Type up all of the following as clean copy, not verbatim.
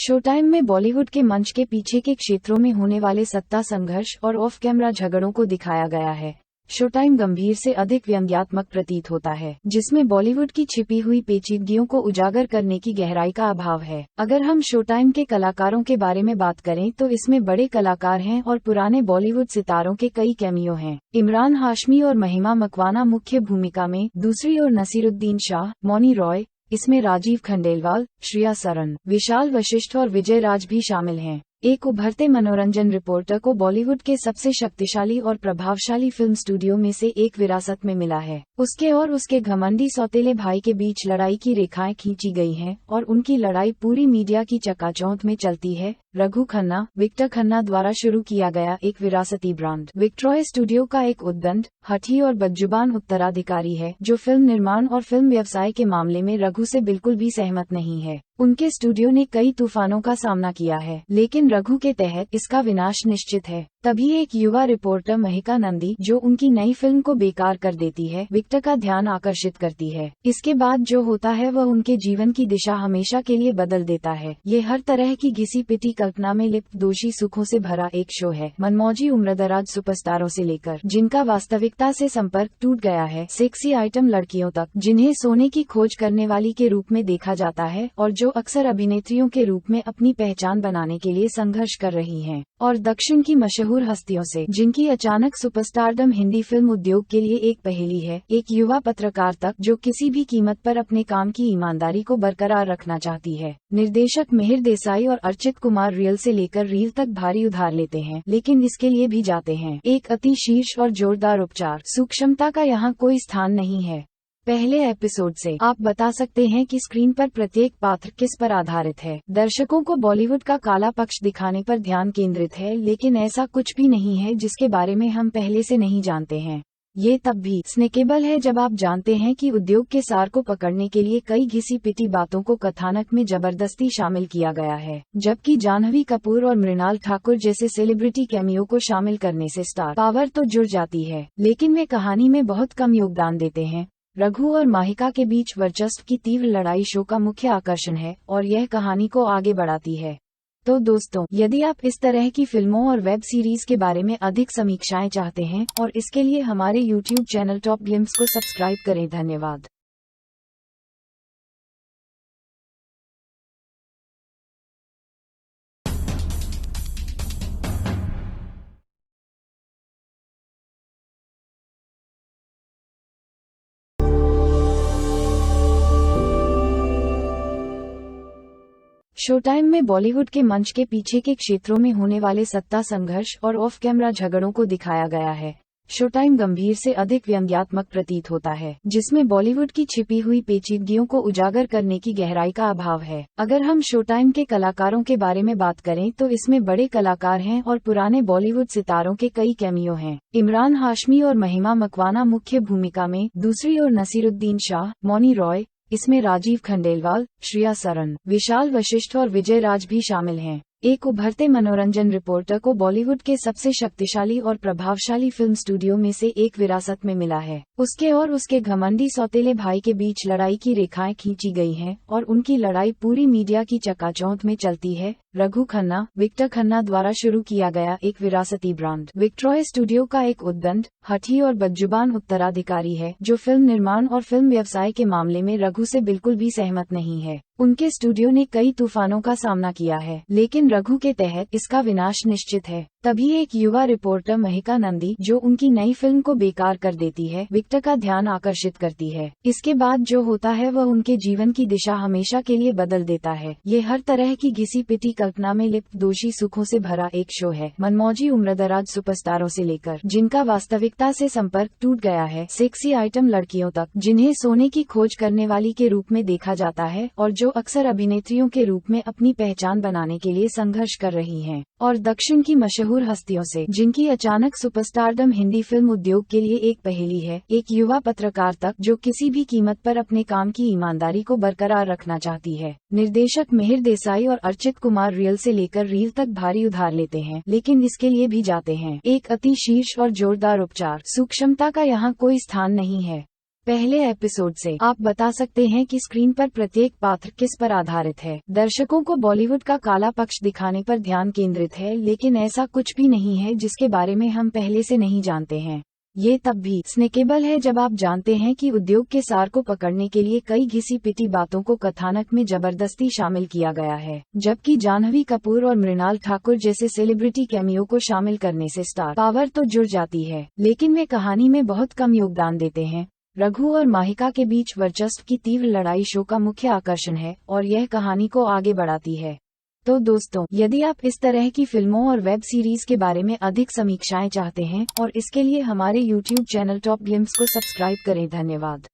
Show time में बॉलीवुड के मंच के पीछे के क्षेत्रों में होने वाले सत्ता संघर्ष और ऑफ कैमरा झगड़ों को दिखाया गया है। शो टाइम गंभीर से अधिक व्यंग्यात्मक प्रतीत होता है, जिसमें बॉलीवुड की छिपी हुई पेचीदगियों को उजागर करने की गहराई का अभाव है। अगर हम शो टाइम के कलाकारों के बारे में बात करें तो इसमें बड़े कलाकार हैं और पुराने बॉलीवुड सितारों के कई कैमियो हैं। इमरान हाशमी और महिमा मकवाना मुख्य भूमिका में, दूसरी ओर नसीरुद्दीन शाह, मौनी रॉय, इसमें राजीव खंडेलवाल, श्रेया सरन, विशाल वशिष्ठ और विजय राज भी शामिल हैं। एक उभरते मनोरंजन रिपोर्टर को बॉलीवुड के सबसे शक्तिशाली और प्रभावशाली फिल्म स्टूडियो में से एक विरासत में मिला है। उसके और उसके घमंडी सौतेले भाई के बीच लड़ाई की रेखाएं खींची गई हैं और उनकी लड़ाई पूरी मीडिया की चकाचौंध में चलती है। रघु खन्ना, विक्टर खन्ना द्वारा शुरू किया गया एक विरासती ब्रांड विक्ट्रॉय स्टूडियो का एक उद्दंड, हठी और बदजुबान उत्तराधिकारी है, जो फिल्म निर्माण और फिल्म व्यवसाय के मामले में रघु से बिल्कुल भी सहमत नहीं है। उनके स्टूडियो ने कई तूफानों का सामना किया है, लेकिन रघु के तहत इसका विनाश निश्चित है। तभी एक युवा रिपोर्टर महिका नंदी, जो उनकी नई फिल्म को बेकार कर देती है, विक्टर का ध्यान आकर्षित करती है। इसके बाद जो होता है वह उनके जीवन की दिशा हमेशा के लिए बदल देता है। ये हर तरह की घिसी पिटी कल्पना में लिप्त दोषी सुखों से भरा एक शो है। मनमौजी उम्रदराज सुपरस्टारों से लेकर जिनका वास्तविकता से संपर्क टूट गया है, सेक्सी आइटम लड़कियों तक, जिन्हें सोने की खोज करने वाली के रूप में देखा जाता है और जो अक्सर अभिनेत्रियों के रूप में अपनी पहचान बनाने के लिए संघर्ष कर रही हैं, और दक्षिण की मशहूर हस्तियों से, जिनकी अचानक सुपरस्टारडम हिंदी फिल्म उद्योग के लिए एक पहेली है, एक युवा पत्रकार तक जो किसी भी कीमत पर अपने काम की ईमानदारी को बरकरार रखना चाहती है। निर्देशक मिहिर देसाई और अर्चित कुमार रियल से लेकर रील तक भारी उधार लेते हैं, लेकिन इसके लिए भी जाते हैं एक अति शीर्ष और जोरदार उपचार। सूक्ष्मता का यहाँ कोई स्थान नहीं है। पहले एपिसोड से आप बता सकते हैं कि स्क्रीन पर प्रत्येक पात्र किस पर आधारित है। दर्शकों को बॉलीवुड का काला पक्ष दिखाने पर ध्यान केंद्रित है, लेकिन ऐसा कुछ भी नहीं है जिसके बारे में हम पहले से नहीं जानते हैं। ये तब भी स्नेकेबल है जब आप जानते हैं कि उद्योग के सार को पकड़ने के लिए कई घिसी पिटी बातों को कथानक में जबरदस्ती शामिल किया गया है, जबकि जाह्नवी कपूर और मृणाल ठाकुर जैसे सेलिब्रिटी कैमियो को शामिल करने से स्टार पावर तो जुड़ जाती है, लेकिन वे कहानी में बहुत कम योगदान देते हैं। रघु और माहिका के बीच वर्चस्व की तीव्र लड़ाई शो का मुख्य आकर्षण है और यह कहानी को आगे बढ़ाती है। तो दोस्तों, यदि आप इस तरह की फिल्मों और वेब सीरीज के बारे में अधिक समीक्षाएं चाहते हैं और इसके लिए हमारे YouTube चैनल टॉप ग्लिम्स को सब्सक्राइब करें। धन्यवाद। शो टाइम में बॉलीवुड के मंच के पीछे के क्षेत्रों में होने वाले सत्ता संघर्ष और ऑफ कैमरा झगड़ों को दिखाया गया है। शो टाइम गंभीर से अधिक व्यंग्यात्मक प्रतीत होता है, जिसमें बॉलीवुड की छिपी हुई पेचीदगियों को उजागर करने की गहराई का अभाव है। अगर हम शो टाइम के कलाकारों के बारे में बात करें तो इसमें बड़े कलाकार हैं और पुराने बॉलीवुड सितारों के कई कैमियो हैं। इमरान हाशमी और महिमा मकवाना मुख्य भूमिका में, दूसरी ओर नसीरुद्दीन शाह, मौनी रॉय, इसमें राजीव खंडेलवाल, श्रेया सरन, विशाल वशिष्ठ और विजय राज भी शामिल हैं। एक उभरते मनोरंजन रिपोर्टर को बॉलीवुड के सबसे शक्तिशाली और प्रभावशाली फिल्म स्टूडियो में से एक विरासत में मिला है। उसके और उसके घमंडी सौतेले भाई के बीच लड़ाई की रेखाएं खींची गई हैं और उनकी लड़ाई पूरी मीडिया की चकाचौंध में चलती है। रघु खन्ना, विक्टर खन्ना द्वारा शुरू किया गया एक विरासती ब्रांड विक्ट्रॉय स्टूडियो का एक उद्दंड, हठी और बदजुबान उत्तराधिकारी है, जो फिल्म निर्माण और फिल्म व्यवसाय के मामले में रघु से बिल्कुल भी सहमत नहीं है। उनके स्टूडियो ने कई तूफानों का सामना किया है, लेकिन रघु के तहत इसका विनाश निश्चित है। तभी एक युवा रिपोर्टर महिका नंदी, जो उनकी नई फिल्म को बेकार कर देती है, विक्टर का ध्यान आकर्षित करती है। इसके बाद जो होता है वह उनके जीवन की दिशा हमेशा के लिए बदल देता है। ये हर तरह की घिसी पिटी कल्पना में लिप्त दोषी सुखों से भरा एक शो है। मनमौजी उम्रदराज सुपरस्टारों से लेकर जिनका वास्तविकता से संपर्क टूट गया है, सेक्सी आइटम लड़कियों तक, जिन्हें सोने की खोज करने वाली के रूप में देखा जाता है और जो अक्सर अभिनेत्रियों के रूप में अपनी पहचान बनाने के लिए संघर्ष कर रही हैं, और दक्षिण की मशहूर हस्तियों से, जिनकी अचानक सुपरस्टारडम हिंदी फिल्म उद्योग के लिए एक पहेली है, एक युवा पत्रकार तक जो किसी भी कीमत पर अपने काम की ईमानदारी को बरकरार रखना चाहती है। निर्देशक मिहिर देसाई और अर्चित कुमार रियल से लेकर रील तक भारी उधार लेते हैं, लेकिन इसके लिए भी जाते हैं एक अति शीर्ष और जोरदार उपचार। सूक्ष्मता का यहाँ कोई स्थान नहीं है। पहले एपिसोड से आप बता सकते हैं कि स्क्रीन पर प्रत्येक पात्र किस पर आधारित है। दर्शकों को बॉलीवुड का काला पक्ष दिखाने पर ध्यान केंद्रित है, लेकिन ऐसा कुछ भी नहीं है जिसके बारे में हम पहले से नहीं जानते हैं। ये तब भी स्नेकेबल है जब आप जानते हैं कि उद्योग के सार को पकड़ने के लिए कई घिसी पिटी बातों को कथानक में जबरदस्ती शामिल किया गया है, जबकि जाह्नवी कपूर और मृणाल ठाकुर जैसे सेलिब्रिटी कैमियो को शामिल करने से स्टार पावर तो जुड़ जाती है, लेकिन वे कहानी में बहुत कम योगदान देते हैं। रघु और माहिका के बीच वर्चस्व की तीव्र लड़ाई शो का मुख्य आकर्षण है और यह कहानी को आगे बढ़ाती है। तो दोस्तों, यदि आप इस तरह की फिल्मों और वेब सीरीज के बारे में अधिक समीक्षाएं चाहते हैं और इसके लिए हमारे YouTube चैनल टॉप ग्लिम्स को सब्सक्राइब करें। धन्यवाद।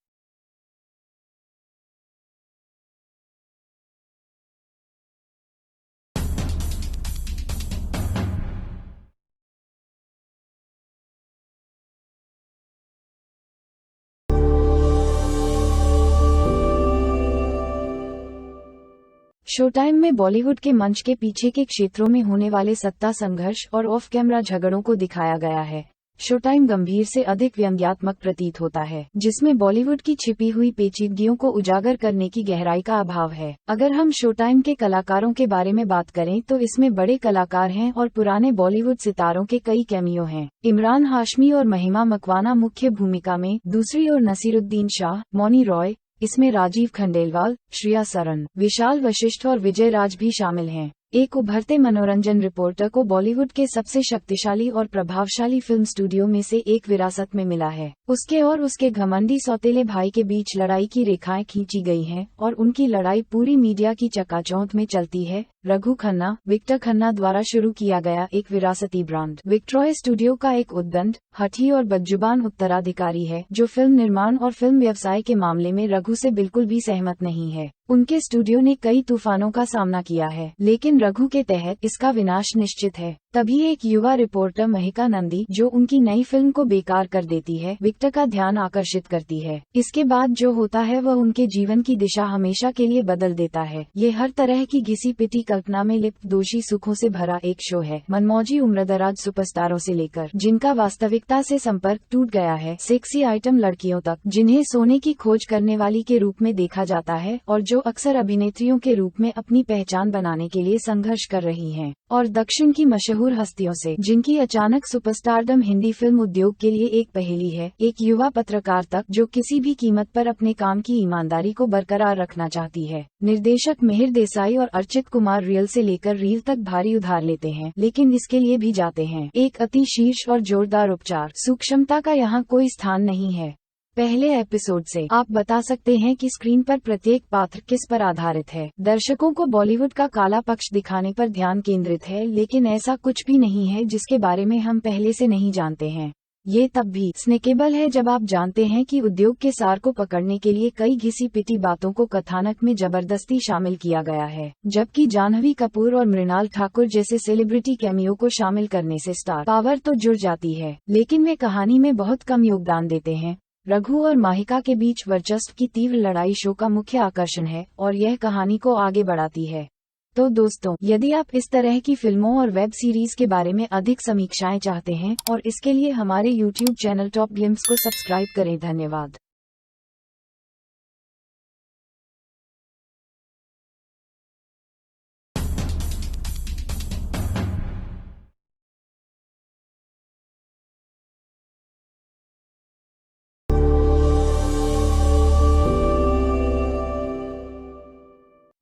शोटाइम में बॉलीवुड के मंच के पीछे के क्षेत्रों में होने वाले सत्ता संघर्ष और ऑफ कैमरा झगड़ों को दिखाया गया है। शोटाइम गंभीर से अधिक व्यंग्यात्मक प्रतीत होता है, जिसमें बॉलीवुड की छिपी हुई पेचीदगियों को उजागर करने की गहराई का अभाव है। अगर हम शोटाइम के कलाकारों के बारे में बात करें तो इसमें बड़े कलाकार हैं और पुराने बॉलीवुड सितारों के कई कैमियो हैं। इमरान हाशमी और महिमा मकवाना मुख्य भूमिका में, दूसरी ओर नसीरुद्दीन शाह, मौनी रॉय, इसमें राजीव खंडेलवाल, श्रेया सरन, विशाल वशिष्ठ और विजय राज भी शामिल हैं। एक उभरते मनोरंजन रिपोर्टर को बॉलीवुड के सबसे शक्तिशाली और प्रभावशाली फिल्म स्टूडियो में से एक विरासत में मिला है। उसके और उसके घमंडी सौतेले भाई के बीच लड़ाई की रेखाएं खींची गई हैं और उनकी लड़ाई पूरी मीडिया की चकाचौंध में चलती है। रघु खन्ना, विक्टर खन्ना द्वारा शुरू किया गया एक विरासती ब्रांड विक्ट्रॉय स्टूडियो का एक उद्दंड, हठी और बदजुबान उत्तराधिकारी है, जो फिल्म निर्माण और फिल्म व्यवसाय के मामले में रघु से बिल्कुल भी सहमत नहीं है। उनके स्टूडियो ने कई तूफानों का सामना किया है, लेकिन रघु के तहत इसका विनाश निश्चित है। तभी एक युवा रिपोर्टर महिका नंदी, जो उनकी नई फिल्म को बेकार कर देती है, विक्टर का ध्यान आकर्षित करती है। इसके बाद जो होता है वह उनके जीवन की दिशा हमेशा के लिए बदल देता है। ये हर तरह की घिसी पिटी कल्पना में लिप्त दोषी सुखों से भरा एक शो है। मनमौजी उम्रदराज सुपरस्टारों से लेकर जिनका वास्तविकता से संपर्क टूट गया है, सेक्सी आइटम लड़कियों तक, जिन्हें सोने की खोज करने वाली के रूप में देखा जाता है और जो अक्सर अभिनेत्रियों के रूप में अपनी पहचान बनाने के लिए संघर्ष कर रही हैं, और दक्षिण की मशहूर हस्तियों से, जिनकी अचानक सुपरस्टारडम हिंदी फिल्म उद्योग के लिए एक पहेली है। एक युवा पत्रकार तक, जो किसी भी कीमत पर अपने काम की ईमानदारी को बरकरार रखना चाहती है। निर्देशक मिहिर देसाई और अर्चित कुमार रियल से लेकर रील तक भारी उधार लेते हैं, लेकिन इसके लिए भी जाते हैं। एक अति शीर्ष और जोरदार उपचार, सूक्ष्मता का यहाँ कोई स्थान नहीं है। पहले एपिसोड से आप बता सकते हैं कि स्क्रीन पर प्रत्येक पात्र किस पर आधारित है। दर्शकों को बॉलीवुड का काला पक्ष दिखाने पर ध्यान केंद्रित है, लेकिन ऐसा कुछ भी नहीं है जिसके बारे में हम पहले से नहीं जानते हैं। ये तब भी स्नेकेबल है जब आप जानते हैं कि उद्योग के सार को पकड़ने के लिए कई घिसी पिटी बातों को कथानक में जबरदस्ती शामिल किया गया है, जबकि जाह्नवी कपूर और मृणाल ठाकुर जैसे सेलिब्रिटी कैमियो को शामिल करने से स्टार पावर तो जुड़ जाती है, लेकिन वे कहानी में बहुत कम योगदान देते हैं। रघु और माहिका के बीच वर्चस्व की तीव्र लड़ाई शो का मुख्य आकर्षण है और यह कहानी को आगे बढ़ाती है। तो दोस्तों, यदि आप इस तरह की फिल्मों और वेब सीरीज के बारे में अधिक समीक्षाएं चाहते हैं और इसके लिए हमारे YouTube चैनल टॉप ग्लिम्स को सब्सक्राइब करें। धन्यवाद।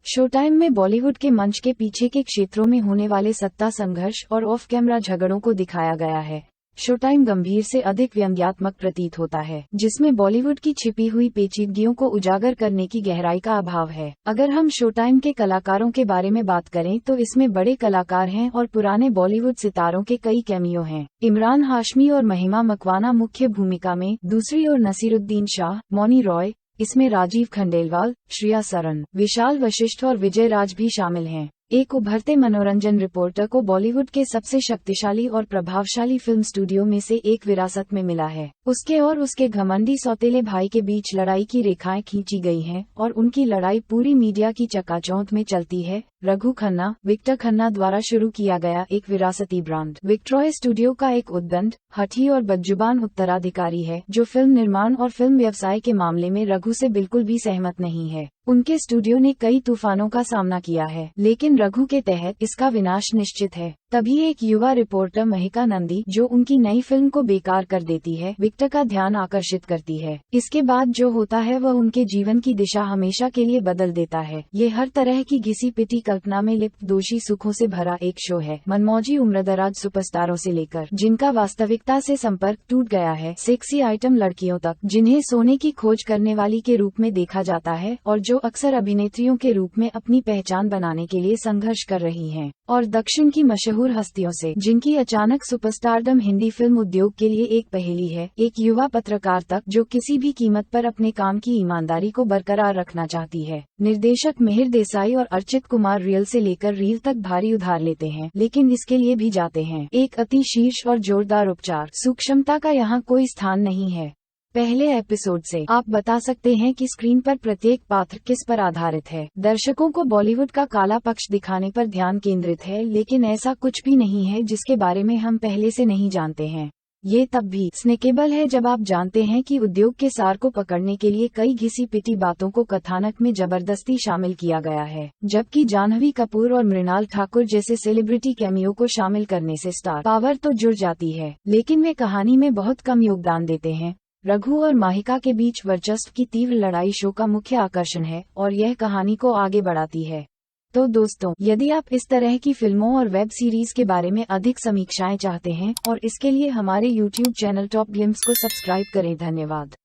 शोटाइम में बॉलीवुड के मंच के पीछे के क्षेत्रों में होने वाले सत्ता संघर्ष और ऑफ कैमरा झगड़ों को दिखाया गया है। शोटाइम गंभीर से अधिक व्यंग्यात्मक प्रतीत होता है, जिसमें बॉलीवुड की छिपी हुई पेचीदगियों को उजागर करने की गहराई का अभाव है। अगर हम शोटाइम के कलाकारों के बारे में बात करें तो इसमें बड़े कलाकार हैं और पुराने बॉलीवुड सितारों के कई कैमियो हैं। इमरान हाशमी और महिमा मकवाना मुख्य भूमिका में, दूसरी ओर नसीरुद्दीन शाह, मौनी रॉय, इसमें राजीव खंडेलवाल, श्रेया सरन, विशाल वशिष्ठ और विजय राज भी शामिल हैं। एक उभरते मनोरंजन रिपोर्टर को बॉलीवुड के सबसे शक्तिशाली और प्रभावशाली फिल्म स्टूडियो में से एक विरासत में मिला है। उसके और उसके घमंडी सौतेले भाई के बीच लड़ाई की रेखाएं खींची गई हैं और उनकी लड़ाई पूरी मीडिया की चकाचौंध में चलती है। रघु खन्ना, विक्टर खन्ना द्वारा शुरू किया गया एक विरासती ब्रांड। विक्ट्रॉय स्टूडियो का एक उद्दंड, हठी और बदजुबान उत्तराधिकारी है जो फिल्म निर्माण और फिल्म व्यवसाय के मामले में रघु से बिल्कुल भी सहमत नहीं है। उनके स्टूडियो ने कई तूफानों का सामना किया है, लेकिन रघु के तहत इसका विनाश निश्चित है। तभी एक युवा रिपोर्टर महिका नंदी, जो उनकी नई फिल्म को बेकार कर देती है, विक्टर का ध्यान आकर्षित करती है। इसके बाद जो होता है वह उनके जीवन की दिशा हमेशा के लिए बदल देता है। ये हर तरह की घिसी पिटी कल्पना में लिप्त दोषी सुखों से भरा एक शो है। मनमौजी उम्रदराज सुपरस्टारों से लेकर जिनका वास्तविकता से संपर्क टूट गया है, सेक्सी आइटम लड़कियों तक जिन्हें सोने की खोज करने वाली के रूप में देखा जाता है और जो अक्सर अभिनेत्रियों के रूप में अपनी पहचान बनाने के लिए संघर्ष कर रही हैं, और दक्षिण की मशहूर हस्तियों से जिनकी अचानक सुपरस्टारडम हिंदी फिल्म उद्योग के लिए एक पहेली है, एक युवा पत्रकार तक जो किसी भी कीमत पर अपने काम की ईमानदारी को बरकरार रखना चाहती है। निर्देशक मिहिर देसाई और अर्चित कुमार रियल से लेकर रील तक भारी उधार लेते हैं, लेकिन इसके लिए भी जाते हैं एक अति शीर्ष और जोरदार उपचार। सूक्ष्मता का यहाँ कोई स्थान नहीं है। पहले एपिसोड से आप बता सकते हैं कि स्क्रीन पर प्रत्येक पात्र किस पर आधारित है। दर्शकों को बॉलीवुड का काला पक्ष दिखाने पर ध्यान केंद्रित है, लेकिन ऐसा कुछ भी नहीं है जिसके बारे में हम पहले से नहीं जानते हैं। ये तब भी स्नेकेबल है जब आप जानते हैं कि उद्योग के सार को पकड़ने के लिए कई घिसी पिटी बातों को कथानक में जबरदस्ती शामिल किया गया है, जबकि जाह्नवी कपूर और मृणाल ठाकुर जैसे सेलिब्रिटी कैमियो को शामिल करने से स्टार पावर तो जुड़ जाती है, लेकिन वे कहानी में बहुत कम योगदान देते हैं। रघु और माहिका के बीच वर्चस्व की तीव्र लड़ाई शो का मुख्य आकर्षण है और यह कहानी को आगे बढ़ाती है। तो दोस्तों, यदि आप इस तरह की फिल्मों और वेब सीरीज के बारे में अधिक समीक्षाएं चाहते हैं और इसके लिए हमारे YouTube चैनल टॉप ग्लिम्स को सब्सक्राइब करें। धन्यवाद।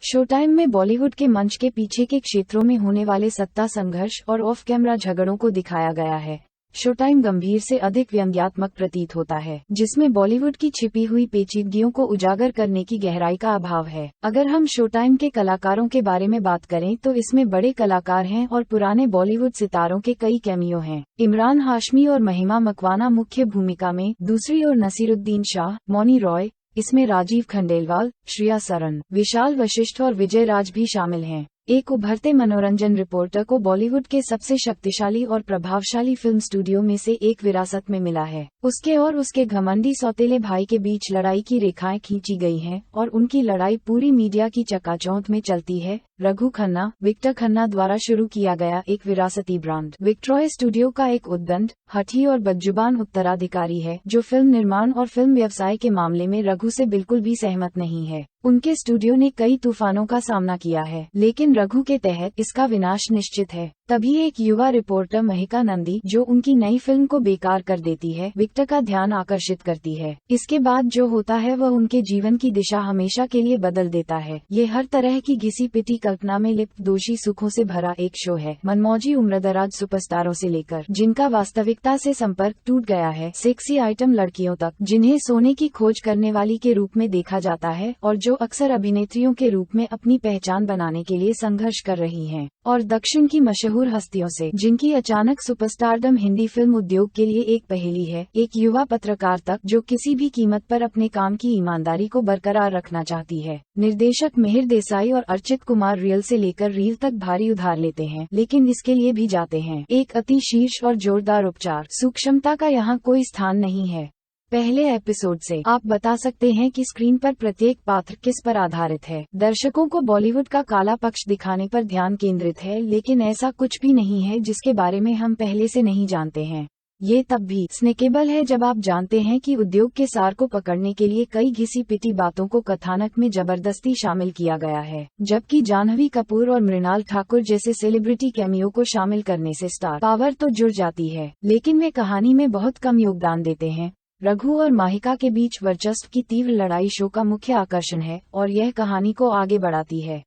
शोटाइम में बॉलीवुड के मंच के पीछे के क्षेत्रों में होने वाले सत्ता संघर्ष और ऑफ कैमरा झगड़ों को दिखाया गया है। शोटाइम गंभीर से अधिक व्यंग्यात्मक प्रतीत होता है, जिसमें बॉलीवुड की छिपी हुई पेचीदगियों को उजागर करने की गहराई का अभाव है। अगर हम शोटाइम के कलाकारों के बारे में बात करें तो इसमें बड़े कलाकार हैं और पुराने बॉलीवुड सितारों के कई कैमियो हैं। इमरान हाशमी और महिमा मकवाना मुख्य भूमिका में, दूसरी ओर नसीरुद्दीन शाह, मौनी रॉय, इसमें राजीव खंडेलवाल, श्रेया सरन, विशाल वशिष्ठ और विजय राज भी शामिल हैं। एक उभरते मनोरंजन रिपोर्टर को बॉलीवुड के सबसे शक्तिशाली और प्रभावशाली फिल्म स्टूडियो में से एक विरासत में मिला है। उसके और उसके घमंडी सौतेले भाई के बीच लड़ाई की रेखाएं खींची गई हैं और उनकी लड़ाई पूरी मीडिया की चकाचौंध में चलती है। रघु खन्ना, विक्टर खन्ना द्वारा शुरू किया गया एक विरासती ब्रांड। विक्ट्रॉय स्टूडियो का एक उद्दंड, हठी और बदजुबान उत्तराधिकारी है जो फिल्म निर्माण और फिल्म व्यवसाय के मामले में रघु से बिल्कुल भी सहमत नहीं है। उनके स्टूडियो ने कई तूफानों का सामना किया है, लेकिन रघु के तहत इसका विनाश निश्चित है। तभी एक युवा रिपोर्टर महिका नंदी, जो उनकी नई फिल्म को बेकार कर देती है, विक्टर का ध्यान आकर्षित करती है। इसके बाद जो होता है वह उनके जीवन की दिशा हमेशा के लिए बदल देता है। ये हर तरह की घिसी पिटी कल्पना में लिप्त दोषी सुखों से भरा एक शो है। मनमौजी उम्रदराज सुपरस्टारों से लेकर जिनका वास्तविकता से संपर्क टूट गया है, सेक्सी आइटम लड़कियों तक जिन्हें सोने की खोज करने वाली के रूप में देखा जाता है और जो अक्सर अभिनेत्रियों के रूप में अपनी पहचान बनाने के लिए संघर्ष कर रही हैं, और दक्षिण की मशहूर हस्तियों से जिनकी अचानक सुपरस्टारडम हिंदी फिल्म उद्योग के लिए एक पहेली है, एक युवा पत्रकार तक जो किसी भी कीमत पर अपने काम की ईमानदारी को बरकरार रखना चाहती है। निर्देशक मिहिर देसाई और अर्चित कुमार रियल से लेकर रील तक भारी उधार लेते हैं, लेकिन इसके लिए भी जाते हैं एक अति शीर्ष और जोरदार उपचार। सूक्ष्मता का यहाँ कोई स्थान नहीं है। पहले एपिसोड से आप बता सकते हैं कि स्क्रीन पर प्रत्येक पात्र किस पर आधारित है। दर्शकों को बॉलीवुड का काला पक्ष दिखाने पर ध्यान केंद्रित है, लेकिन ऐसा कुछ भी नहीं है जिसके बारे में हम पहले से नहीं जानते हैं। ये तब भी स्नेकेबल है जब आप जानते हैं कि उद्योग के सार को पकड़ने के लिए कई घिसी पिटी बातों को कथानक में जबरदस्ती शामिल किया गया है, जबकि जाह्नवी कपूर और मृणाल ठाकुर जैसे सेलिब्रिटी कैमियो को शामिल करने से स्टार पावर तो जुड़ जाती है, लेकिन वे कहानी में बहुत कम योगदान देते हैं। रघु और माहिका के बीच वर्चस्व की तीव्र लड़ाई शो का मुख्य आकर्षण है और यह कहानी को आगे बढ़ाती है।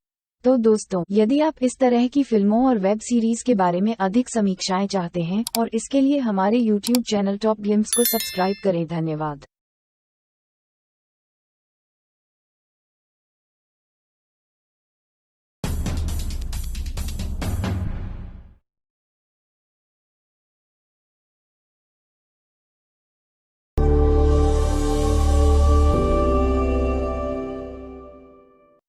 तो दोस्तों, यदि आप इस तरह की फिल्मों और वेब सीरीज के बारे में अधिक समीक्षाएं चाहते हैं और इसके लिए हमारे YouTube चैनल टॉप ग्लिम्स को सब्सक्राइब करें। धन्यवाद।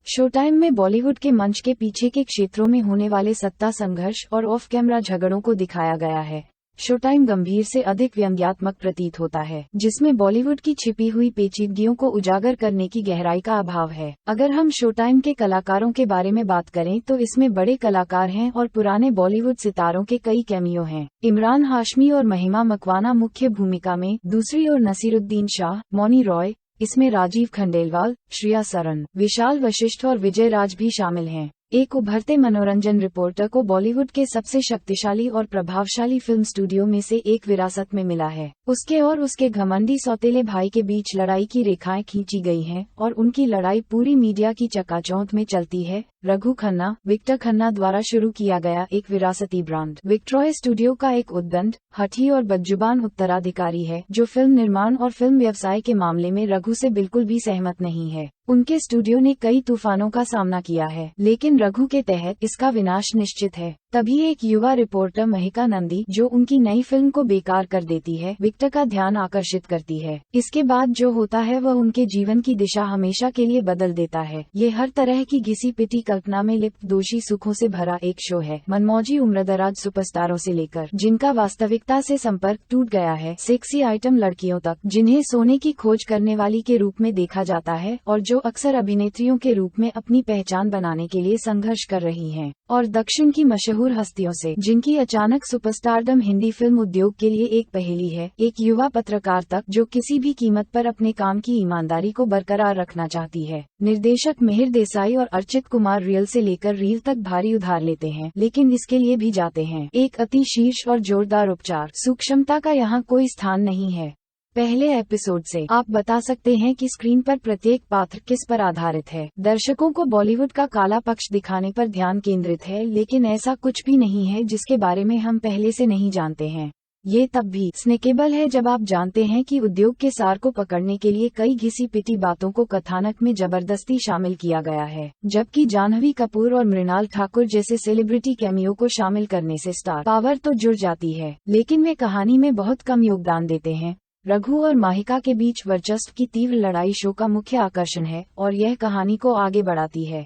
शो टाइम में बॉलीवुड के मंच के पीछे के क्षेत्रों में होने वाले सत्ता संघर्ष और ऑफ कैमरा झगड़ों को दिखाया गया है। शो टाइम गंभीर से अधिक व्यंग्यात्मक प्रतीत होता है, जिसमें बॉलीवुड की छिपी हुई पेचीदगियों को उजागर करने की गहराई का अभाव है। अगर हम शो टाइम के कलाकारों के बारे में बात करें तो इसमें बड़े कलाकार हैं और पुराने बॉलीवुड सितारों के कई कैमियो हैं। इमरान हाशमी और महिमा मकवाना मुख्य भूमिका में, दूसरी ओर नसीरुद्दीन शाह, मौनी रॉय, इसमें राजीव खंडेलवाल, श्रेया सरन, विशाल वशिष्ठ और विजय राज भी शामिल हैं। एक उभरते मनोरंजन रिपोर्टर को बॉलीवुड के सबसे शक्तिशाली और प्रभावशाली फिल्म स्टूडियो में से एक विरासत में मिला है। उसके और उसके घमंडी सौतेले भाई के बीच लड़ाई की रेखाएं खींची गई हैं और उनकी लड़ाई पूरी मीडिया की चकाचौंध में चलती है। रघु खन्ना, विक्टर खन्ना द्वारा शुरू किया गया एक विरासती ब्रांड विक्ट्रॉय स्टूडियो का एक उद्दंड, हठी और बदजुबान उत्तराधिकारी है, जो फिल्म निर्माण और फिल्म व्यवसाय के मामले में रघु से बिल्कुल भी सहमत नहीं है। उनके स्टूडियो ने कई तूफानों का सामना किया है, लेकिन रघु के तहत इसका विनाश निश्चित है। तभी एक युवा रिपोर्टर महिका नंदी, जो उनकी नई फिल्म को बेकार कर देती है, विक्टर का ध्यान आकर्षित करती है। इसके बाद जो होता है वह उनके जीवन की दिशा हमेशा के लिए बदल देता है। ये हर तरह की घिसी पिटी कल्पना में लिप्त दोषी सुखों से भरा एक शो है। मनमौजी उम्रदराज सुपरस्टारों से लेकर जिनका वास्तविकता से संपर्क टूट गया है, सेक्सी आइटम लड़कियों तक, जिन्हें सोने की खोज करने वाली के रूप में देखा जाता है और जो अक्सर अभिनेत्रियों के रूप में अपनी पहचान बनाने के लिए संघर्ष कर रही हैं, और दक्षिण की मशहूर हस्तियों से, जिनकी अचानक सुपरस्टारडम हिंदी फिल्म उद्योग के लिए एक पहेली है, एक युवा पत्रकार तक जो किसी भी कीमत पर अपने काम की ईमानदारी को बरकरार रखना चाहती है। निर्देशक मिहिर देसाई और अर्चित कुमार रियल से लेकर रील तक भारी उधार लेते हैं, लेकिन इसके लिए भी जाते हैं। एक अति शीर्ष और जोरदार उपचार, सूक्ष्मता का यहाँ कोई स्थान नहीं है। पहले एपिसोड से आप बता सकते हैं कि स्क्रीन पर प्रत्येक पात्र किस पर आधारित है। दर्शकों को बॉलीवुड का काला पक्ष दिखाने पर ध्यान केंद्रित है, लेकिन ऐसा कुछ भी नहीं है जिसके बारे में हम पहले से नहीं जानते हैं। ये तब भी स्नेकेबल है जब आप जानते हैं कि उद्योग के सार को पकड़ने के लिए कई घिसी पिटी बातों को कथानक में जबरदस्ती शामिल किया गया है, जबकि जाह्नवी कपूर और मृणाल ठाकुर जैसे सेलिब्रिटी कैमियो को शामिल करने से स्टार पावर तो जुड़ जाती है, लेकिन वे कहानी में बहुत कम योगदान देते हैं। रघु और माहिका के बीच वर्चस्व की तीव्र लड़ाई शो का मुख्य आकर्षण है और यह कहानी को आगे बढ़ाती है।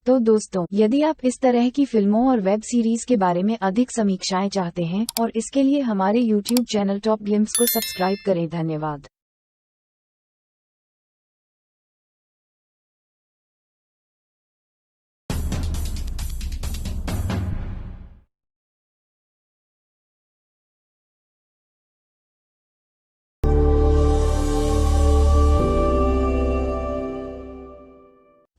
तो दोस्तों, यदि आप इस तरह की फिल्मों और वेब सीरीज के बारे में अधिक समीक्षाएं चाहते हैं और इसके लिए हमारे YouTube चैनल टॉप ग्लिम्स को सब्सक्राइब करें। धन्यवाद।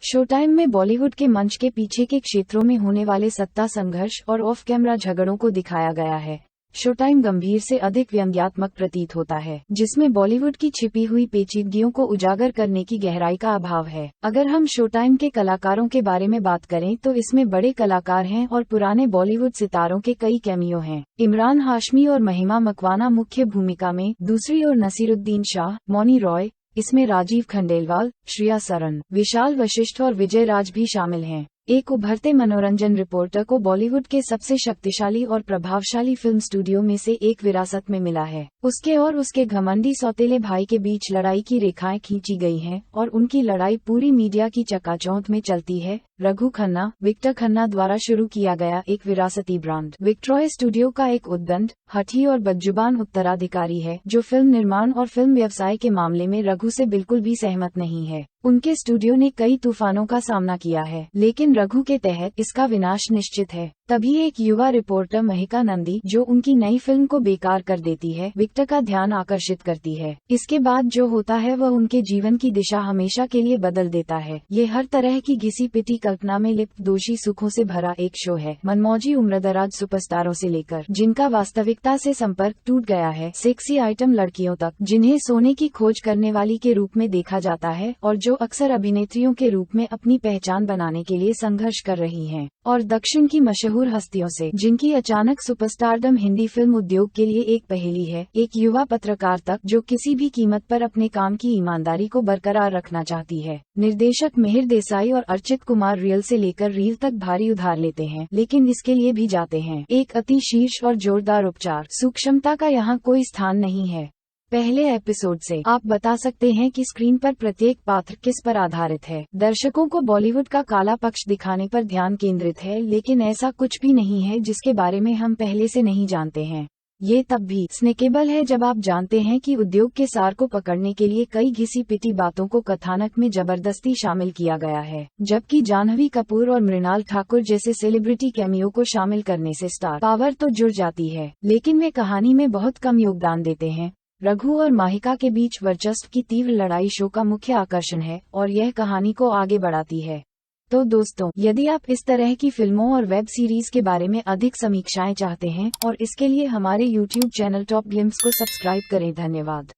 शो टाइम में बॉलीवुड के मंच के पीछे के क्षेत्रों में होने वाले सत्ता संघर्ष और ऑफ कैमरा झगड़ों को दिखाया गया है। शो टाइम गंभीर से अधिक व्यंग्यात्मक प्रतीत होता है, जिसमें बॉलीवुड की छिपी हुई पेचीदगियों को उजागर करने की गहराई का अभाव है। अगर हम शो टाइम के कलाकारों के बारे में बात करें तो इसमें बड़े कलाकार हैं और पुराने बॉलीवुड सितारों के कई कैमियो हैं। इमरान हाशमी और महिमा मकवाना मुख्य भूमिका में, दूसरी ओर नसीरुद्दीन शाह, मौनी रॉय, इसमें राजीव खंडेलवाल, श्रेया सरन, विशाल वशिष्ठ और विजय राज भी शामिल हैं। एक उभरते मनोरंजन रिपोर्टर को बॉलीवुड के सबसे शक्तिशाली और प्रभावशाली फिल्म स्टूडियो में से एक विरासत में मिला है। उसके और उसके घमंडी सौतेले भाई के बीच लड़ाई की रेखाएं खींची गई हैं और उनकी लड़ाई पूरी मीडिया की चकाचौंध में चलती है। रघु खन्ना, विक्टर खन्ना द्वारा शुरू किया गया एक विरासती ब्रांड विक्ट्रॉय स्टूडियो का एक उद्दंड, हठी और बदजुबान उत्तराधिकारी है, जो फिल्म निर्माण और फिल्म व्यवसाय के मामले में रघु से बिल्कुल भी सहमत नहीं है। उनके स्टूडियो ने कई तूफानों का सामना किया है, लेकिन रघु के तहत इसका विनाश निश्चित है। तभी एक युवा रिपोर्टर महिका नंदी, जो उनकी नई फिल्म को बेकार कर देती है, विक्टर का ध्यान आकर्षित करती है। इसके बाद जो होता है वह उनके जीवन की दिशा हमेशा के लिए बदल देता है। ये हर तरह की घिसी पिटी कल्पना में लिप्त दोषी सुखों से भरा एक शो है। मनमौजी उम्रदराज सुपरस्टारों से लेकर जिनका वास्तविकता से संपर्क टूट गया है, सेक्सी आइटम लड़कियों तक, जिन्हें सोने की खोज करने वाली के रूप में देखा जाता है और जो अक्सर अभिनेत्रियों के रूप में अपनी पहचान बनाने के लिए संघर्ष कर रही हैं, और दक्षिण की मशहूर हस्तियों से, जिनकी अचानक सुपरस्टारडम हिंदी फिल्म उद्योग के लिए एक पहेली है, एक युवा पत्रकार तक जो किसी भी कीमत पर अपने काम की ईमानदारी को बरकरार रखना चाहती है। निर्देशक मिहिर देसाई और अर्चित कुमार रियल से लेकर रील तक भारी उधार लेते हैं, लेकिन इसके लिए भी जाते हैं। एक अति शीर्ष और जोरदार उपचार, सूक्ष्मता का यहाँ कोई स्थान नहीं है। पहले एपिसोड से आप बता सकते हैं कि स्क्रीन पर प्रत्येक पात्र किस पर आधारित है। दर्शकों को बॉलीवुड का काला पक्ष दिखाने पर ध्यान केंद्रित है, लेकिन ऐसा कुछ भी नहीं है जिसके बारे में हम पहले से नहीं जानते हैं। ये तब भी स्नेकेबल है जब आप जानते हैं कि उद्योग के सार को पकड़ने के लिए कई घिसी पिटी बातों को कथानक में जबरदस्ती शामिल किया गया है, जबकि जाह्नवी कपूर और मृणाल ठाकुर जैसे सेलिब्रिटी कैमियो को शामिल करने से स्टार पावर तो जुड़ जाती है, लेकिन वे कहानी में बहुत कम योगदान देते हैं। रघु और माहिका के बीच वर्चस्व की तीव्र लड़ाई शो का मुख्य आकर्षण है और यह कहानी को आगे बढ़ाती है। तो दोस्तों, यदि आप इस तरह की फिल्मों और वेब सीरीज के बारे में अधिक समीक्षाएं चाहते हैं और इसके लिए हमारे YouTube चैनल टॉप ग्लिम्स को सब्सक्राइब करें। धन्यवाद।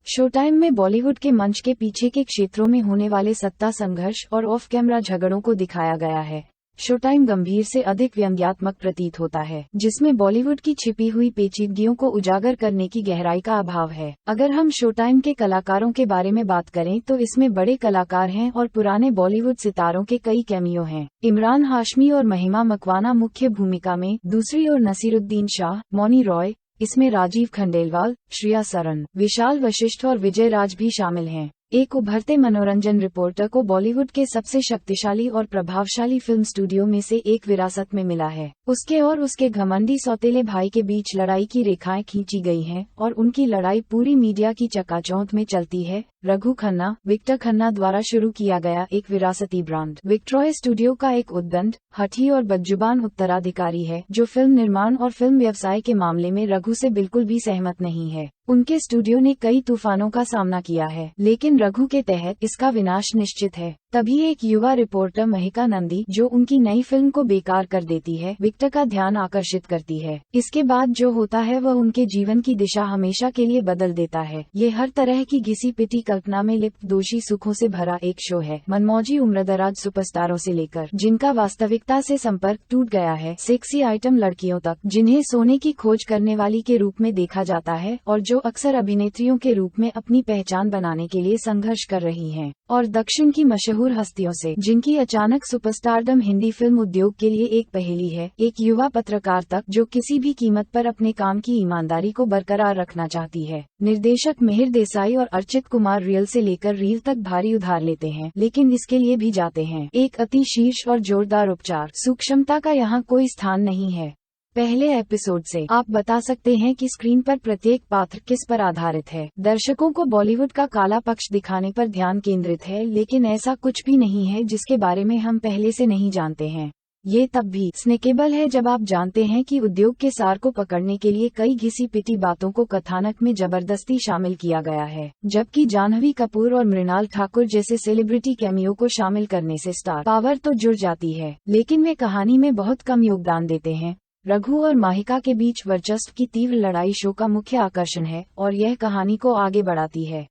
शो टाइम में बॉलीवुड के मंच के पीछे के क्षेत्रों में होने वाले सत्ता संघर्ष और ऑफ कैमरा झगड़ों को दिखाया गया है। शो टाइम गंभीर से अधिक व्यंग्यात्मक प्रतीत होता है, जिसमें बॉलीवुड की छिपी हुई पेचीदगियों को उजागर करने की गहराई का अभाव है। अगर हम शो टाइम के कलाकारों के बारे में बात करें तो इसमें बड़े कलाकार हैं और पुराने बॉलीवुड सितारों के कई कैमियो हैं। इमरान हाशमी और महिमा मकवाना मुख्य भूमिका में, दूसरी ओर नसीरुद्दीन शाह, मौनी रॉय, इसमें राजीव खंडेलवाल, श्रेया सरन, विशाल वशिष्ठ और विजय राज भी शामिल हैं। एक उभरते मनोरंजन रिपोर्टर को बॉलीवुड के सबसे शक्तिशाली और प्रभावशाली फिल्म स्टूडियो में से एक विरासत में मिला है। उसके और उसके घमंडी सौतेले भाई के बीच लड़ाई की रेखाएं खींची गई हैं और उनकी लड़ाई पूरी मीडिया की चकाचौंध में चलती है। रघु खन्ना, विक्टर खन्ना द्वारा शुरू किया गया एक विरासती ब्रांड विक्ट्रॉय स्टूडियो का एक उद्दंड, हठी और बदजुबान उत्तराधिकारी है, जो फिल्म निर्माण और फिल्म व्यवसाय के मामले में रघु से बिल्कुल भी सहमत नहीं है। उनके स्टूडियो ने कई तूफानों का सामना किया है, लेकिन रघु के तहत इसका विनाश निश्चित है। तभी एक युवा रिपोर्टर महिका नंदी, जो उनकी नई फिल्म को बेकार कर देती है, विक्टर का ध्यान आकर्षित करती है। इसके बाद जो होता है वह उनके जीवन की दिशा हमेशा के लिए बदल देता है। ये हर तरह की घिसी पिटी कल्पना में लिप्त दोषी सुखों से भरा एक शो है। मनमौजी उम्रदराज सुपरस्टारों से लेकर जिनका वास्तविकता से संपर्क टूट गया है, सेक्सी आइटम लड़कियों तक, जिन्हें सोने की खोज करने वाली के रूप में देखा जाता है और जो अक्सर अभिनेत्रियों के रूप में अपनी पहचान बनाने के लिए संघर्ष कर रही हैं, और दक्षिण की मशहूर हस्तियों से, जिनकी अचानक सुपरस्टारडम हिंदी फिल्म उद्योग के लिए एक पहेली है। एक युवा पत्रकार तक, जो किसी भी कीमत पर अपने काम की ईमानदारी को बरकरार रखना चाहती है। निर्देशक मिहिर देसाई और अर्चित कुमार रियल से लेकर रील तक भारी उधार लेते हैं, लेकिन इसके लिए भी जाते हैं एक अति शीर्ष और जोरदार उपचार। सूक्ष्मता का यहाँ कोई स्थान नहीं है। पहले एपिसोड से आप बता सकते हैं कि स्क्रीन पर प्रत्येक पात्र किस पर आधारित है। दर्शकों को बॉलीवुड का काला पक्ष दिखाने पर ध्यान केंद्रित है, लेकिन ऐसा कुछ भी नहीं है जिसके बारे में हम पहले से नहीं जानते हैं। ये तब भी स्नेकेबल है जब आप जानते हैं कि उद्योग के सार को पकड़ने के लिए कई घिसी पिटी बातों को कथानक में जबरदस्ती शामिल किया गया है, जबकि जाह्नवी कपूर और मृणाल ठाकुर जैसे सेलिब्रिटी कैमियो को शामिल करने से स्टार पावर तो जुड़ जाती है, लेकिन वे कहानी में बहुत कम योगदान देते हैं। रघु और माहिका के बीच वर्चस्व की तीव्र लड़ाई शो का मुख्य आकर्षण है और यह कहानी को आगे बढ़ाती है।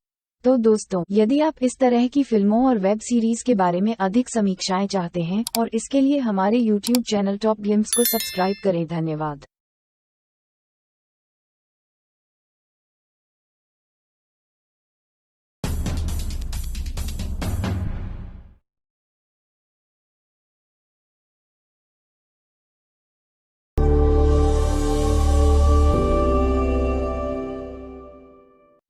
तो दोस्तों, यदि आप इस तरह की फिल्मों और वेब सीरीज के बारे में अधिक समीक्षाएं चाहते हैं और इसके लिए हमारे YouTube चैनल टॉप ग्लिम्स को सब्सक्राइब करें। धन्यवाद।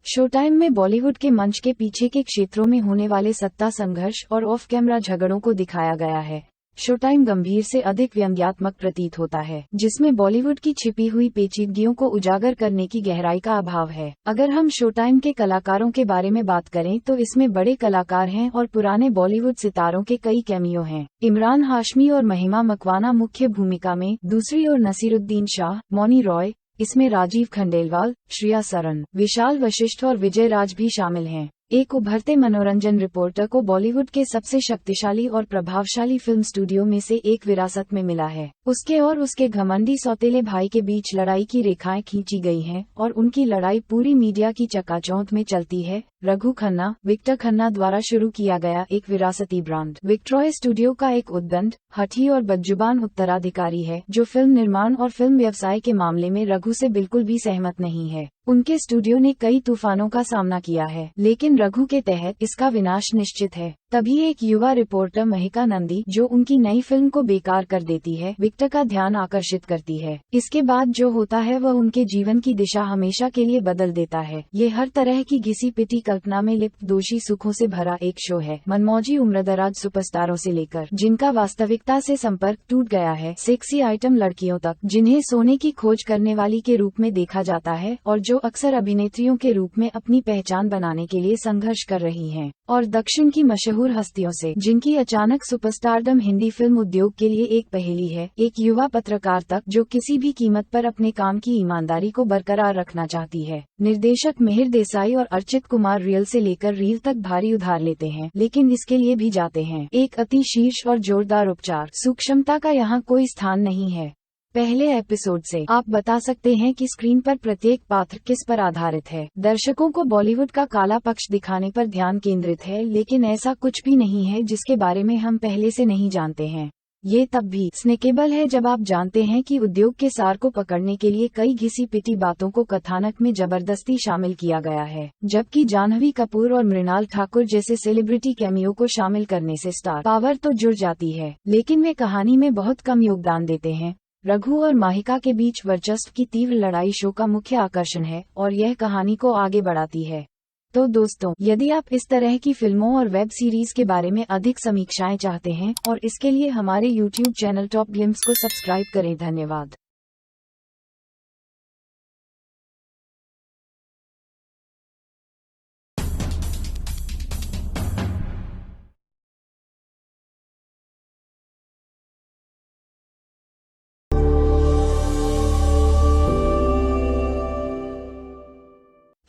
शो टाइम में बॉलीवुड के मंच के पीछे के क्षेत्रों में होने वाले सत्ता संघर्ष और ऑफ कैमरा झगड़ों को दिखाया गया है। शो टाइम गंभीर से अधिक व्यंग्यात्मक प्रतीत होता है, जिसमें बॉलीवुड की छिपी हुई पेचीदगियों को उजागर करने की गहराई का अभाव है। अगर हम शो टाइम के कलाकारों के बारे में बात करें तो इसमें बड़े कलाकार हैं और पुराने बॉलीवुड सितारों के कई कैमियो हैं। इमरान हाशमी और महिमा मकवाना मुख्य भूमिका में, दूसरी ओर नसीरुद्दीन शाह, मौनी रॉय, इसमें राजीव खंडेलवाल, श्रेया सरन, विशाल वशिष्ठ और विजय राज भी शामिल हैं। एक उभरते मनोरंजन रिपोर्टर को बॉलीवुड के सबसे शक्तिशाली और प्रभावशाली फिल्म स्टूडियो में से एक विरासत में मिला है। उसके और उसके घमंडी सौतेले भाई के बीच लड़ाई की रेखाएं खींची गई हैं और उनकी लड़ाई पूरी मीडिया की चकाचौंध में चलती है। रघु खन्ना, विक्टर खन्ना द्वारा शुरू किया गया एक विरासती ब्रांड। विक्ट्रॉय स्टूडियो का एक उद्दंड, हठी और बदजुबान उत्तराधिकारी है जो फिल्म निर्माण और फिल्म व्यवसाय के मामले में रघु से बिल्कुल भी सहमत नहीं है। उनके स्टूडियो ने कई तूफानों का सामना किया है, लेकिन रघु के तहत इसका विनाश निश्चित है। तभी एक युवा रिपोर्टर महिका नंदी, जो उनकी नई फिल्म को बेकार कर देती है, विक्टर का ध्यान आकर्षित करती है। इसके बाद जो होता है वह उनके जीवन की दिशा हमेशा के लिए बदल देता है। ये हर तरह की घिसी पिटी कल्पना में लिप्त दोषी सुखों से भरा एक शो है। मनमौजी उम्रदराज सुपरस्टारों से लेकर जिनका वास्तविकता से संपर्क टूट गया है, सेक्सी आइटम लड़कियों तक जिन्हें सोने की खोज करने वाली के रूप में देखा जाता है और जो अक्सर अभिनेत्रियों के रूप में अपनी पहचान बनाने के लिए संघर्ष कर रही हैं, और दक्षिण की मशहूर हस्तियों से जिनकी अचानक सुपरस्टारडम हिंदी फिल्म उद्योग के लिए एक पहेली है, एक युवा पत्रकार तक जो किसी भी कीमत पर अपने काम की ईमानदारी को बरकरार रखना चाहती है। निर्देशक मिहिर देसाई और अर्चित कुमार रियल से लेकर रील तक भारी उधार लेते हैं, लेकिन इसके लिए भी जाते हैं एक अति शीर्ष और जोरदार उपचार। सूक्ष्मता का यहाँ कोई स्थान नहीं है। पहले एपिसोड से आप बता सकते हैं कि स्क्रीन पर प्रत्येक पात्र किस पर आधारित है। दर्शकों को बॉलीवुड का काला पक्ष दिखाने पर ध्यान केंद्रित है, लेकिन ऐसा कुछ भी नहीं है जिसके बारे में हम पहले से नहीं जानते हैं। ये तब भी स्नेकेबल है जब आप जानते हैं कि उद्योग के सार को पकड़ने के लिए कई घिसी पिटी बातों को कथानक में जबरदस्ती शामिल किया गया है, जबकि जाह्नवी कपूर और मृणाल ठाकुर जैसे सेलिब्रिटी कैमियो को शामिल करने से स्टार पावर तो जुड़ जाती है, लेकिन वे कहानी में बहुत कम योगदान देते हैं। रघु और माहिका के बीच वर्चस्व की तीव्र लड़ाई शो का मुख्य आकर्षण है और यह कहानी को आगे बढ़ाती है। तो दोस्तों, यदि आप इस तरह की फिल्मों और वेब सीरीज के बारे में अधिक समीक्षाएं चाहते हैं और इसके लिए हमारे YouTube चैनल टॉप ग्लिम्स को सब्सक्राइब करें। धन्यवाद।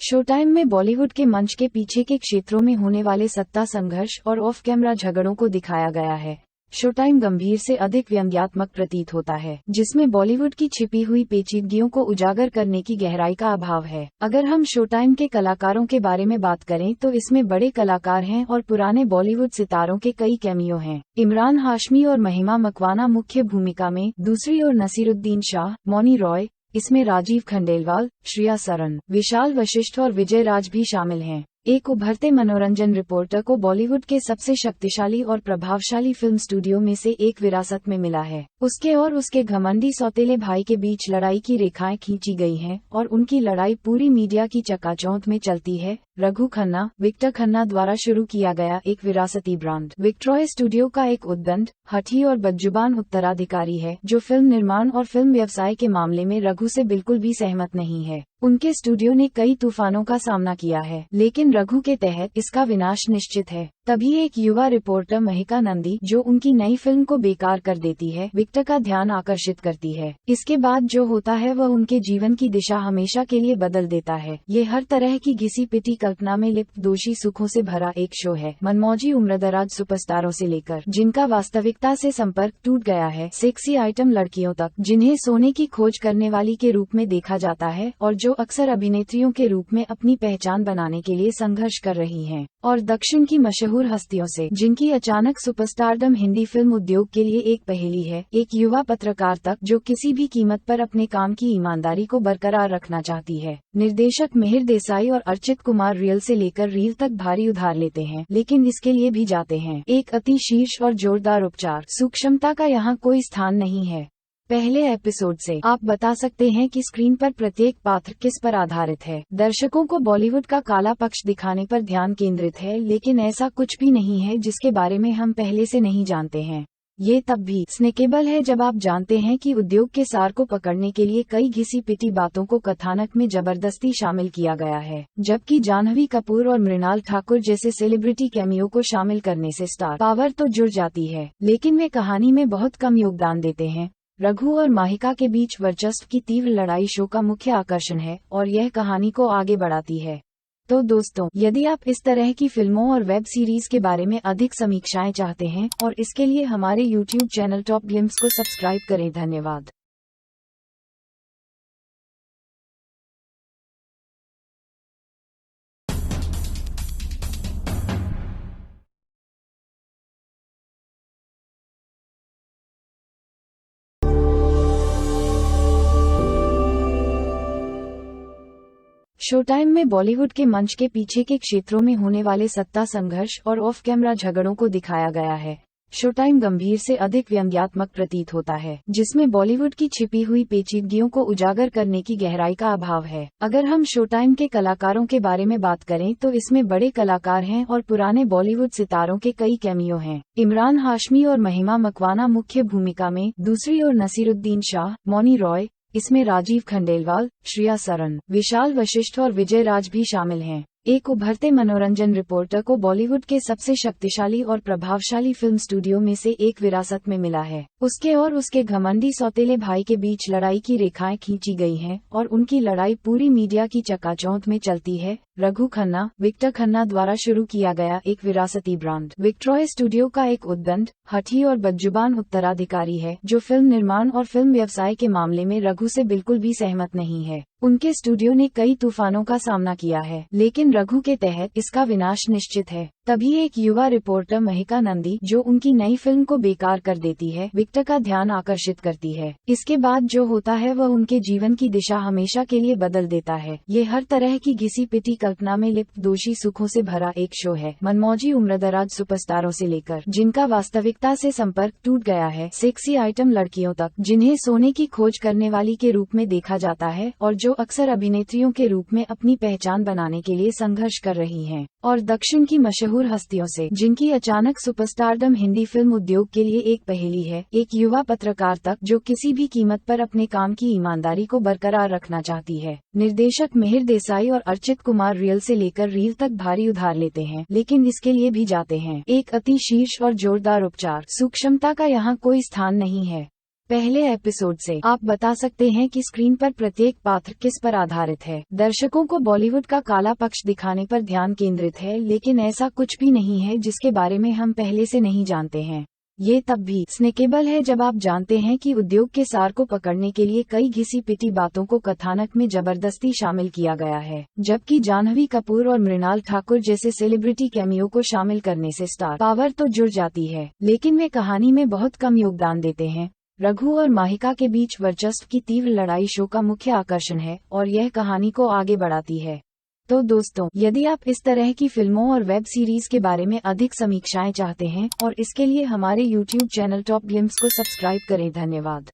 शो टाइम में बॉलीवुड के मंच के पीछे के क्षेत्रों में होने वाले सत्ता संघर्ष और ऑफ कैमरा झगड़ों को दिखाया गया है। शो टाइम गंभीर से अधिक व्यंग्यात्मक प्रतीत होता है, जिसमें बॉलीवुड की छिपी हुई पेचीदगियों को उजागर करने की गहराई का अभाव है। अगर हम शो टाइम के कलाकारों के बारे में बात करें तो इसमें बड़े कलाकार हैं और पुराने बॉलीवुड सितारों के कई कैमियो हैं। इमरान हाशमी और महिमा मकवाना मुख्य भूमिका में, दूसरी ओर नसीरुद्दीन शाह, मौनी रॉय, इसमें राजीव खंडेलवाल, श्रेया सरन, विशाल वशिष्ठ और विजय राज भी शामिल हैं। एक उभरते मनोरंजन रिपोर्टर को बॉलीवुड के सबसे शक्तिशाली और प्रभावशाली फिल्म स्टूडियो में से एक विरासत में मिला है। उसके और उसके घमंडी सौतेले भाई के बीच लड़ाई की रेखाएं खींची गई हैं और उनकी लड़ाई पूरी मीडिया की चकाचौंध में चलती है। रघु खन्ना, विक्टर खन्ना द्वारा शुरू किया गया एक विरासती ब्रांड। विक्ट्रॉय स्टूडियो का एक उद्दंड, हठी और बदजुबान उत्तराधिकारी है जो फिल्म निर्माण और फिल्म व्यवसाय के मामले में रघु से बिल्कुल भी सहमत नहीं है। उनके स्टूडियो ने कई तूफानों का सामना किया है, लेकिन रघु के तहत इसका विनाश निश्चित है। तभी एक युवा रिपोर्टर महिका नंदी, जो उनकी नई फिल्म को बेकार कर देती है, विक्टर का ध्यान आकर्षित करती है। इसके बाद जो होता है वह उनके जीवन की दिशा हमेशा के लिए बदल देता है। ये हर तरह की घिसी पिटी कल्पना में लिप्त दोषी सुखों से भरा एक शो है। मनमौजी उम्रदराज सुपरस्टारों से लेकर जिनका वास्तविकता से संपर्क टूट गया है, सेक्सी आइटम लड़कियों तक जिन्हें सोने की खोज करने वाली के रूप में देखा जाता है और जो अक्सर अभिनेत्रियों के रूप में अपनी पहचान बनाने के लिए संघर्ष कर रही हैं, और दक्षिण की मशहूर हस्तियों से जिनकी अचानक सुपरस्टारडम हिंदी फिल्म उद्योग के लिए एक पहेली है, एक युवा पत्रकार तक जो किसी भी कीमत पर अपने काम की ईमानदारी को बरकरार रखना चाहती है। निर्देशक मिहिर देसाई और अर्चित कुमार रियल से लेकर रील तक भारी उधार लेते हैं, लेकिन इसके लिए भी जाते हैं एक अति शीर्ष और जोरदार उपचार। सूक्ष्मता का यहाँ कोई स्थान नहीं है। पहले एपिसोड से आप बता सकते हैं कि स्क्रीन पर प्रत्येक पात्र किस पर आधारित है। दर्शकों को बॉलीवुड का काला पक्ष दिखाने पर ध्यान केंद्रित है, लेकिन ऐसा कुछ भी नहीं है जिसके बारे में हम पहले से नहीं जानते हैं। ये तब भी स्नेकेबल है जब आप जानते हैं कि उद्योग के सार को पकड़ने के लिए कई घिसी पिटी बातों को कथानक में जबरदस्ती शामिल किया गया है, जबकि जाह्नवी कपूर और मृणाल ठाकुर जैसे सेलिब्रिटी कैमियो को शामिल करने से स्टार पावर तो जुड़ जाती है, लेकिन वे कहानी में बहुत कम योगदान देते हैं। रघु और माहिका के बीच वर्चस्व की तीव्र लड़ाई शो का मुख्य आकर्षण है और यह कहानी को आगे बढ़ाती है। तो दोस्तों, यदि आप इस तरह की फिल्मों और वेब सीरीज के बारे में अधिक समीक्षाएं चाहते हैं और इसके लिए हमारे YouTube चैनल टॉप ग्लिम्स को सब्सक्राइब करें। धन्यवाद। शो टाइम में बॉलीवुड के मंच के पीछे के क्षेत्रों में होने वाले सत्ता संघर्ष और ऑफ कैमरा झगड़ों को दिखाया गया है। शो टाइम गंभीर से अधिक व्यंग्यात्मक प्रतीत होता है, जिसमें बॉलीवुड की छिपी हुई पेचीदगियों को उजागर करने की गहराई का अभाव है। अगर हम शो टाइम के कलाकारों के बारे में बात करें तो इसमें बड़े कलाकार हैं और पुराने बॉलीवुड सितारों के कई कैमियो हैं। इमरान हाशमी और महिमा मकवाना मुख्य भूमिका में, दूसरी ओर नसीरुद्दीन शाह, मौनी रॉय, इसमें राजीव खंडेलवाल, श्रेया सरन, विशाल वशिष्ठ और विजय राज भी शामिल हैं। एक उभरते मनोरंजन रिपोर्टर को बॉलीवुड के सबसे शक्तिशाली और प्रभावशाली फिल्म स्टूडियो में से एक विरासत में मिला है। उसके और उसके घमंडी सौतेले भाई के बीच लड़ाई की रेखाएं खींची गई हैं और उनकी लड़ाई पूरी मीडिया की चकाचौंध में चलती है। रघु खन्ना, विक्टर खन्ना द्वारा शुरू किया गया एक विरासती ब्रांड विक्ट्रॉय स्टूडियो का एक उद्दंड, हठी और बदजुबान उत्तराधिकारी है, जो फिल्म निर्माण और फिल्म व्यवसाय के मामले में रघु से बिल्कुल भी सहमत नहीं है। उनके स्टूडियो ने कई तूफानों का सामना किया है, लेकिन रघु के तहत इसका विनाश निश्चित है। तभी एक युवा रिपोर्टर महिका नंदी, जो उनकी नई फिल्म को बेकार कर देती है, विक्टर का ध्यान आकर्षित करती है। इसके बाद जो होता है वह उनके जीवन की दिशा हमेशा के लिए बदल देता है। ये हर तरह की घिसी पिटी कल्पना में लिप्त दोषी सुखों से भरा एक शो है। मनमौजी उम्रदराज सुपरस्टारों से लेकर जिनका वास्तविकता से संपर्क टूट गया है, सेक्सी आइटम लड़कियों तक, जिन्हें सोने की खोज करने वाली के रूप में देखा जाता है और जो अक्सर अभिनेत्रियों के रूप में अपनी पहचान बनाने के लिए संघर्ष कर रही हैं, और दक्षिण की मशहूर हस्तियों से, जिनकी अचानक सुपरस्टारडम हिंदी फिल्म उद्योग के लिए एक पहेली है। एक युवा पत्रकार तक, जो किसी भी कीमत पर अपने काम की ईमानदारी को बरकरार रखना चाहती है। निर्देशक मिहिर देसाई और अर्चित कुमार रियल से लेकर रील तक भारी उधार लेते हैं, लेकिन इसके लिए भी जाते हैं। एक अति शीर्ष और जोरदार उपचार, सूक्ष्मता का यहाँ कोई स्थान नहीं है। पहले एपिसोड से आप बता सकते हैं कि स्क्रीन पर प्रत्येक पात्र किस पर आधारित है। दर्शकों को बॉलीवुड का काला पक्ष दिखाने पर ध्यान केंद्रित है, लेकिन ऐसा कुछ भी नहीं है जिसके बारे में हम पहले से नहीं जानते हैं। ये तब भी स्नेकेबल है जब आप जानते हैं कि उद्योग के सार को पकड़ने के लिए कई घिसी पिटी बातों को कथानक में जबरदस्ती शामिल किया गया है, जबकि जाह्नवी कपूर और मृणाल ठाकुर जैसे सेलिब्रिटी कैमियो को शामिल करने से स्टार पावर तो जुड़ जाती है, लेकिन वे कहानी में बहुत कम योगदान देते हैं। रघु और माहिका के बीच वर्चस्व की तीव्र लड़ाई शो का मुख्य आकर्षण है और यह कहानी को आगे बढ़ाती है। तो दोस्तों, यदि आप इस तरह की फिल्मों और वेब सीरीज के बारे में अधिक समीक्षाएं चाहते हैं और इसके लिए हमारे YouTube चैनल टॉप ग्लिम्स को सब्सक्राइब करें। धन्यवाद।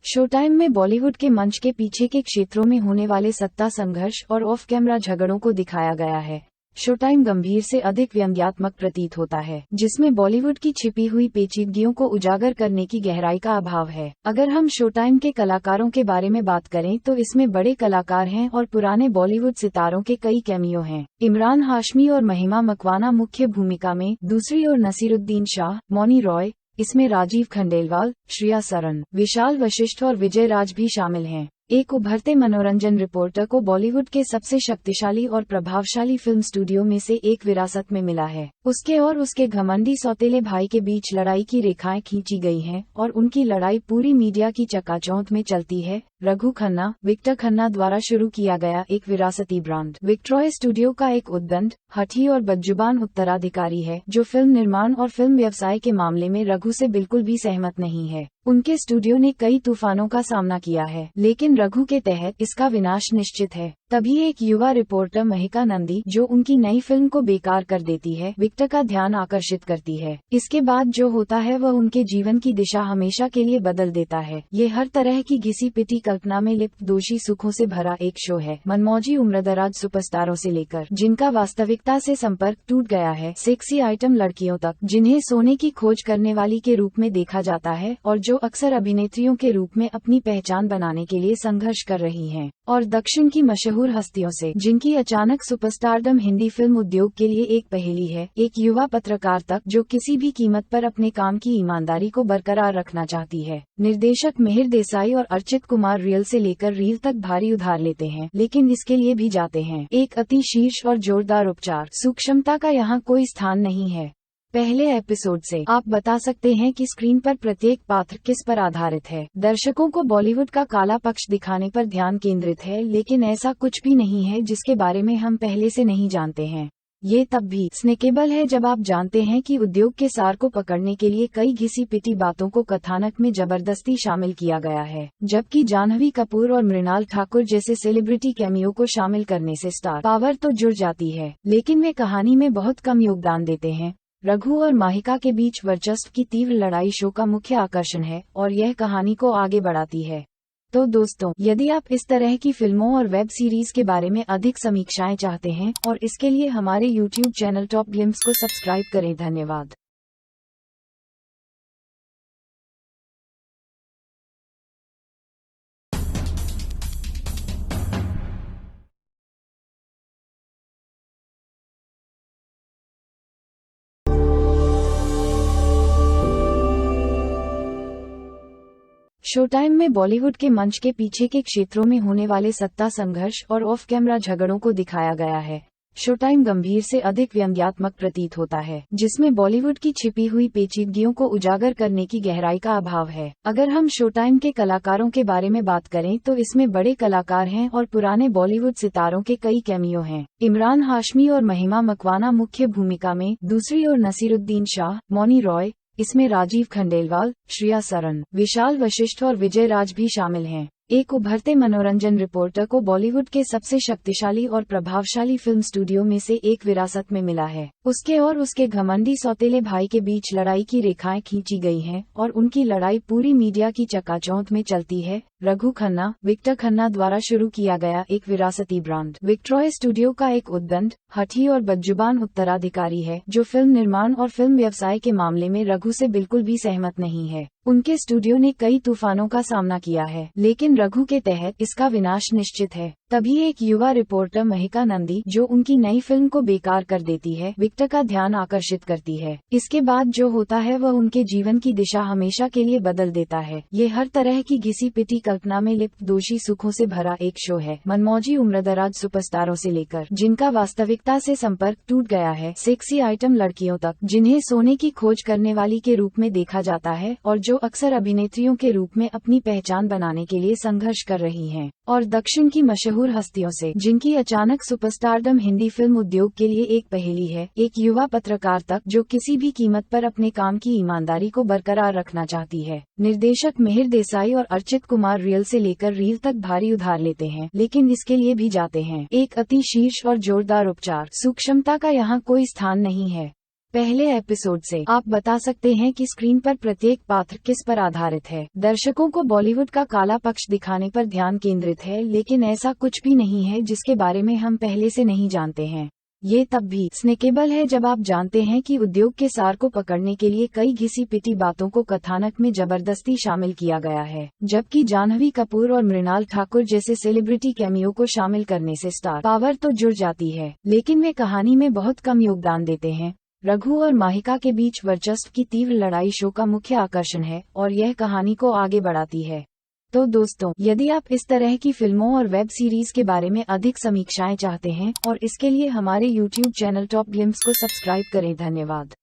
शो टाइम में बॉलीवुड के मंच के पीछे के क्षेत्रों में होने वाले सत्ता संघर्ष और ऑफ कैमरा झगड़ों को दिखाया गया है। शो टाइम गंभीर से अधिक व्यंग्यात्मक प्रतीत होता है, जिसमें बॉलीवुड की छिपी हुई पेचीदगियों को उजागर करने की गहराई का अभाव है। अगर हम शो टाइम के कलाकारों के बारे में बात करें तो इसमें बड़े कलाकार हैं और पुराने बॉलीवुड सितारों के कई कैमियो हैं। इमरान हाशमी और महिमा मकवाना मुख्य भूमिका में, दूसरी ओर नसीरुद्दीन शाह, मौनी रॉय, इसमें राजीव खंडेलवाल, श्रेया सरन, विशाल वशिष्ठ और विजय राज भी शामिल हैं। एक उभरते मनोरंजन रिपोर्टर को बॉलीवुड के सबसे शक्तिशाली और प्रभावशाली फिल्म स्टूडियो में से एक विरासत में मिला है। उसके और उसके घमंडी सौतेले भाई के बीच लड़ाई की रेखाएं खींची गई हैं और उनकी लड़ाई पूरी मीडिया की चकाचौंध में चलती है। रघु खन्ना, विक्टर खन्ना द्वारा शुरू किया गया एक विरासती ब्रांड विक्ट्रॉय स्टूडियो का एक उद्दंड, हठी और बदजुबान उत्तराधिकारी है, जो फिल्म निर्माण और फिल्म व्यवसाय के मामले में रघु से बिल्कुल भी सहमत नहीं है। उनके स्टूडियो ने कई तूफानों का सामना किया है, लेकिन रघु के तहत इसका विनाश निश्चित है। तभी एक युवा रिपोर्टर महिका नंदी, जो उनकी नई फिल्म को बेकार कर देती है, विक्टर का ध्यान आकर्षित करती है। इसके बाद जो होता है वह उनके जीवन की दिशा हमेशा के लिए बदल देता है। ये हर तरह की घिसी पिटी कल्पना में लिप्त दोषी सुखों से भरा एक शो है। मनमौजी उम्रदराज सुपरस्टारों से लेकर जिनका वास्तविकता से संपर्क टूट गया है, सेक्सी आइटम लड़कियों तक, जिन्हें सोने की खोज करने वाली के रूप में देखा जाता है और जो अक्सर अभिनेत्रियों के रूप में अपनी पहचान बनाने के लिए संघर्ष कर रही हैं, और दक्षिण की मशहूर हस्तियों से, जिनकी अचानक सुपरस्टारडम हिंदी फिल्म उद्योग के लिए एक पहेली है। एक युवा पत्रकार तक, जो किसी भी कीमत पर अपने काम की ईमानदारी को बरकरार रखना चाहती है। निर्देशक मिहिर देसाई और अर्चित कुमार रियल से लेकर रील तक भारी उधार लेते हैं, लेकिन इसके लिए भी जाते हैं। एक अति शीर्ष और जोरदार उपचार, सूक्ष्मता का यहाँ कोई स्थान नहीं है। पहले एपिसोड से आप बता सकते हैं कि स्क्रीन पर प्रत्येक पात्र किस पर आधारित है। दर्शकों को बॉलीवुड का काला पक्ष दिखाने पर ध्यान केंद्रित है, लेकिन ऐसा कुछ भी नहीं है जिसके बारे में हम पहले से नहीं जानते हैं। ये तब भी स्नेकेबल है जब आप जानते हैं कि उद्योग के सार को पकड़ने के लिए कई घिसी पिटी बातों को कथानक में जबरदस्ती शामिल किया गया है, जबकि जाह्नवी कपूर और मृणाल ठाकुर जैसे सेलिब्रिटी कैमियो को शामिल करने से स्टार पावर तो जुड़ जाती है, लेकिन वे कहानी में बहुत कम योगदान देते हैं। रघु और माहिका के बीच वर्चस्व की तीव्र लड़ाई शो का मुख्य आकर्षण है और यह कहानी को आगे बढ़ाती है। तो दोस्तों, यदि आप इस तरह की फिल्मों और वेब सीरीज के बारे में अधिक समीक्षाएं चाहते हैं और इसके लिए हमारे YouTube चैनल टॉप ग्लिम्स को सब्सक्राइब करें। धन्यवाद। शोटाइम में बॉलीवुड के मंच के पीछे के क्षेत्रों में होने वाले सत्ता संघर्ष और ऑफ कैमरा झगड़ों को दिखाया गया है। शोटाइम गंभीर से अधिक व्यंग्यात्मक प्रतीत होता है, जिसमें बॉलीवुड की छिपी हुई पेचीदगियों को उजागर करने की गहराई का अभाव है। अगर हम शोटाइम के कलाकारों के बारे में बात करें तो इसमें बड़े कलाकार हैं और पुराने बॉलीवुड सितारों के कई कैमियो हैं। इमरान हाशमी और महिमा मकवाना मुख्य भूमिका में, दूसरी ओर नसीरुद्दीन शाह, मौनी रॉय, इसमें राजीव खंडेलवाल, श्रेया सरन, विशाल वशिष्ठ और विजय राज भी शामिल हैं। एक उभरते मनोरंजन रिपोर्टर को बॉलीवुड के सबसे शक्तिशाली और प्रभावशाली फिल्म स्टूडियो में से एक विरासत में मिला है। उसके और उसके घमंडी सौतेले भाई के बीच लड़ाई की रेखाएं खींची गई हैं और उनकी लड़ाई पूरी मीडिया की चकाचौंध में चलती है। रघु खन्ना, विक्टर खन्ना द्वारा शुरू किया गया एक विरासती ब्रांड विक्ट्रॉय स्टूडियो का एक उद्दंड, हठी और बदजुबान उत्तराधिकारी है, जो फिल्म निर्माण और फिल्म व्यवसाय के मामले में रघु से बिल्कुल भी सहमत नहीं है। उनके स्टूडियो ने कई तूफानों का सामना किया है, लेकिन रघु के तहत इसका विनाश निश्चित है। तभी एक युवा रिपोर्टर महिका नंदी, जो उनकी नई फिल्म को बेकार कर देती है, विक्टर का ध्यान आकर्षित करती है। इसके बाद जो होता है वह उनके जीवन की दिशा हमेशा के लिए बदल देता है। ये हर तरह की घिसी पिटी कल्पना में लिप्त दोषी सुखों से भरा एक शो है। मनमौजी उम्रदराज सुपरस्टारों से लेकर जिनका वास्तविकता से संपर्क टूट गया है, सेक्सी आइटम लड़कियों तक, जिन्हें सोने की खोज करने वाली के रूप में देखा जाता है और जो अक्सर अभिनेत्रियों के रूप में अपनी पहचान बनाने के लिए संघर्ष कर रही हैं, और दक्षिण की मशहूर हस्तियों से, जिनकी अचानक सुपरस्टारडम हिंदी फिल्म उद्योग के लिए एक पहेली है, एक युवा पत्रकार तक जो किसी भी कीमत पर अपने काम की ईमानदारी को बरकरार रखना चाहती है। निर्देशक मिहिर देसाई और अर्चित कुमार रियल से लेकर रील तक भारी उधार लेते हैं, लेकिन इसके लिए भी जाते हैं एक अति शीर्ष और जोरदार उपचार। सूक्ष्मता का यहाँ कोई स्थान नहीं है। पहले एपिसोड से आप बता सकते हैं कि स्क्रीन पर प्रत्येक पात्र किस पर आधारित है। दर्शकों को बॉलीवुड का काला पक्ष दिखाने पर ध्यान केंद्रित है, लेकिन ऐसा कुछ भी नहीं है जिसके बारे में हम पहले से नहीं जानते हैं। ये तब भी स्नेकेबल है जब आप जानते हैं कि उद्योग के सार को पकड़ने के लिए कई घिसी पिटी बातों को कथानक में जबरदस्ती शामिल किया गया है, जबकि जाह्नवी कपूर और मृणाल ठाकुर जैसे सेलिब्रिटी कैमियो को शामिल करने से स्टार पावर तो जुड़ जाती है, लेकिन वे कहानी में बहुत कम योगदान देते हैं। रघु और माहिका के बीच वर्चस्व की तीव्र लड़ाई शो का मुख्य आकर्षण है और यह कहानी को आगे बढ़ाती है। तो दोस्तों, यदि आप इस तरह की फिल्मों और वेब सीरीज के बारे में अधिक समीक्षाएं चाहते हैं और इसके लिए हमारे YouTube चैनल टॉप ग्लिम्स को सब्सक्राइब करें। धन्यवाद।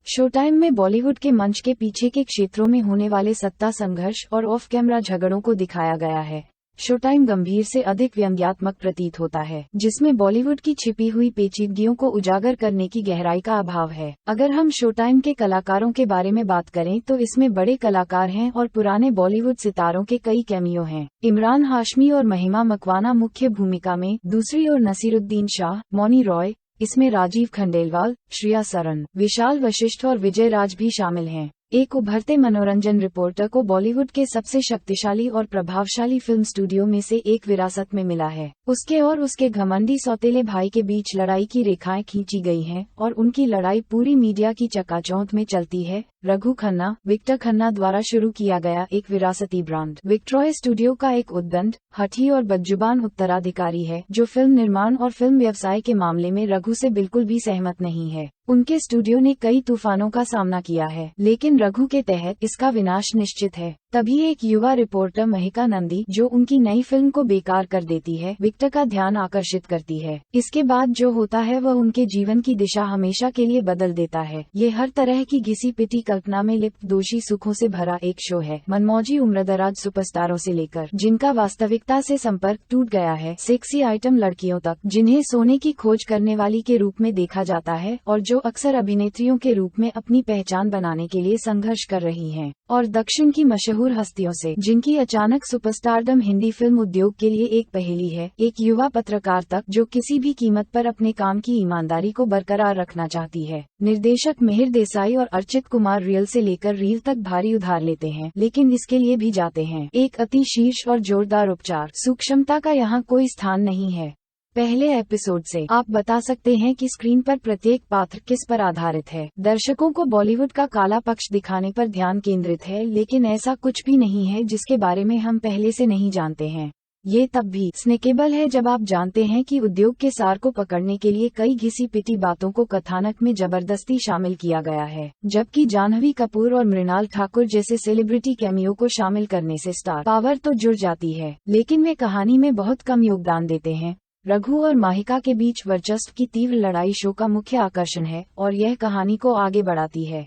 शोटाइम में बॉलीवुड के मंच के पीछे के क्षेत्रों में होने वाले सत्ता संघर्ष और ऑफ कैमरा झगड़ों को दिखाया गया है। शोटाइम गंभीर से अधिक व्यंग्यात्मक प्रतीत होता है, जिसमें बॉलीवुड की छिपी हुई पेचीदगियों को उजागर करने की गहराई का अभाव है। अगर हम शोटाइम के कलाकारों के बारे में बात करें तो इसमें बड़े कलाकार हैं और पुराने बॉलीवुड सितारों के कई कैमियो हैं। इमरान हाशमी और महिमा मकवाना मुख्य भूमिका में, दूसरी ओर नसीरुद्दीन शाह, मौनी रॉय, इसमें राजीव खंडेलवाल, श्रेया सरन, विशाल वशिष्ठ और विजय राज भी शामिल हैं। एक उभरते मनोरंजन रिपोर्टर को बॉलीवुड के सबसे शक्तिशाली और प्रभावशाली फिल्म स्टूडियो में से एक विरासत में मिला है। उसके और उसके घमंडी सौतेले भाई के बीच लड़ाई की रेखाएं खींची गई हैं और उनकी लड़ाई पूरी मीडिया की चकाचौंध में चलती है। रघु खन्ना, विक्टर खन्ना द्वारा शुरू किया गया एक विरासती ब्रांड। विक्ट्रॉय स्टूडियो का एक उद्दंड, हठी और बदजुबान उत्तराधिकारी है जो फिल्म निर्माण और फिल्म व्यवसाय के मामले में रघु से बिल्कुल भी सहमत नहीं है। उनके स्टूडियो ने कई तूफानों का सामना किया है, लेकिन रघु के तहत इसका विनाश निश्चित है। तभी एक युवा रिपोर्टर महिका नंदी, जो उनकी नई फिल्म को बेकार कर देती है, विक्टर का ध्यान आकर्षित करती है। इसके बाद जो होता है वह उनके जीवन की दिशा हमेशा के लिए बदल देता है। ये हर तरह की घिसी पिटी कल्पना में लिप्त दोषी सुखों से भरा एक शो है। मनमौजी उम्रदराज सुपरस्टारों से लेकर जिनका वास्तविकता से संपर्क टूट गया है, सेक्सी आइटम लड़कियों तक जिन्हें सोने की खोज करने वाली के रूप में देखा जाता है और जो अक्सर अभिनेत्रियों के रूप में अपनी पहचान बनाने के लिए संघर्ष कर रही हैं, और दक्षिण की मशहूर हस्तियों से जिनकी अचानक सुपरस्टारडम हिंदी फिल्म उद्योग के लिए एक पहेली है, एक युवा पत्रकार तक जो किसी भी कीमत पर अपने काम की ईमानदारी को बरकरार रखना चाहती है। निर्देशक मिहिर देसाई और अर्चित कुमार रियल से लेकर रील तक भारी उधार लेते हैं, लेकिन इसके लिए भी जाते हैं एक अति शीर्ष और जोरदार उपचार। सूक्ष्मता का यहाँ कोई स्थान नहीं है। पहले एपिसोड से आप बता सकते हैं कि स्क्रीन पर प्रत्येक पात्र किस पर आधारित है। दर्शकों को बॉलीवुड का काला पक्ष दिखाने पर ध्यान केंद्रित है, लेकिन ऐसा कुछ भी नहीं है जिसके बारे में हम पहले से नहीं जानते हैं। ये तब भी स्नेकेबल है जब आप जानते हैं कि उद्योग के सार को पकड़ने के लिए कई घिसी पिटी बातों को कथानक में जबरदस्ती शामिल किया गया है, जबकि जाह्नवी कपूर और मृणाल ठाकुर जैसे सेलिब्रिटी कैमियो को शामिल करने से स्टार पावर तो जुड़ जाती है, लेकिन वे कहानी में बहुत कम योगदान देते हैं। रघु और माहिका के बीच वर्चस्व की तीव्र लड़ाई शो का मुख्य आकर्षण है और यह कहानी को आगे बढ़ाती है।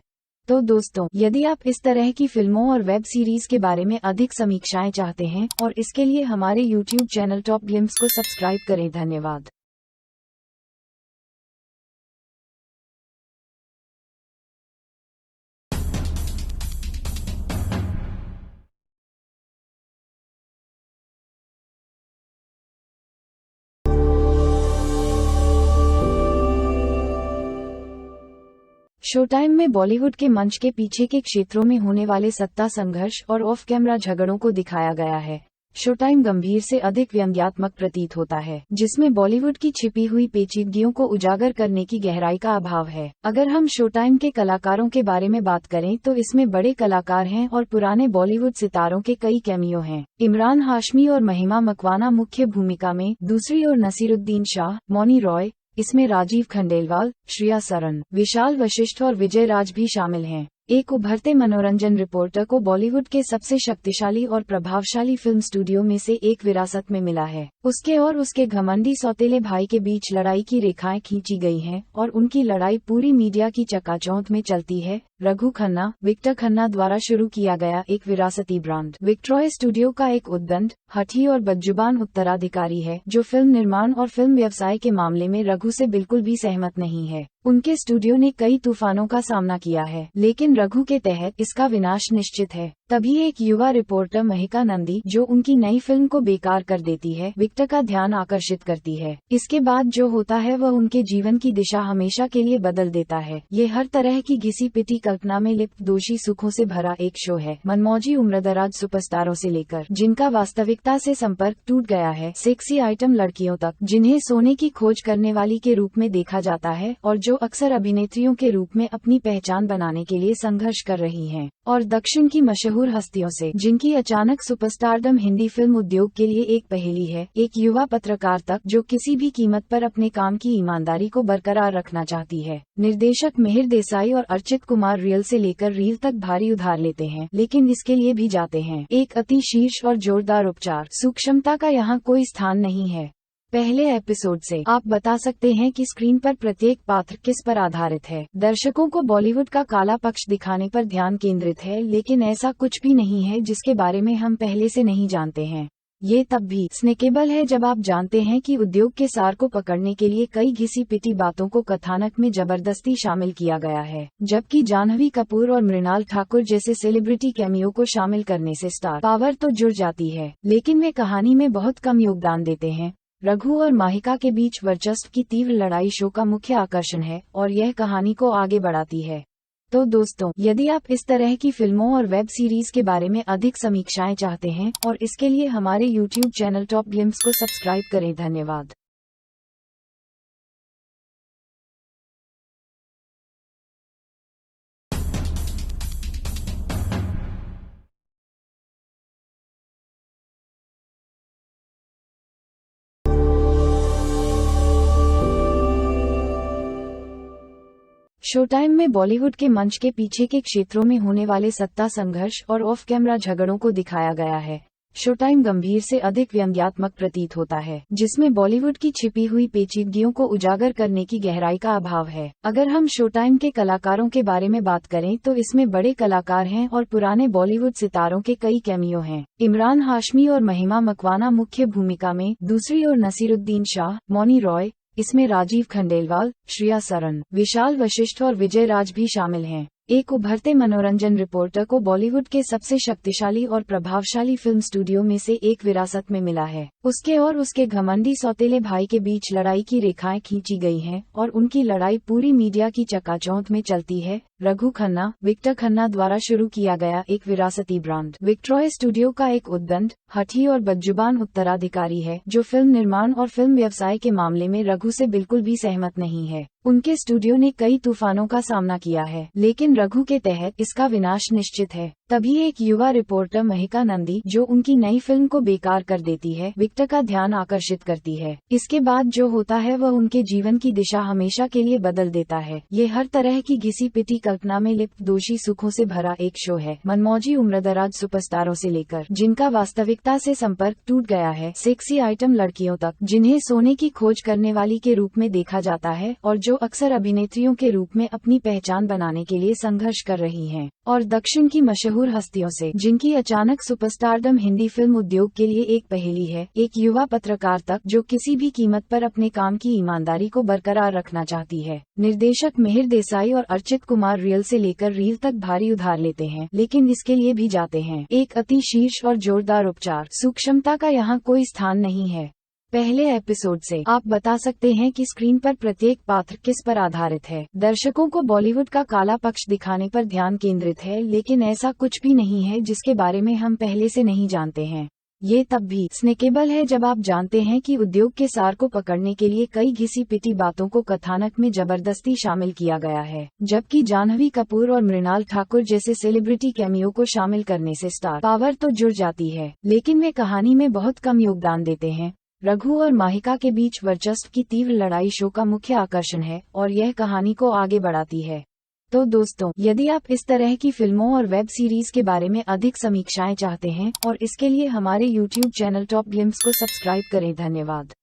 तो दोस्तों, यदि आप इस तरह की फिल्मों और वेब सीरीज के बारे में अधिक समीक्षाएं चाहते हैं और इसके लिए हमारे YouTube चैनल टॉप ग्लिम्स को सब्सक्राइब करें। धन्यवाद। शो टाइम में बॉलीवुड के मंच के पीछे के क्षेत्रों में होने वाले सत्ता संघर्ष और ऑफ कैमरा झगड़ों को दिखाया गया है। शो टाइम गंभीर से अधिक व्यंग्यात्मक प्रतीत होता है, जिसमें बॉलीवुड की छिपी हुई पेचीदगियों को उजागर करने की गहराई का अभाव है। अगर हम शो टाइम के कलाकारों के बारे में बात करें तो इसमें बड़े कलाकार हैं और पुराने बॉलीवुड सितारों के कई कैमियो हैं। इमरान हाशमी और महिमा मकवाना मुख्य भूमिका में, दूसरी ओर नसीरुद्दीन शाह, मौनी रॉय, इसमें राजीव खंडेलवाल, श्रेया सरन, विशाल वशिष्ठ और विजय राज भी शामिल हैं। एक उभरते मनोरंजन रिपोर्टर को बॉलीवुड के सबसे शक्तिशाली और प्रभावशाली फिल्म स्टूडियो में से एक विरासत में मिला है। उसके और उसके घमंडी सौतेले भाई के बीच लड़ाई की रेखाएं खींची गई हैं और उनकी लड़ाई पूरी मीडिया की चकाचौंध में चलती है। रघु खन्ना, विक्टर खन्ना द्वारा शुरू किया गया एक विरासती ब्रांड। विक्ट्रॉय स्टूडियो का एक उद्दंड, हठी और बदजुबान उत्तराधिकारी है जो फिल्म निर्माण और फिल्म व्यवसाय के मामले में रघु से बिल्कुल भी सहमत नहीं है। उनके स्टूडियो ने कई तूफानों का सामना किया है, लेकिन रघु के तहत इसका विनाश निश्चित है। तभी एक युवा रिपोर्टर महिका नंदी, जो उनकी नई फिल्म को बेकार कर देती है, विक्टर का ध्यान आकर्षित करती है। इसके बाद जो होता है वह उनके जीवन की दिशा हमेशा के लिए बदल देता है। ये हर तरह की घिसी पिटी कल्पना में लिप्त दोषी सुखों से भरा एक शो है। मनमौजी उम्रदराज सुपरस्टारों से लेकर जिनका वास्तविकता से संपर्क टूट गया है, सेक्सी आइटम लड़कियों तक जिन्हें सोने की खोज करने वाली के रूप में देखा जाता है और जो अक्सर अभिनेत्रियों के रूप में अपनी पहचान बनाने के लिए संघर्ष कर रही हैं, और दक्षिण की मशहूर हस्तियों से जिनकी अचानक सुपरस्टारडम हिंदी फिल्म उद्योग के लिए एक पहेली है, एक युवा पत्रकार तक जो किसी भी कीमत पर अपने काम की ईमानदारी को बरकरार रखना चाहती है। निर्देशक मिहिर देसाई और अर्चित कुमार रियल से लेकर रील तक भारी उधार लेते हैं, लेकिन इसके लिए भी जाते हैं एक अति शीर्ष और जोरदार उपचार। सूक्ष्मता का यहाँ कोई स्थान नहीं है। पहले एपिसोड से आप बता सकते हैं कि स्क्रीन पर प्रत्येक पात्र किस पर आधारित है। दर्शकों को बॉलीवुड का काला पक्ष दिखाने पर ध्यान केंद्रित है, लेकिन ऐसा कुछ भी नहीं है जिसके बारे में हम पहले से नहीं जानते हैं। ये तब भी स्नेकेबल है जब आप जानते हैं कि उद्योग के सार को पकड़ने के लिए कई घिसी पिटी बातों को कथानक में जबरदस्ती शामिल किया गया है, जबकि जाह्नवी कपूर और मृणाल ठाकुर जैसे सेलिब्रिटी कैमियो को शामिल करने से स्टार पावर तो जुड़ जाती है, लेकिन वे कहानी में बहुत कम योगदान देते हैं। रघु और माहिका के बीच वर्चस्व की तीव्र लड़ाई शो का मुख्य आकर्षण है और यह कहानी को आगे बढ़ाती है। तो दोस्तों, यदि आप इस तरह की फिल्मों और वेब सीरीज के बारे में अधिक समीक्षाएं चाहते हैं और इसके लिए हमारे YouTube चैनल टॉप ग्लिम्स को सब्सक्राइब करें। धन्यवाद। शो टाइम में बॉलीवुड के मंच के पीछे के क्षेत्रों में होने वाले सत्ता संघर्ष और ऑफ कैमरा झगड़ों को दिखाया गया है। शो टाइम गंभीर से अधिक व्यंग्यात्मक प्रतीत होता है, जिसमें बॉलीवुड की छिपी हुई पेचीदगियों को उजागर करने की गहराई का अभाव है। अगर हम शो टाइम के कलाकारों के बारे में बात करें तो इसमें बड़े कलाकार हैं और पुराने बॉलीवुड सितारों के कई कैमियो हैं। इमरान हाशमी और महिमा मकवाना मुख्य भूमिका में, दूसरी ओर नसीरुद्दीन शाह, मौनी रॉय, इसमें राजीव खंडेलवाल, श्रेया सरन, विशाल वशिष्ठ और विजय राज भी शामिल हैं। एक उभरते मनोरंजन रिपोर्टर को बॉलीवुड के सबसे शक्तिशाली और प्रभावशाली फिल्म स्टूडियो में से एक विरासत में मिला है। उसके और उसके घमंडी सौतेले भाई के बीच लड़ाई की रेखाएं खींची गई हैं और उनकी लड़ाई पूरी मीडिया की चकाचौंध में चलती है। रघु खन्ना, विक्टर खन्ना द्वारा शुरू किया गया एक विरासती ब्रांड विक्ट्रॉय स्टूडियो का एक उद्दंड, हठी और बदजुबान उत्तराधिकारी है, जो फिल्म निर्माण और फिल्म व्यवसाय के मामले में रघु से बिल्कुल भी सहमत नहीं है। उनके स्टूडियो ने कई तूफानों का सामना किया है, लेकिन रघु के तहत इसका विनाश निश्चित है। तभी एक युवा रिपोर्टर महिका नंदी, जो उनकी नई फिल्म को बेकार कर देती है, विक्टर का ध्यान आकर्षित करती है। इसके बाद जो होता है वह उनके जीवन की दिशा हमेशा के लिए बदल देता है। ये हर तरह की घिसी पिटी कल्पना में लिप्त दोषी सुखों से भरा एक शो है। मनमौजी उम्रदराज सुपरस्टारों से लेकर जिनका वास्तविकता से संपर्क टूट गया है, सेक्सी आइटम लड़कियों तक, जिन्हें सोने की खोज करने वाली के रूप में देखा जाता है और जो अक्सर अभिनेत्रियों के रूप में अपनी पहचान बनाने के लिए संघर्ष कर रही हैं, और दक्षिण की मशहूर हस्तियों से, जिनकी अचानक सुपरस्टारडम हिंदी फिल्म उद्योग के लिए एक पहेली है। एक युवा पत्रकार तक, जो किसी भी कीमत पर अपने काम की ईमानदारी को बरकरार रखना चाहती है। निर्देशक मिहिर देसाई और अर्चित कुमार रियल से लेकर रील तक भारी उधार लेते हैं, लेकिन इसके लिए भी जाते हैं। एक अति शीर्ष और जोरदार उपचार, सूक्ष्मता का यहाँ कोई स्थान नहीं है। पहले एपिसोड से आप बता सकते हैं कि स्क्रीन पर प्रत्येक पात्र किस पर आधारित है। दर्शकों को बॉलीवुड का काला पक्ष दिखाने पर ध्यान केंद्रित है, लेकिन ऐसा कुछ भी नहीं है जिसके बारे में हम पहले से नहीं जानते हैं। ये तब भी स्नेकेबल है जब आप जानते हैं कि उद्योग के सार को पकड़ने के लिए कई घिसी पिटी बातों को कथानक में जबरदस्ती शामिल किया गया है, जबकि जाह्नवी कपूर और मृणाल ठाकुर जैसे सेलिब्रिटी कैमियो को शामिल करने से स्टार पावर तो जुड़ जाती है, लेकिन वे कहानी में बहुत कम योगदान देते हैं। रघु और माहिका के बीच वर्चस्व की तीव्र लड़ाई शो का मुख्य आकर्षण है और यह कहानी को आगे बढ़ाती है। तो दोस्तों, यदि आप इस तरह की फिल्मों और वेब सीरीज के बारे में अधिक समीक्षाएं चाहते हैं और इसके लिए हमारे YouTube चैनल टॉप ग्लिम्स को सब्सक्राइब करें। धन्यवाद।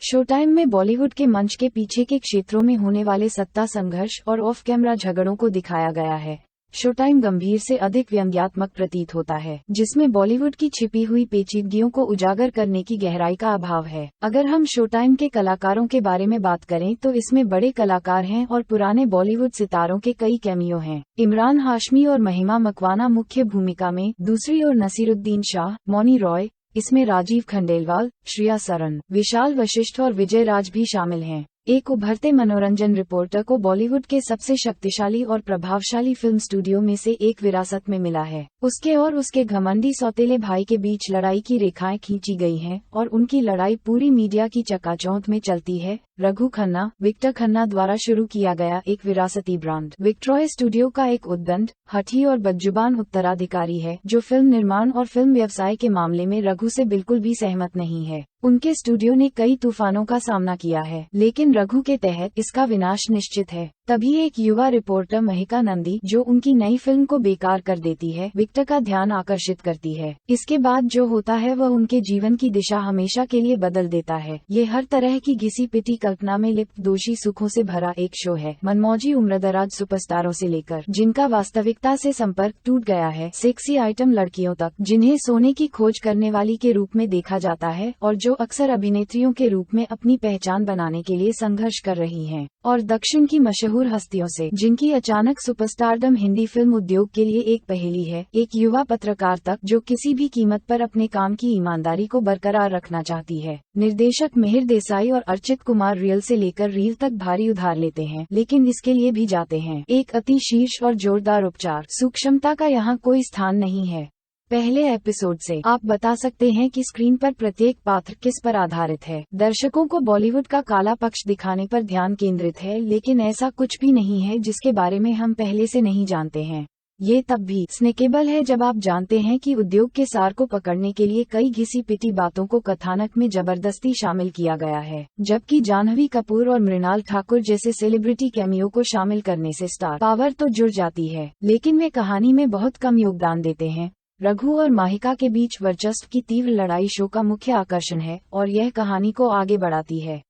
शो टाइम में बॉलीवुड के मंच के पीछे के क्षेत्रों में होने वाले सत्ता संघर्ष और ऑफ कैमरा झगड़ों को दिखाया गया है। शो टाइम गंभीर से अधिक व्यंग्यात्मक प्रतीत होता है, जिसमें बॉलीवुड की छिपी हुई पेचीदगियों को उजागर करने की गहराई का अभाव है। अगर हम शो टाइम के कलाकारों के बारे में बात करें तो इसमें बड़े कलाकार हैं और पुराने बॉलीवुड सितारों के कई कैमियो हैं। इमरान हाशमी और महिमा मकवाना मुख्य भूमिका में, दूसरी ओर नसीरुद्दीन शाह, मौनी रॉय, इसमें राजीव खंडेलवाल, श्रेया सरन, विशाल वशिष्ठ और विजय राज भी शामिल हैं। एक उभरते मनोरंजन रिपोर्टर को बॉलीवुड के सबसे शक्तिशाली और प्रभावशाली फिल्म स्टूडियो में से एक विरासत में मिला है। उसके और उसके घमंडी सौतेले भाई के बीच लड़ाई की रेखाएं खींची गई हैं और उनकी लड़ाई पूरी मीडिया की चकाचौंध में चलती है। रघु खन्ना, विक्टर खन्ना द्वारा शुरू किया गया एक विरासती ब्रांड विक्ट्रॉय स्टूडियो का एक उद्दंड, हठी और बदजुबान उत्तराधिकारी है, जो फिल्म निर्माण और फिल्म व्यवसाय के मामले में रघु से बिल्कुल भी सहमत नहीं है। उनके स्टूडियो ने कई तूफानों का सामना किया है, लेकिन रघु के तहत इसका विनाश निश्चित है। तभी एक युवा रिपोर्टर महिका नंदी, जो उनकी नई फिल्म को बेकार कर देती है, विक्टर का ध्यान आकर्षित करती है। इसके बाद जो होता है वह उनके जीवन की दिशा हमेशा के लिए बदल देता है। ये हर तरह की घिसी पिटी कल्पना में लिप्त दोषी सुखों से भरा एक शो है। मनमौजी उम्रदराज सुपरस्टारों से लेकर जिनका वास्तविकता से संपर्क टूट गया है, सेक्सी आइटम लड़कियों तक, जिन्हें सोने की खोज करने वाली के रूप में देखा जाता है और जो अक्सर अभिनेत्रियों के रूप में अपनी पहचान बनाने के लिए संघर्ष कर रही हैं, और दक्षिण की मशहूर हस्तियों से, जिनकी अचानक सुपरस्टारडम हिंदी फिल्म उद्योग के लिए एक पहेली है। एक युवा पत्रकार तक, जो किसी भी कीमत पर अपने काम की ईमानदारी को बरकरार रखना चाहती है। निर्देशक मिहिर देसाई और अर्चित कुमार रियल से लेकर रील तक भारी उधार लेते हैं, लेकिन इसके लिए भी जाते हैं। एक अति शीर्ष और जोरदार उपचार, सूक्ष्मता का यहाँ कोई स्थान नहीं है। पहले एपिसोड से आप बता सकते हैं कि स्क्रीन पर प्रत्येक पात्र किस पर आधारित है। दर्शकों को बॉलीवुड का काला पक्ष दिखाने पर ध्यान केंद्रित है, लेकिन ऐसा कुछ भी नहीं है जिसके बारे में हम पहले से नहीं जानते हैं। ये तब भी स्नैकेबल है जब आप जानते हैं कि उद्योग के सार को पकड़ने के लिए कई घिसी पिटी बातों को कथानक में जबरदस्ती शामिल किया गया है, जबकि जाह्नवी कपूर और मृणाल ठाकुर जैसे सेलिब्रिटी कैमियो को शामिल करने से स्टार पावर तो जुड़ जाती है, लेकिन वे कहानी में बहुत कम योगदान देते हैं। रघु और माहिका के बीच वर्चस्व की तीव्र लड़ाई शो का मुख्य आकर्षण है और यह कहानी को आगे बढ़ाती है।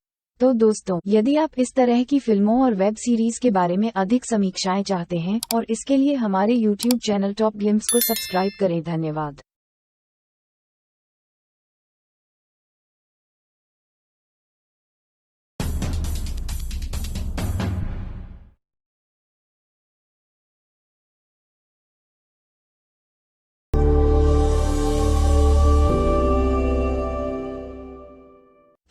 तो दोस्तों, यदि आप इस तरह की फिल्मों और वेब सीरीज के बारे में अधिक समीक्षाएं चाहते हैं और इसके लिए हमारे YouTube चैनल टॉप ग्लिम्स को सब्सक्राइब करें। धन्यवाद।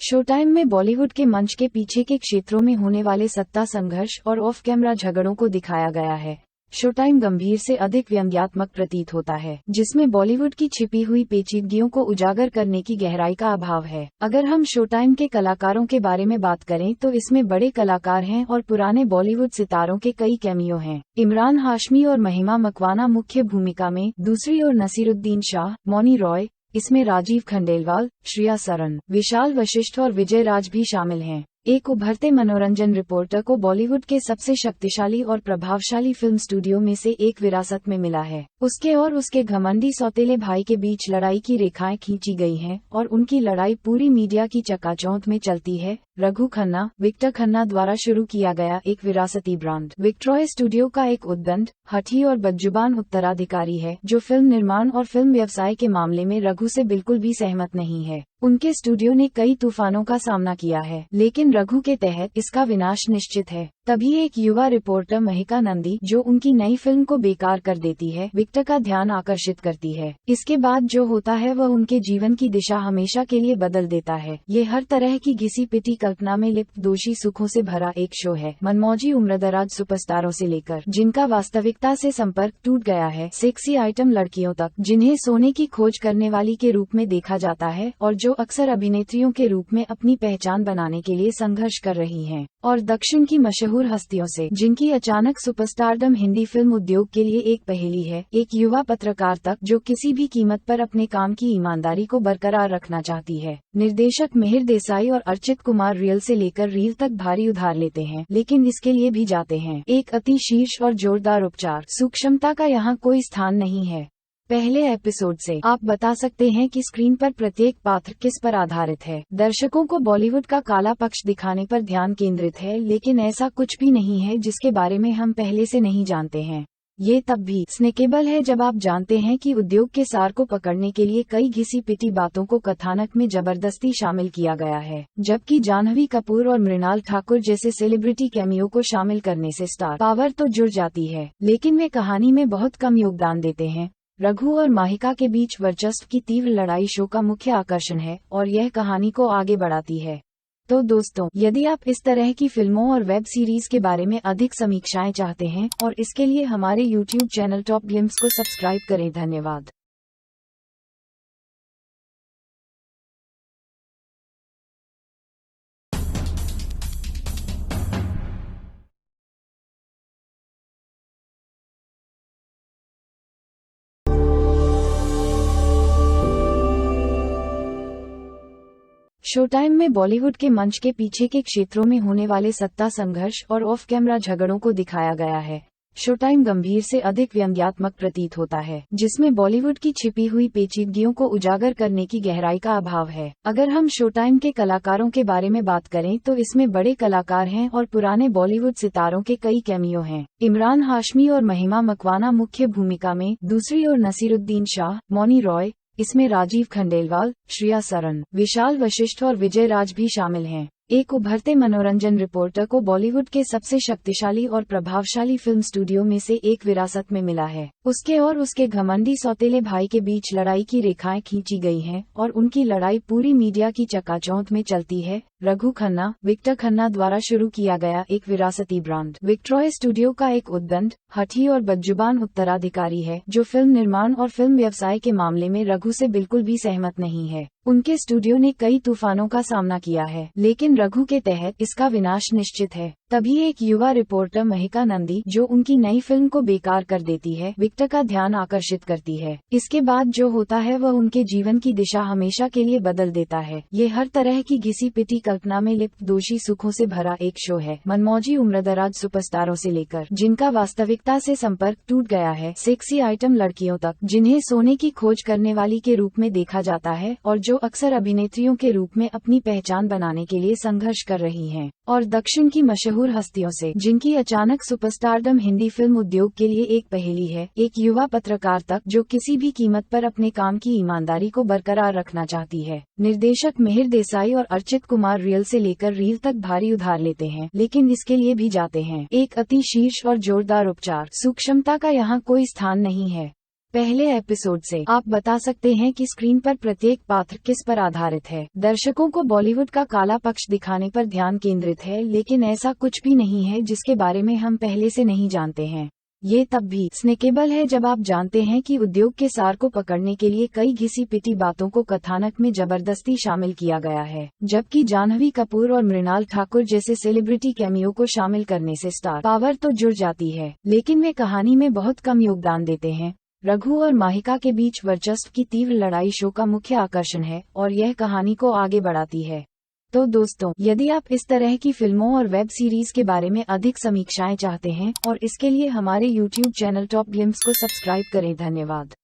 शोटाइम में बॉलीवुड के मंच के पीछे के क्षेत्रों में होने वाले सत्ता संघर्ष और ऑफ कैमरा झगड़ों को दिखाया गया है। शोटाइम गंभीर से अधिक व्यंग्यात्मक प्रतीत होता है, जिसमें बॉलीवुड की छिपी हुई पेचीदगियों को उजागर करने की गहराई का अभाव है। अगर हम शोटाइम के कलाकारों के बारे में बात करें तो इसमें बड़े कलाकार हैं और पुराने बॉलीवुड सितारों के कई कैमियो हैं। इमरान हाशमी और महिमा मकवाना मुख्य भूमिका में, दूसरी ओर नसीरुद्दीन शाह, मौनी रॉय, इसमें राजीव खंडेलवाल, श्रेया सरन, विशाल वशिष्ठ और विजय राज भी शामिल हैं। एक उभरते मनोरंजन रिपोर्टर को बॉलीवुड के सबसे शक्तिशाली और प्रभावशाली फिल्म स्टूडियो में से एक विरासत में मिला है। उसके और उसके घमंडी सौतेले भाई के बीच लड़ाई की रेखाएं खींची गई हैं और उनकी लड़ाई पूरी मीडिया की चकाचौंध में चलती है। रघु खन्ना, विक्टर खन्ना द्वारा शुरू किया गया एक विरासती ब्रांड विक्ट्रॉय स्टूडियो का एक उद्दंड, हठी और बदजुबान उत्तराधिकारी है, जो फिल्म निर्माण और फिल्म व्यवसाय के मामले में रघु से बिल्कुल भी सहमत नहीं है। उनके स्टूडियो ने कई तूफानों का सामना किया है, लेकिन रघु के तहत इसका विनाश निश्चित है। तभी एक युवा रिपोर्टर महिका नंदी, जो उनकी नई फिल्म को बेकार कर देती है, विक्टर का ध्यान आकर्षित करती है। इसके बाद जो होता है वह उनके जीवन की दिशा हमेशा के लिए बदल देता है। ये हर तरह की घिसी पिटी कल्पना में लिप्त दोषी सुखों से भरा एक शो है। मनमौजी उम्रदराज सुपरस्टारों से लेकर जिनका वास्तविकता से संपर्क टूट गया है, सेक्सी आइटम लड़कियों तक, जिन्हें सोने की खोज करने वाली के रूप में देखा जाता है और जो अक्सर अभिनेत्रियों के रूप में अपनी पहचान बनाने के लिए संघर्ष कर रही हैं, और दक्षिण की मशहूर हस्तियों से, जिनकी अचानक सुपरस्टारडम हिंदी फिल्म उद्योग के लिए एक पहेली है, एक युवा पत्रकार तक जो किसी भी कीमत पर अपने काम की ईमानदारी को बरकरार रखना चाहती है। निर्देशक मिहिर देसाई और अर्चित कुमार रियल से लेकर रील तक भारी उधार लेते हैं, लेकिन इसके लिए भी जाते हैं एक अति शीर्ष और जोरदार उपचार। सूक्ष्मता का यहाँ कोई स्थान नहीं है। पहले एपिसोड से आप बता सकते हैं कि स्क्रीन पर प्रत्येक पात्र किस पर आधारित है। दर्शकों को बॉलीवुड का काला पक्ष दिखाने पर ध्यान केंद्रित है, लेकिन ऐसा कुछ भी नहीं है जिसके बारे में हम पहले से नहीं जानते हैं। ये तब भी स्नैकेबल है जब आप जानते हैं कि उद्योग के सार को पकड़ने के लिए कई घिसी पिटी बातों को कथानक में जबरदस्ती शामिल किया गया है, जबकि जाह्नवी कपूर और मृणाल ठाकुर जैसे सेलिब्रिटी कैमियो को शामिल करने से स्टार पावर तो जुड़ जाती है, लेकिन वे कहानी में बहुत कम योगदान देते हैं। रघु और माहिका के बीच वर्चस्व की तीव्र लड़ाई शो का मुख्य आकर्षण है और यह कहानी को आगे बढ़ाती है। तो दोस्तों, यदि आप इस तरह की फिल्मों और वेब सीरीज के बारे में अधिक समीक्षाएं चाहते हैं और इसके लिए हमारे YouTube चैनल टॉप ग्लिम्स को सब्सक्राइब करें। धन्यवाद। शोटाइम में बॉलीवुड के मंच के पीछे के क्षेत्रों में होने वाले सत्ता संघर्ष और ऑफ कैमरा झगड़ों को दिखाया गया है। शोटाइम गंभीर से अधिक व्यंग्यात्मक प्रतीत होता है, जिसमें बॉलीवुड की छिपी हुई पेचीदगियों को उजागर करने की गहराई का अभाव है। अगर हम शोटाइम के कलाकारों के बारे में बात करें तो इसमें बड़े कलाकार हैं और पुराने बॉलीवुड सितारों के कई कैमियो हैं। इमरान हाशमी और महिमा मकवाना मुख्य भूमिका में, दूसरी ओर नसीरुद्दीन शाह, मौनी रॉय, इसमें राजीव खंडेलवाल, श्रेया सरन, विशाल वशिष्ठ और विजय राज भी शामिल हैं। एक उभरते मनोरंजन रिपोर्टर को बॉलीवुड के सबसे शक्तिशाली और प्रभावशाली फिल्म स्टूडियो में से एक विरासत में मिला है। उसके और उसके घमंडी सौतेले भाई के बीच लड़ाई की रेखाएं खींची गई हैं और उनकी लड़ाई पूरी मीडिया की चकाचौंध में चलती है। रघु खन्ना, विक्टर खन्ना द्वारा शुरू किया गया एक विरासती ब्रांड विक्ट्रॉय स्टूडियो का एक उद्दंड, हठी और बदजुबान उत्तराधिकारी है जो फिल्म निर्माण और फिल्म व्यवसाय के मामले में रघु से बिल्कुल भी सहमत नहीं है। उनके स्टूडियो ने कई तूफानों का सामना किया है, लेकिन रघु के तहत इसका विनाश निश्चित है। तभी एक युवा रिपोर्टर महिका नंदी, जो उनकी नई फिल्म को बेकार कर देती है, विक्टर का ध्यान आकर्षित करती है। इसके बाद जो होता है वह उनके जीवन की दिशा हमेशा के लिए बदल देता है। ये हर तरह की घिसी पिटी कल्पना में लिप्त दोषी सुखों से भरा एक शो है। मनमौजी उम्रदराज सुपरस्टारों से लेकर जिनका वास्तविकता से संपर्क टूट गया है, सेक्सी आइटम लड़कियों तक जिन्हें सोने की खोज करने वाली के रूप में देखा जाता है और जो अक्सर अभिनेत्रियों के रूप में अपनी पहचान बनाने के लिए संघर्ष कर रही हैं, और दक्षिण की मशहूर हस्तियों से जिनकी अचानक सुपरस्टारडम हिंदी फिल्म उद्योग के लिए एक पहेली है। एक युवा पत्रकार तक जो किसी भी कीमत पर अपने काम की ईमानदारी को बरकरार रखना चाहती है। निर्देशक मिहिर देसाई और अर्चित कुमार रियल से लेकर रील तक भारी उधार लेते हैं, लेकिन इसके लिए भी जाते हैं एक अति शीर्ष और जोरदार उपचार। सूक्ष्मता का यहाँ कोई स्थान नहीं है। पहले एपिसोड से आप बता सकते हैं कि स्क्रीन पर प्रत्येक पात्र किस पर आधारित है। दर्शकों को बॉलीवुड का काला पक्ष दिखाने पर ध्यान केंद्रित है, लेकिन ऐसा कुछ भी नहीं है जिसके बारे में हम पहले से नहीं जानते हैं। ये तब भी स्नेकेबल है जब आप जानते हैं कि उद्योग के सार को पकड़ने के लिए कई घिसी पिटी बातों को कथानक में जबरदस्ती शामिल किया गया है, जबकि जाह्नवी कपूर और मृणाल ठाकुर जैसे सेलिब्रिटी कैमियो को शामिल करने से स्टार पावर तो जुड़ जाती है, लेकिन वे कहानी में बहुत कम योगदान देते हैं। रघु और माहिका के बीच वर्चस्व की तीव्र लड़ाई शो का मुख्य आकर्षण है और यह कहानी को आगे बढ़ाती है। तो दोस्तों, यदि आप इस तरह की फिल्मों और वेब सीरीज के बारे में अधिक समीक्षाएं चाहते हैं और इसके लिए हमारे YouTube चैनल टॉप ग्लिम्स को सब्सक्राइब करें। धन्यवाद।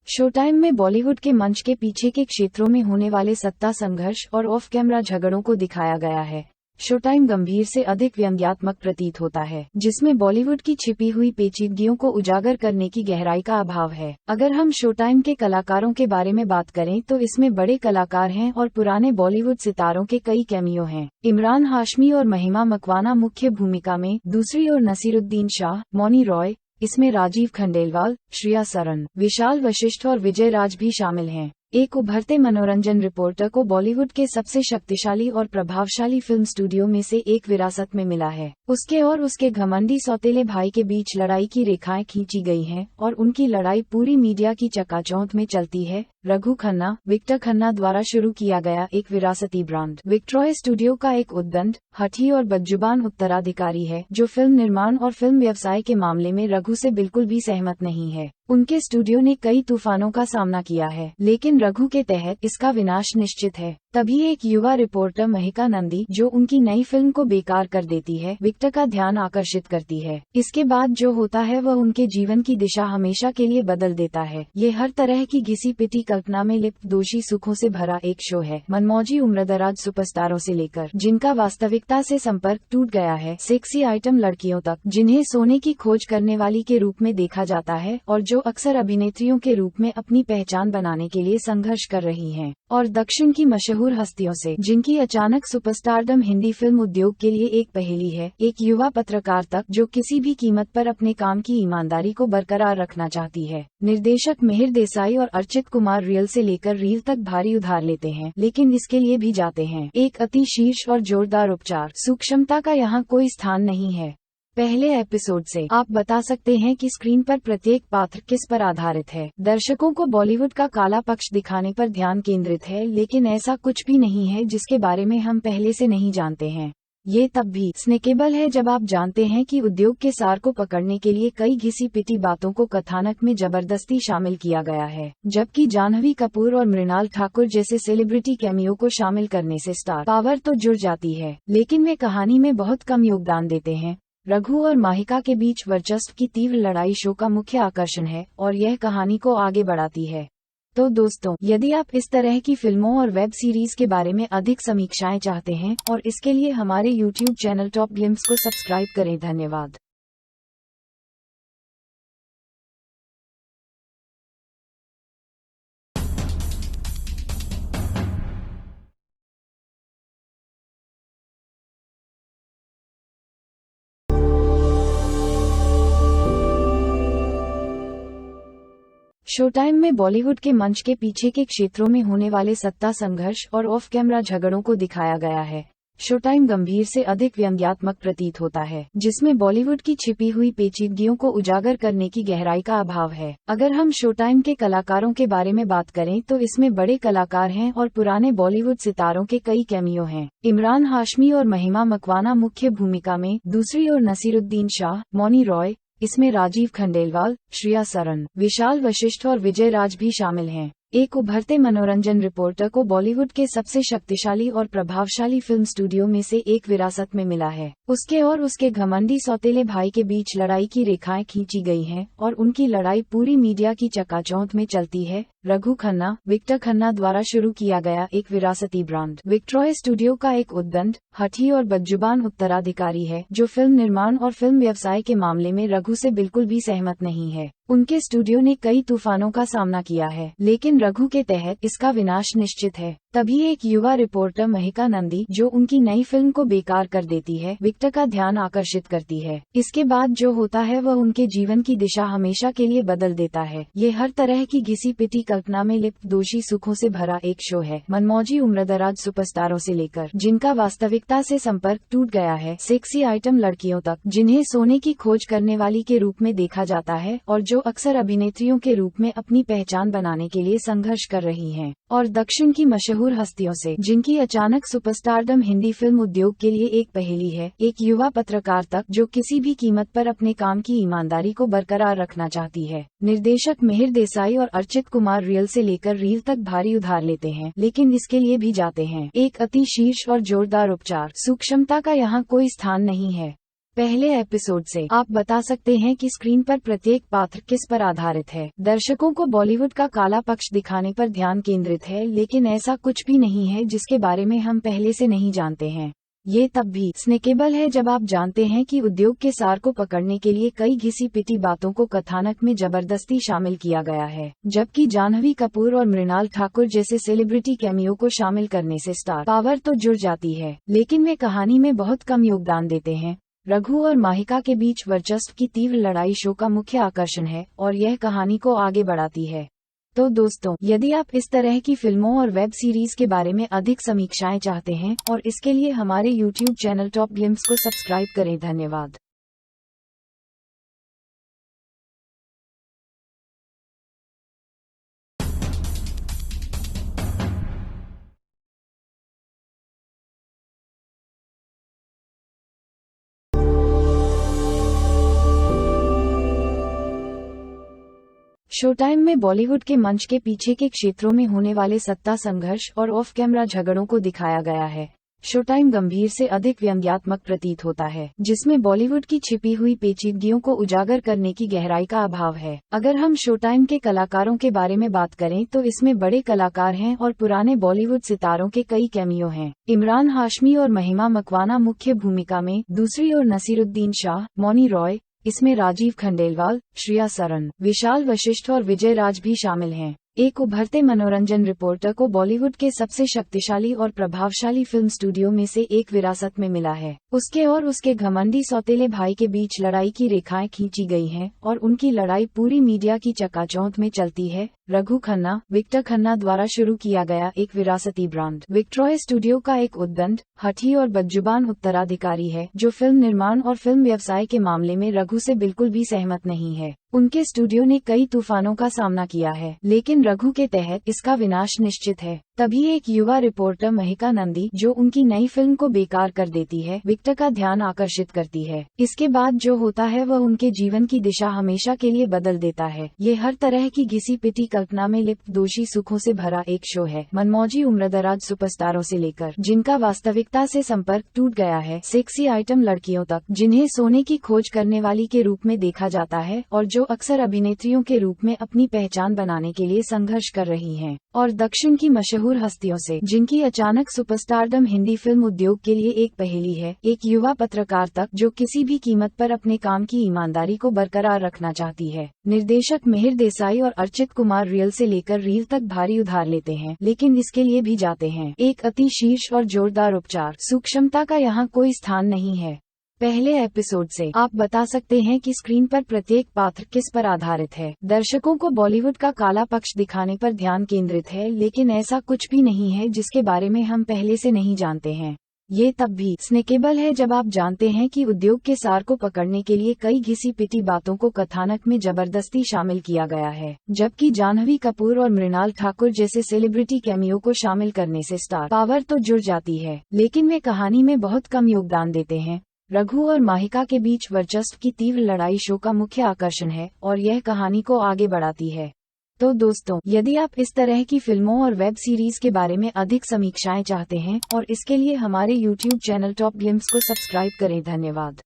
शो टाइम में बॉलीवुड के मंच के पीछे के क्षेत्रों में होने वाले सत्ता संघर्ष और ऑफ कैमरा झगड़ों को दिखाया गया है। शो टाइम गंभीर से अधिक व्यंग्यात्मक प्रतीत होता है, जिसमें बॉलीवुड की छिपी हुई पेचीदगियों को उजागर करने की गहराई का अभाव है। अगर हम शो टाइम के कलाकारों के बारे में बात करें तो इसमें बड़े कलाकार हैं और पुराने बॉलीवुड सितारों के कई कैमियो हैं। इमरान हाशमी और महिमा मकवाना मुख्य भूमिका में, दूसरी ओर नसीरुद्दीन शाह, मौनी रॉय, इसमें राजीव खंडेलवाल, श्रेया सरन, विशाल वशिष्ठ और विजय राज भी शामिल हैं। एक उभरते मनोरंजन रिपोर्टर को बॉलीवुड के सबसे शक्तिशाली और प्रभावशाली फिल्म स्टूडियो में से एक विरासत में मिला है। उसके और उसके घमंडी सौतेले भाई के बीच लड़ाई की रेखाएं खींची गई हैं और उनकी लड़ाई पूरी मीडिया की चकाचौंध में चलती है। रघु खन्ना, विक्टर खन्ना द्वारा शुरू किया गया एक विरासती ब्रांड विक्ट्रॉय स्टूडियो का एक उद्दंड, हठी और बदजुबान उत्तराधिकारी है जो फिल्म निर्माण और फिल्म व्यवसाय के मामले में रघु से बिल्कुल भी सहमत नहीं है। उनके स्टूडियो ने कई तूफानों का सामना किया है, लेकिन रघु के तहत इसका विनाश निश्चित है। तभी एक युवा रिपोर्टर महिका नंदी, जो उनकी नई फिल्म को बेकार कर देती है, विक्टर का ध्यान आकर्षित करती है। इसके बाद जो होता है वह उनके जीवन की दिशा हमेशा के लिए बदल देता है। ये हर तरह की घिसी पिटी कल्पना में लिप्त दोषी सुखों से भरा एक शो है। मनमौजी उम्रदराज सुपरस्टारों से लेकर जिनका वास्तविकता से संपर्क टूट गया है, सेक्सी आइटम लड़कियों तक जिन्हें सोने की खोज करने वाली के रूप में देखा जाता है और जो अक्सर अभिनेत्रियों के रूप में अपनी पहचान बनाने के लिए संघर्ष कर रही हैं, और दक्षिण की मशहूर हस्तियों से जिनकी अचानक सुपरस्टारडम हिंदी फिल्म उद्योग के लिए एक पहेली है। एक युवा पत्रकार तक जो किसी भी कीमत पर अपने काम की ईमानदारी को बरकरार रखना चाहती है। निर्देशक मिहिर देसाई और अर्चित कुमार रियल से लेकर रील तक भारी उधार लेते हैं, लेकिन इसके लिए भी जाते हैं एक अति शीर्ष और जोरदार उपचार। सूक्ष्मता का यहाँ कोई स्थान नहीं है। पहले एपिसोड से आप बता सकते हैं कि स्क्रीन पर प्रत्येक पात्र किस पर आधारित है। दर्शकों को बॉलीवुड का काला पक्ष दिखाने पर ध्यान केंद्रित है, लेकिन ऐसा कुछ भी नहीं है जिसके बारे में हम पहले से नहीं जानते हैं। ये तब भी स्नेकेबल है जब आप जानते हैं कि उद्योग के सार को पकड़ने के लिए कई घिसी पिटी बातों को कथानक में जबरदस्ती शामिल किया गया है, जबकि जाह्नवी कपूर और मृणाल ठाकुर जैसे सेलिब्रिटी कैमियो को शामिल करने से स्टार पावर तो जुड़ जाती है, लेकिन वे कहानी में बहुत कम योगदान देते हैं। रघु और माहिका के बीच वर्चस्व की तीव्र लड़ाई शो का मुख्य आकर्षण है और यह कहानी को आगे बढ़ाती है। तो दोस्तों, यदि आप इस तरह की फिल्मों और वेब सीरीज के बारे में अधिक समीक्षाएं चाहते हैं और इसके लिए हमारे YouTube चैनल टॉप ग्लिम्स को सब्सक्राइब करें। धन्यवाद। शोटाइम में बॉलीवुड के मंच के पीछे के क्षेत्रों में होने वाले सत्ता संघर्ष और ऑफ कैमरा झगड़ों को दिखाया गया है। शोटाइम गंभीर से अधिक व्यंग्यात्मक प्रतीत होता है, जिसमें बॉलीवुड की छिपी हुई पेचीदगियों को उजागर करने की गहराई का अभाव है। अगर हम शोटाइम के कलाकारों के बारे में बात करें तो इसमें बड़े कलाकार हैं और पुराने बॉलीवुड सितारों के कई कैमियो हैं। इमरान हाशमी और महिमा मकवाना मुख्य भूमिका में, दूसरी ओर नसीरुद्दीन शाह, मौनी रॉय, इसमें राजीव खंडेलवाल, श्रेया सरन, विशाल वशिष्ठ और विजय राज भी शामिल हैं। एक उभरते मनोरंजन रिपोर्टर को बॉलीवुड के सबसे शक्तिशाली और प्रभावशाली फिल्म स्टूडियो में से एक विरासत में मिला है। उसके और उसके घमंडी सौतेले भाई के बीच लड़ाई की रेखाएं खींची गई हैं और उनकी लड़ाई पूरी मीडिया की चकाचौंध में चलती है। रघु खन्ना, विक्टर खन्ना द्वारा शुरू किया गया एक विरासती ब्रांड विक्ट्रॉय स्टूडियो का एक उद्दंड, हठी और बदजुबान उत्तराधिकारी है, जो फिल्म निर्माण और फिल्म व्यवसाय के मामले में रघु से बिल्कुल भी सहमत नहीं है। उनके स्टूडियो ने कई तूफानों का सामना किया है, लेकिन रघु के तहत इसका विनाश निश्चित है। तभी एक युवा रिपोर्टर महिका नंदी, जो उनकी नई फिल्म को बेकार कर देती है, विक्टर का ध्यान आकर्षित करती है। इसके बाद जो होता है वह उनके जीवन की दिशा हमेशा के लिए बदल देता है। ये हर तरह की घिसी पिटी कल्पना में लिप्त दोषी सुखों से भरा एक शो है। मनमौजी उम्रदराज सुपरस्टारों से लेकर जिनका वास्तविकता से संपर्क टूट गया है, सेक्सी आइटम लड़कियों तक, जिन्हें सोने की खोज करने वाली के रूप में देखा जाता है और जो अक्सर अभिनेत्रियों के रूप में अपनी पहचान बनाने के लिए संघर्ष कर रही हैं, और दक्षिण की मशहूर हस्तियों से, जिनकी अचानक सुपरस्टारडम हिंदी फिल्म उद्योग के लिए एक पहेली है। एक युवा पत्रकार तक, जो किसी भी कीमत पर अपने काम की ईमानदारी को बरकरार रखना चाहती है। निर्देशक मिहिर देसाई और अर्चित कुमार रियल से लेकर रील तक भारी उधार लेते हैं, लेकिन इसके लिए भी जाते हैं एक अति शीर्ष और जोरदार उपचार। सूक्ष्मता का यहाँ कोई स्थान नहीं है। पहले एपिसोड से आप बता सकते हैं कि स्क्रीन पर प्रत्येक पात्र किस पर आधारित है। दर्शकों को बॉलीवुड का काला पक्ष दिखाने पर ध्यान केंद्रित है, लेकिन ऐसा कुछ भी नहीं है जिसके बारे में हम पहले से नहीं जानते हैं। ये तब भी स्नेकेबल है जब आप जानते हैं कि उद्योग के सार को पकड़ने के लिए कई घिसी पिटी बातों को कथानक में जबरदस्ती शामिल किया गया है, जबकि जाह्नवी कपूर और मृणाल ठाकुर जैसे सेलिब्रिटी कैमियो को शामिल करने से स्टार पावर तो जुड़ जाती है, लेकिन वे कहानी में बहुत कम योगदान देते हैं। रघु और माहिका के बीच वर्चस्व की तीव्र लड़ाई शो का मुख्य आकर्षण है और यह कहानी को आगे बढ़ाती है। तो दोस्तों, यदि आप इस तरह की फिल्मों और वेब सीरीज के बारे में अधिक समीक्षाएं चाहते हैं और इसके लिए हमारे YouTube चैनल टॉप ग्लिम्स को सब्सक्राइब करें। धन्यवाद। शोटाइम में बॉलीवुड के मंच के पीछे के क्षेत्रों में होने वाले सत्ता संघर्ष और ऑफ कैमरा झगड़ों को दिखाया गया है। शोटाइम गंभीर से अधिक व्यंग्यात्मक प्रतीत होता है, जिसमें बॉलीवुड की छिपी हुई पेचीदगियों को उजागर करने की गहराई का अभाव है। अगर हम शोटाइम के कलाकारों के बारे में बात करें तो इसमें बड़े कलाकार हैं और पुराने बॉलीवुड सितारों के कई कैमियो हैं। इमरान हाशमी और महिमा मकवाना मुख्य भूमिका में, दूसरी ओर नसीरुद्दीन शाह, मौनी रॉय, इसमें राजीव खंडेलवाल, श्रेया सरन, विशाल वशिष्ठ और विजय राज भी शामिल हैं। एक उभरते मनोरंजन रिपोर्टर को बॉलीवुड के सबसे शक्तिशाली और प्रभावशाली फिल्म स्टूडियो में से एक विरासत में मिला है। उसके और उसके घमंडी सौतेले भाई के बीच लड़ाई की रेखाएं खींची गई हैं और उनकी लड़ाई पूरी मीडिया की चकाचौंध में चलती है। रघु खन्ना, विक्टर खन्ना द्वारा शुरू किया गया एक विरासती ब्रांड विक्ट्रॉय स्टूडियो का एक उद्दंड, हठी और बदजुबान उत्तराधिकारी है, जो फिल्म निर्माण और फिल्म व्यवसाय के मामले में रघु से बिल्कुल भी सहमत नहीं है। उनके स्टूडियो ने कई तूफानों का सामना किया है, लेकिन रघु के तहत इसका विनाश निश्चित है। तभी एक युवा रिपोर्टर महिका नंदी, जो उनकी नई फिल्म को बेकार कर देती है, विक्टर का ध्यान आकर्षित करती है। इसके बाद जो होता है वह उनके जीवन की दिशा हमेशा के लिए बदल देता है। ये हर तरह की घिसी पिटी कल्पना में लिप्त दोषी सुखों से भरा एक शो है। मनमौजी उम्रदराज सुपरस्टारों से लेकर जिनका वास्तविकता से संपर्क टूट गया है, सेक्सी आइटम लड़कियों तक जिन्हें सोने की खोज करने वाली के रूप में देखा जाता है और जो अक्सर अभिनेत्रियों के रूप में अपनी पहचान बनाने के लिए संघर्ष कर रही हैं, और दक्षिण की मशहूर हस्तियों से जिनकी अचानक सुपरस्टारडम हिंदी फिल्म उद्योग के लिए एक पहेली है, एक युवा पत्रकार तक जो किसी भी कीमत पर अपने काम की ईमानदारी को बरकरार रखना चाहती है। निर्देशक मिहिर देसाई और अर्चित कुमार रियल से लेकर रील तक भारी उधार लेते हैं, लेकिन इसके लिए भी जाते हैं एक अति शीर्ष और जोरदार उपचार। सूक्ष्मता का यहाँ कोई स्थान नहीं है। पहले एपिसोड से आप बता सकते हैं कि स्क्रीन पर प्रत्येक पात्र किस पर आधारित है। दर्शकों को बॉलीवुड का काला पक्ष दिखाने पर ध्यान केंद्रित है, लेकिन ऐसा कुछ भी नहीं है जिसके बारे में हम पहले से नहीं जानते हैं। ये तब भी स्नैकेबल है जब आप जानते हैं कि उद्योग के सार को पकड़ने के लिए कई घिसी पिटी बातों को कथानक में जबरदस्ती शामिल किया गया है, जबकि जाह्नवी कपूर और मृणाल ठाकुर जैसे सेलिब्रिटी कैमियो को शामिल करने से स्टार पावर तो जुड़ जाती है, लेकिन वे कहानी में बहुत कम योगदान देते हैं। रघु और माहिका के बीच वर्चस्व की तीव्र लड़ाई शो का मुख्य आकर्षण है और यह कहानी को आगे बढ़ाती है। तो दोस्तों, यदि आप इस तरह की फिल्मों और वेब सीरीज के बारे में अधिक समीक्षाएं चाहते हैं और इसके लिए हमारे YouTube चैनल टॉप ग्लिम्स को सब्सक्राइब करें। धन्यवाद।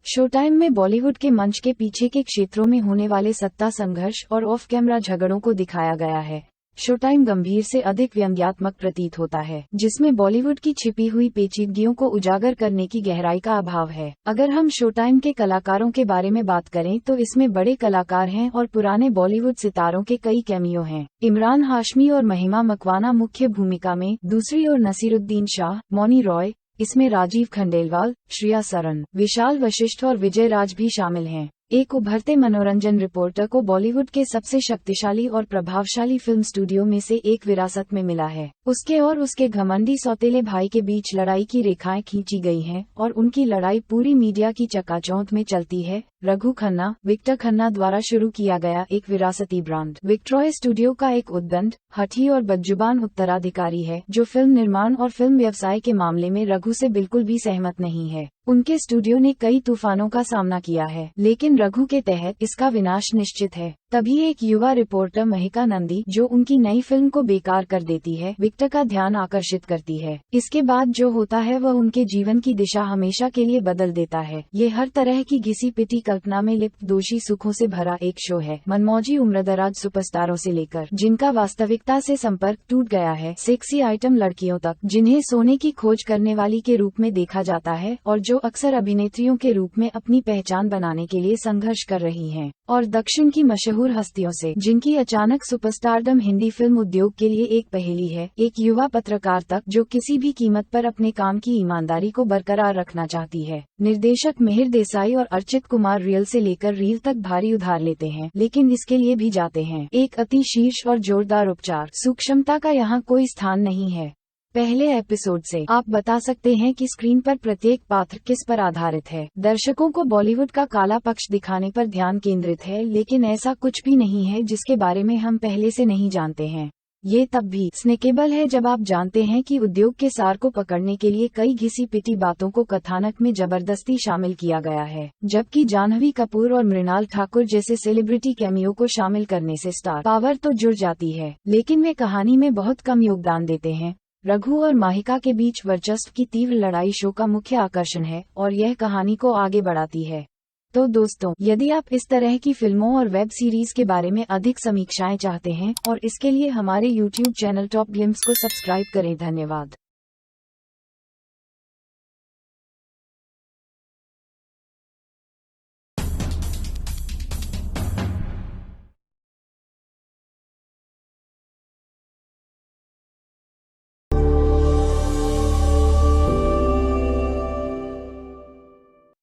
शो टाइम में बॉलीवुड के मंच के पीछे के क्षेत्रों में होने वाले सत्ता संघर्ष और ऑफ कैमरा झगड़ों को दिखाया गया है। शो टाइम गंभीर से अधिक व्यंग्यात्मक प्रतीत होता है, जिसमें बॉलीवुड की छिपी हुई पेचीदगियों को उजागर करने की गहराई का अभाव है। अगर हम शो टाइम के कलाकारों के बारे में बात करें तो इसमें बड़े कलाकार हैं और पुराने बॉलीवुड सितारों के कई कैमियो हैं। इमरान हाशमी और महिमा मकवाना मुख्य भूमिका में, दूसरी ओर नसीरुद्दीन शाह, मौनी रॉय, इसमें राजीव खंडेलवाल, श्रेया सरन, विशाल वशिष्ठ और विजय राज भी शामिल हैं। एक उभरते मनोरंजन रिपोर्टर को बॉलीवुड के सबसे शक्तिशाली और प्रभावशाली फिल्म स्टूडियो में से एक विरासत में मिला है। उसके और उसके घमंडी सौतेले भाई के बीच लड़ाई की रेखाएं खींची गई हैं और उनकी लड़ाई पूरी मीडिया की चकाचौंध में चलती है। रघु खन्ना, विक्टर खन्ना द्वारा शुरू किया गया एक विरासती ब्रांड विक्ट्रॉय स्टूडियो का एक उद्दंड, हठी और बदजुबान उत्तराधिकारी है, जो फिल्म निर्माण और फिल्म व्यवसाय के मामले में रघु से बिल्कुल भी सहमत नहीं है। उनके स्टूडियो ने कई तूफानों का सामना किया है, लेकिन रघु के तहत इसका विनाश निश्चित है। तभी एक युवा रिपोर्टर महिका नंदी, जो उनकी नई फिल्म को बेकार कर देती है, विक्टर का ध्यान आकर्षित करती है। इसके बाद जो होता है वह उनके जीवन की दिशा हमेशा के लिए बदल देता है। ये हर तरह की घिसी पिटी कल्पना में लिप्त दोषी सुखों से भरा एक शो है। मनमौजी उम्रदराज सुपरस्टारों से लेकर जिनका वास्तविकता से संपर्क टूट गया है, सेक्सी आइटम लड़कियों तक जिन्हें सोने की खोज करने वाली के रूप में देखा जाता है और जो अक्सर अभिनेत्रियों के रूप में अपनी पहचान बनाने के लिए संघर्ष कर रही हैं, और दक्षिण की मशहूर हस्तियों से जिनकी अचानक सुपरस्टारडम हिंदी फिल्म उद्योग के लिए एक पहेली है, एक युवा पत्रकार तक जो किसी भी कीमत पर अपने काम की ईमानदारी को बरकरार रखना चाहती है। निर्देशक मिहिर देसाई और अर्चित कुमार रियल से लेकर रील तक भारी उधार लेते हैं, लेकिन इसके लिए भी जाते हैं एक अति शीर्ष और जोरदार उपचार। सूक्ष्मता का यहाँ कोई स्थान नहीं है। पहले एपिसोड से आप बता सकते हैं कि स्क्रीन पर प्रत्येक पात्र किस पर आधारित है। दर्शकों को बॉलीवुड का काला पक्ष दिखाने पर ध्यान केंद्रित है, लेकिन ऐसा कुछ भी नहीं है जिसके बारे में हम पहले से नहीं जानते हैं। ये तब भी स्नैकेबल है जब आप जानते हैं कि उद्योग के सार को पकड़ने के लिए कई घिसी पिटी बातों को कथानक में जबरदस्ती शामिल किया गया है, जबकि जाह्नवी कपूर और मृणाल ठाकुर जैसे सेलिब्रिटी कैमियो को शामिल करने से स्टार पावर तो जुड़ जाती है, लेकिन वे कहानी में बहुत कम योगदान देते हैं। रघु और माहिका के बीच वर्चस्व की तीव्र लड़ाई शो का मुख्य आकर्षण है और यह कहानी को आगे बढ़ाती है। तो दोस्तों, यदि आप इस तरह की फिल्मों और वेब सीरीज के बारे में अधिक समीक्षाएं चाहते हैं और इसके लिए हमारे YouTube चैनल टॉप ग्लिम्स को सब्सक्राइब करें। धन्यवाद।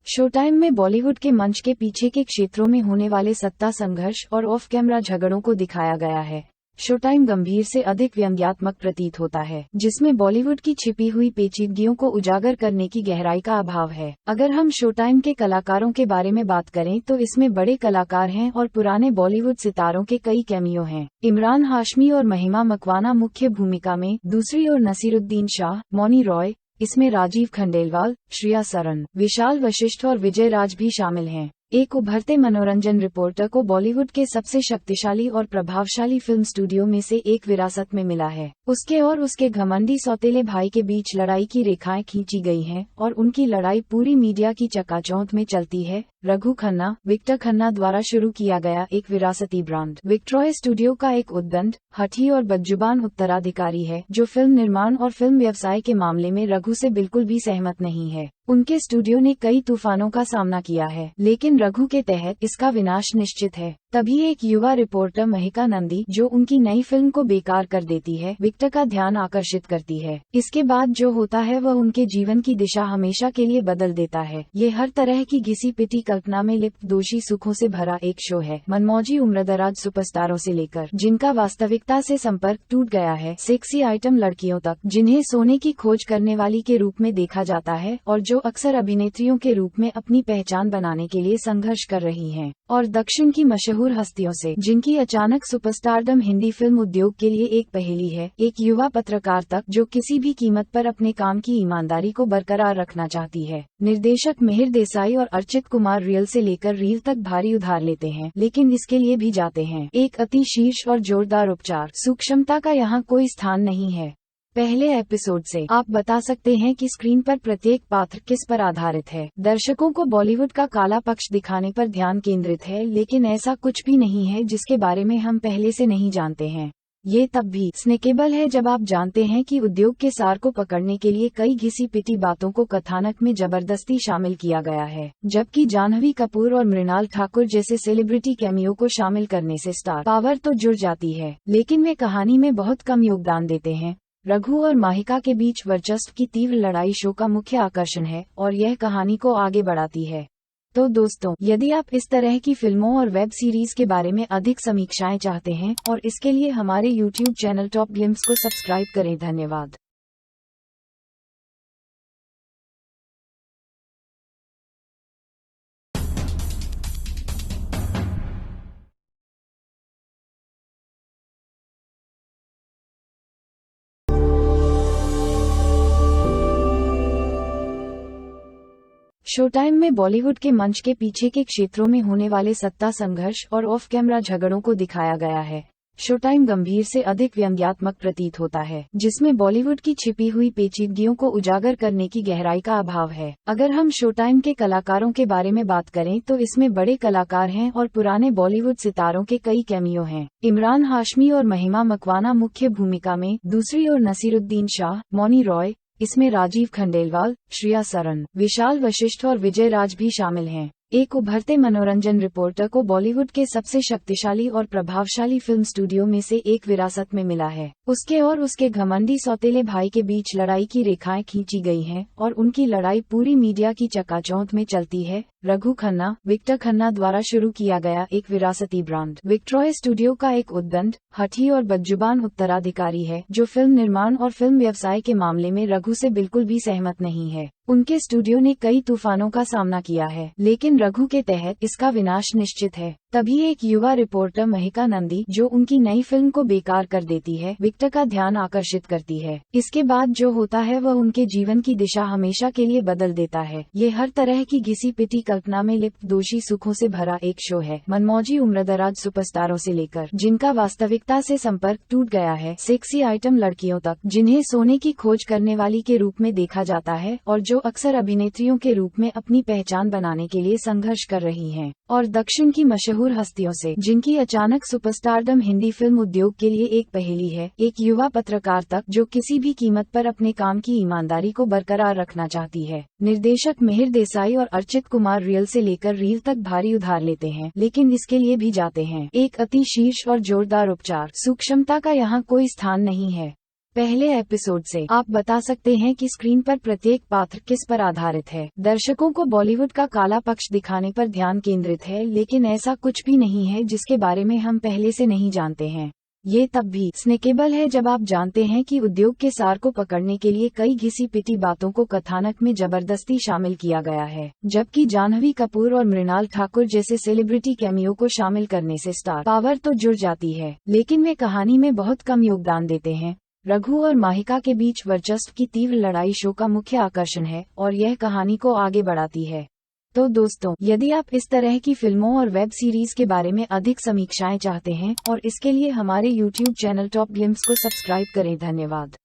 शो टाइम में बॉलीवुड के मंच के पीछे के क्षेत्रों में होने वाले सत्ता संघर्ष और ऑफ कैमरा झगड़ों को दिखाया गया है। शोटाइम गंभीर से अधिक व्यंग्यात्मक प्रतीत होता है, जिसमें बॉलीवुड की छिपी हुई पेचीदगियों को उजागर करने की गहराई का अभाव है। अगर हम शोटाइम के कलाकारों के बारे में बात करें तो इसमें बड़े कलाकार हैं और पुराने बॉलीवुड सितारों के कई कैमियो हैं। इमरान हाशमी और महिमा मकवाना मुख्य भूमिका में, दूसरी ओर नसीरुद्दीन शाह, मौनी रॉय, इसमें राजीव खंडेलवाल, श्रेया सरन, विशाल वशिष्ठ और विजय राज भी शामिल हैं। एक उभरते मनोरंजन रिपोर्टर को बॉलीवुड के सबसे शक्तिशाली और प्रभावशाली फिल्म स्टूडियो में से एक विरासत में मिला है। उसके और उसके घमंडी सौतेले भाई के बीच लड़ाई की रेखाएं खींची गई हैं और उनकी लड़ाई पूरी मीडिया की चकाचौंध में चलती है। रघु खन्ना, विक्टर खन्ना द्वारा शुरू किया गया एक विरासती ब्रांड विक्ट्रॉय स्टूडियो का एक उद्दंड, हठी और बदजुबान उत्तराधिकारी है, जो फिल्म निर्माण और फिल्म व्यवसाय के मामले में रघु से बिल्कुल भी सहमत नहीं है। उनके स्टूडियो ने कई तूफानों का सामना किया है, लेकिन रघु के तहत इसका विनाश निश्चित है। तभी एक युवा रिपोर्टर महिका नंदी, जो उनकी नई फिल्म को बेकार कर देती है, विक्टर का ध्यान आकर्षित करती है। इसके बाद जो होता है वह उनके जीवन की दिशा हमेशा के लिए बदल देता है। ये हर तरह की घिसी पिटी कल्पना में लिप्त दोषी सुखों से भरा एक शो है। मनमौजी उम्रदराज सुपरस्टारों से लेकर जिनका वास्तविकता से संपर्क टूट गया है, सेक्सी आइटम लड़कियों तक, जिन्हें सोने की खोज करने वाली के रूप में देखा जाता है और जो अक्सर अभिनेत्रियों के रूप में अपनी पहचान बनाने के लिए संघर्ष कर रही हैं, और दक्षिण की मशहूर हस्तियों से, जिनकी अचानक सुपरस्टारडम हिंदी फिल्म उद्योग के लिए एक पहेली है, एक युवा पत्रकार तक जो किसी भी कीमत पर अपने काम की ईमानदारी को बरकरार रखना चाहती है। निर्देशक मिहिर देसाई और अर्चित कुमार रियल से लेकर रील तक भारी उधार लेते हैं, लेकिन इसके लिए भी जाते हैं एक अति शीर्ष और जोरदार उपचार। सूक्ष्मता का यहाँ कोई स्थान नहीं है। पहले एपिसोड से आप बता सकते हैं कि स्क्रीन पर प्रत्येक पात्र किस पर आधारित है। दर्शकों को बॉलीवुड का काला पक्ष दिखाने पर ध्यान केंद्रित है, लेकिन ऐसा कुछ भी नहीं है जिसके बारे में हम पहले से नहीं जानते हैं। ये तब भी स्नेकेबल है जब आप जानते हैं कि उद्योग के सार को पकड़ने के लिए कई घिसी पिटी बातों को कथानक में जबरदस्ती शामिल किया गया है, जबकि जाह्नवी कपूर और मृणाल ठाकुर जैसे सेलिब्रिटी कैमियो को शामिल करने से स्टार पावर तो जुड़ जाती है, लेकिन वे कहानी में बहुत कम योगदान देते हैं। रघु और माहिका के बीच वर्चस्व की तीव्र लड़ाई शो का मुख्य आकर्षण है और यह कहानी को आगे बढ़ाती है। तो दोस्तों, यदि आप इस तरह की फिल्मों और वेब सीरीज के बारे में अधिक समीक्षाएं चाहते हैं और इसके लिए हमारे YouTube चैनल टॉप ग्लिम्स को सब्सक्राइब करें। धन्यवाद। शोटाइम में बॉलीवुड के मंच के पीछे के क्षेत्रों में होने वाले सत्ता संघर्ष और ऑफ कैमरा झगड़ों को दिखाया गया है। शोटाइम गंभीर से अधिक व्यंग्यात्मक प्रतीत होता है, जिसमें बॉलीवुड की छिपी हुई पेचीदगियों को उजागर करने की गहराई का अभाव है। अगर हम शोटाइम के कलाकारों के बारे में बात करें तो इसमें बड़े कलाकार हैं और पुराने बॉलीवुड सितारों के कई कैमियो हैं। इमरान हाशमी और महिमा मकवाना मुख्य भूमिका में, दूसरी ओर नसीरुद्दीन शाह, मौनी रॉय, इसमें राजीव खंडेलवाल, श्रेया सरन, विशाल वशिष्ठ और विजय राज भी शामिल हैं। एक उभरते मनोरंजन रिपोर्टर को बॉलीवुड के सबसे शक्तिशाली और प्रभावशाली फिल्म स्टूडियो में से एक विरासत में मिला है। उसके और उसके घमंडी सौतेले भाई के बीच लड़ाई की रेखाएं खींची गई हैं और उनकी लड़ाई पूरी मीडिया की चकाचौंध में चलती है। रघु खन्ना, विक्टर खन्ना द्वारा शुरू किया गया एक विरासती ब्रांड विक्ट्रॉय स्टूडियो का एक उद्दंड, हठी और बदजुबान उत्तराधिकारी है, जो फिल्म निर्माण और फिल्म व्यवसाय के मामले में रघु से बिल्कुल भी सहमत नहीं है। उनके स्टूडियो ने कई तूफानों का सामना किया है, लेकिन रघु के तहत इसका विनाश निश्चित है। तभी एक युवा रिपोर्टर महिका नंदी, जो उनकी नई फिल्म को बेकार कर देती है, विक्टर का ध्यान आकर्षित करती है। इसके बाद जो होता है वह उनके जीवन की दिशा हमेशा के लिए बदल देता है। ये हर तरह की घिसी पिटी कल्पना में लिप्त दोषी सुखों से भरा एक शो है। मनमौजी उम्रदराज सुपरस्टारों से लेकर जिनका वास्तविकता से संपर्क टूट गया है, सेक्सी आइटम लड़कियों तक, जिन्हें सोने की खोज करने वाली के रूप में देखा जाता है और जो अक्सर अभिनेत्रियों के रूप में अपनी पहचान बनाने के लिए संघर्ष कर रही हैं, और दक्षिण की मशहूर हस्तियों से, जिनकी अचानक सुपरस्टारडम हिंदी फिल्म उद्योग के लिए एक पहेली है, एक युवा पत्रकार तक जो किसी भी कीमत पर अपने काम की ईमानदारी को बरकरार रखना चाहती है। निर्देशक मिहिर देसाई और अर्चित कुमार रियल से लेकर रील तक भारी उधार लेते हैं, लेकिन इसके लिए भी जाते हैं एक अति शीर्ष और जोरदार उपचार। सूक्ष्मता का यहाँ कोई स्थान नहीं है। पहले एपिसोड से आप बता सकते हैं कि स्क्रीन पर प्रत्येक पात्र किस पर आधारित है। दर्शकों को बॉलीवुड का काला पक्ष दिखाने पर ध्यान केंद्रित है, लेकिन ऐसा कुछ भी नहीं है जिसके बारे में हम पहले से नहीं जानते हैं। ये तब भी स्नैकेबल है जब आप जानते हैं कि उद्योग के सार को पकड़ने के लिए कई घिसी पिटी बातों को कथानक में जबरदस्ती शामिल किया गया है, जबकि जाह्नवी कपूर और मृणाल ठाकुर जैसे सेलिब्रिटी कैमियो को शामिल करने से स्टार पावर तो जुड़ जाती है, लेकिन वे कहानी में बहुत कम योगदान देते हैं। रघु और माहिका के बीच वर्चस्व की तीव्र लड़ाई शो का मुख्य आकर्षण है और यह कहानी को आगे बढ़ाती है। तो दोस्तों, यदि आप इस तरह की फिल्मों और वेब सीरीज के बारे में अधिक समीक्षाएं चाहते हैं और इसके लिए हमारे YouTube चैनल टॉप ग्लिम्स को सब्सक्राइब करें। धन्यवाद।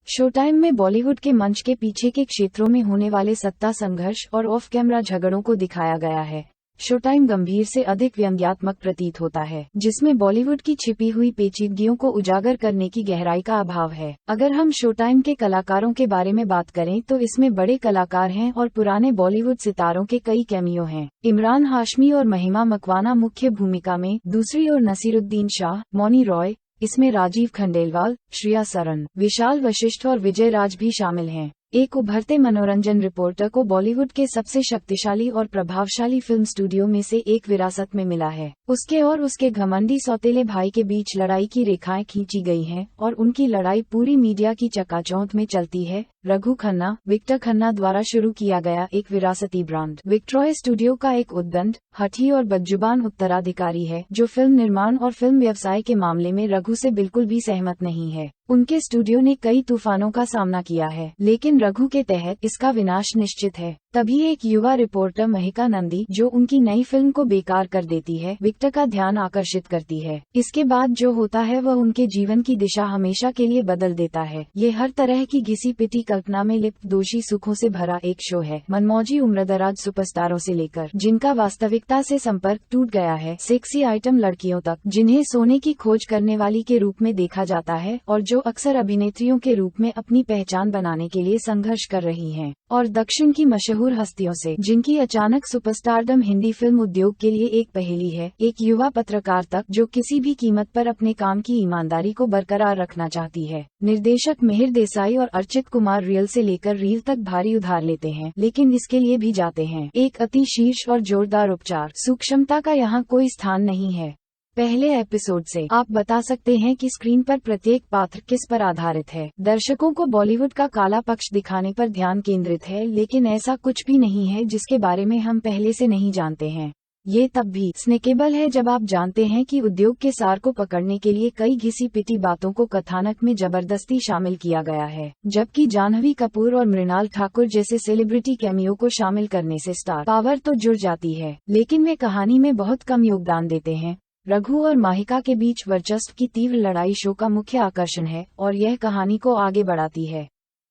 शोटाइम में बॉलीवुड के मंच के पीछे के क्षेत्रों में होने वाले सत्ता संघर्ष और ऑफ कैमरा झगड़ों को दिखाया गया है। शोटाइम गंभीर से अधिक व्यंग्यात्मक प्रतीत होता है, जिसमें बॉलीवुड की छिपी हुई पेचीदगियों को उजागर करने की गहराई का अभाव है। अगर हम शोटाइम के कलाकारों के बारे में बात करें तो इसमें बड़े कलाकार हैं और पुराने बॉलीवुड सितारों के कई कैमियो हैं। इमरान हाशमी और महिमा मकवाना मुख्य भूमिका में, दूसरी ओर नसीरुद्दीन शाह, मौनी रॉय, इसमें राजीव खंडेलवाल, श्रेया सरन, विशाल वशिष्ठ और विजय राज भी शामिल हैं। एक उभरते मनोरंजन रिपोर्टर को बॉलीवुड के सबसे शक्तिशाली और प्रभावशाली फिल्म स्टूडियो में से एक विरासत में मिला है। उसके और उसके घमंडी सौतेले भाई के बीच लड़ाई की रेखाएं खींची गई हैं और उनकी लड़ाई पूरी मीडिया की चकाचौंध में चलती है। रघु खन्ना, विक्टर खन्ना द्वारा शुरू किया गया एक विरासती ब्रांड विक्ट्रॉय स्टूडियो का एक उद्दंड, हठी और बदजुबान उत्तराधिकारी है, जो फिल्म निर्माण और फिल्म व्यवसाय के मामले में रघु से बिल्कुल भी सहमत नहीं है। उनके स्टूडियो ने कई तूफानों का सामना किया है, लेकिन रघु के तहत इसका विनाश निश्चित है। तभी एक युवा रिपोर्टर महिका नंदी, जो उनकी नई फिल्म को बेकार कर देती है, विक्टर का ध्यान आकर्षित करती है। इसके बाद जो होता है वह उनके जीवन की दिशा हमेशा के लिए बदल देता है। ये हर तरह की घिसी पिटी कल्पना में लिप्त दोषी सुखों से भरा एक शो है। मनमौजी उम्रदराज सुपरस्टारों से लेकर जिनका वास्तविकता से संपर्क टूट गया है, सेक्सी आइटम लड़कियों तक, जिन्हें सोने की खोज करने वाली के रूप में देखा जाता है और जो अक्सर अभिनेत्रियों के रूप में अपनी पहचान बनाने के लिए संघर्ष कर रही हैं, और दक्षिण की मशहूर हस्तियों से, जिनकी अचानक सुपरस्टारडम हिंदी फिल्म उद्योग के लिए एक पहेली है, एक युवा पत्रकार तक जो किसी भी कीमत पर अपने काम की ईमानदारी को बरकरार रखना चाहती है। निर्देशक मिहिर देसाई और अर्चित कुमार रियल से लेकर रील तक भारी उधार लेते हैं, लेकिन इसके लिए भी जाते हैं एक अति शीर्ष और जोरदार उपचार। सूक्ष्मता का यहाँ कोई स्थान नहीं है। पहले एपिसोड से आप बता सकते हैं कि स्क्रीन पर प्रत्येक पात्र किस पर आधारित है। दर्शकों को बॉलीवुड का काला पक्ष दिखाने पर ध्यान केंद्रित है, लेकिन ऐसा कुछ भी नहीं है जिसके बारे में हम पहले से नहीं जानते हैं। ये तब भी स्नैकेबल है जब आप जानते हैं कि उद्योग के सार को पकड़ने के लिए कई घिसी पिटी बातों को कथानक में जबरदस्ती शामिल किया गया है, जबकि जाह्नवी कपूर और मृणाल ठाकुर जैसे सेलिब्रिटी कैमियो को शामिल करने से स्टार पावर तो जुड़ जाती है, लेकिन वे कहानी में बहुत कम योगदान देते हैं। रघु और माहिका के बीच वर्चस्व की तीव्र लड़ाई शो का मुख्य आकर्षण है और यह कहानी को आगे बढ़ाती है।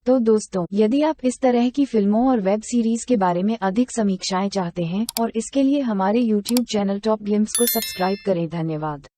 तो दोस्तों, यदि आप इस तरह की फिल्मों और वेब सीरीज के बारे में अधिक समीक्षाएं चाहते हैं और इसके लिए हमारे YouTube चैनल टॉप ग्लिम्स को सब्सक्राइब करें। धन्यवाद।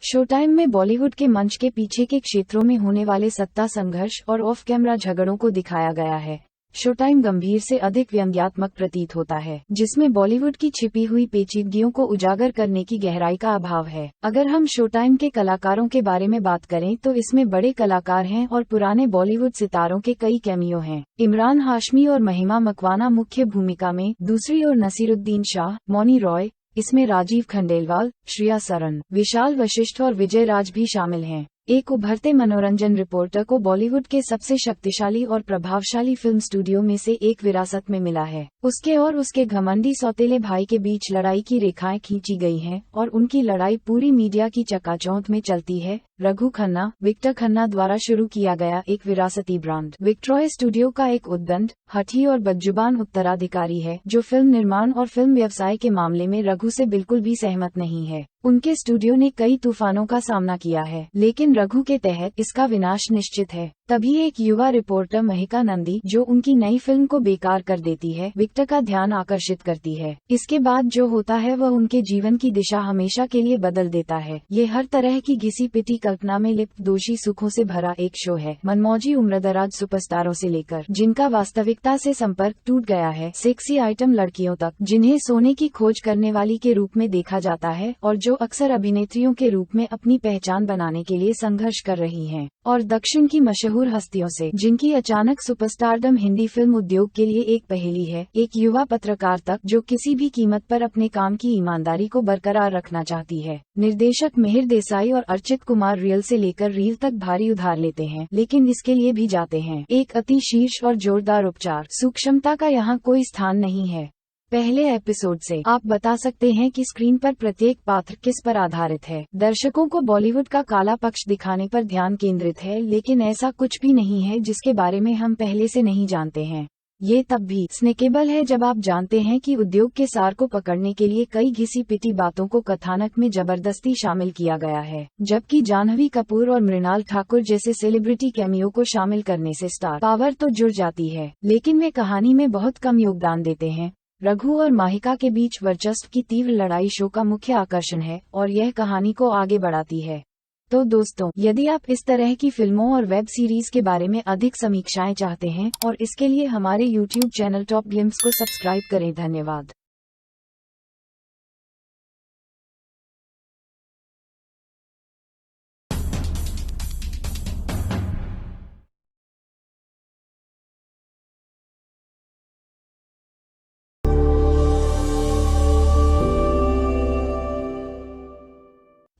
शोटाइम में बॉलीवुड के मंच के पीछे के क्षेत्रों में होने वाले सत्ता संघर्ष और ऑफ कैमरा झगड़ों को दिखाया गया है। शोटाइम गंभीर से अधिक व्यंग्यात्मक प्रतीत होता है, जिसमें बॉलीवुड की छिपी हुई पेचीदगियों को उजागर करने की गहराई का अभाव है। अगर हम शोटाइम के कलाकारों के बारे में बात करें तो इसमें बड़े कलाकार हैं और पुराने बॉलीवुड सितारों के कई कैमियो हैं। इमरान हाशमी और महिमा मकवाना मुख्य भूमिका में, दूसरी ओर नसीरुद्दीन शाह, मौनी रॉय, इसमें राजीव खंडेलवाल, श्रेया सरन, विशाल वशिष्ठ और विजय राज भी शामिल हैं। एक उभरते मनोरंजन रिपोर्टर को बॉलीवुड के सबसे शक्तिशाली और प्रभावशाली फिल्म स्टूडियो में से एक विरासत में मिला है। उसके और उसके घमंडी सौतेले भाई के बीच लड़ाई की रेखाएं खींची गई हैं और उनकी लड़ाई पूरी मीडिया की चकाचौंध में चलती है। रघु खन्ना, विक्टर खन्ना द्वारा शुरू किया गया एक विरासती ब्रांड विक्ट्रॉय स्टूडियो का एक उद्दंड, हठी और बदजुबान उत्तराधिकारी है, जो फिल्म निर्माण और फिल्म व्यवसाय के मामले में रघु से बिल्कुल भी सहमत नहीं है। उनके स्टूडियो ने कई तूफानों का सामना किया है, लेकिन रघु के तहत इसका विनाश निश्चित है। तभी एक युवा रिपोर्टर महिका नंदी, जो उनकी नई फिल्म को बेकार कर देती है, विक्टर का ध्यान आकर्षित करती है। इसके बाद जो होता है वह उनके जीवन की दिशा हमेशा के लिए बदल देता है। ये हर तरह की घिसी पिटी कल्पना में लिप्त दोषी सुखों से भरा एक शो है। मनमौजी उम्रदराज सुपरस्टारों से लेकर जिनका वास्तविकता से संपर्क टूट गया है, सेक्सी आइटम लड़कियों तक जिन्हें सोने की खोज करने वाली के रूप में देखा जाता है और जो अक्सर अभिनेत्रियों के रूप में अपनी पहचान बनाने के लिए संघर्ष कर रही हैं, और दक्षिण की मशहूर हस्तियों से जिनकी अचानक सुपरस्टारडम हिंदी फिल्म उद्योग के लिए एक पहेली है। एक युवा पत्रकार तक जो किसी भी कीमत पर अपने काम की ईमानदारी को बरकरार रखना चाहती है। निर्देशक मिहिर देसाई और अर्चित कुमार रियल से लेकर रील तक भारी उधार लेते हैं, लेकिन इसके लिए भी जाते हैं। एक अति शीर्ष और जोरदार उपचार। सूक्ष्मता का यहाँ कोई स्थान नहीं है। पहले एपिसोड से आप बता सकते हैं कि स्क्रीन पर प्रत्येक पात्र किस पर आधारित है। दर्शकों को बॉलीवुड का काला पक्ष दिखाने पर ध्यान केंद्रित है, लेकिन ऐसा कुछ भी नहीं है जिसके बारे में हम पहले से नहीं जानते हैं। ये तब भी स्नेकेबल है जब आप जानते हैं कि उद्योग के सार को पकड़ने के लिए कई घिसी पिटी बातों को कथानक में जबरदस्ती शामिल किया गया है, जबकि जाह्नवी कपूर और मृणाल ठाकुर जैसे सेलिब्रिटी कैमियो को शामिल करने से स्टार पावर तो जुड़ जाती है, लेकिन वे कहानी में बहुत कम योगदान देते हैं। रघु और माहिका के बीच वर्चस्व की तीव्र लड़ाई शो का मुख्य आकर्षण है और यह कहानी को आगे बढ़ाती है। तो दोस्तों, यदि आप इस तरह की फिल्मों और वेब सीरीज के बारे में अधिक समीक्षाएं चाहते हैं और इसके लिए हमारे YouTube चैनल टॉप ग्लिम्स को सब्सक्राइब करें। धन्यवाद।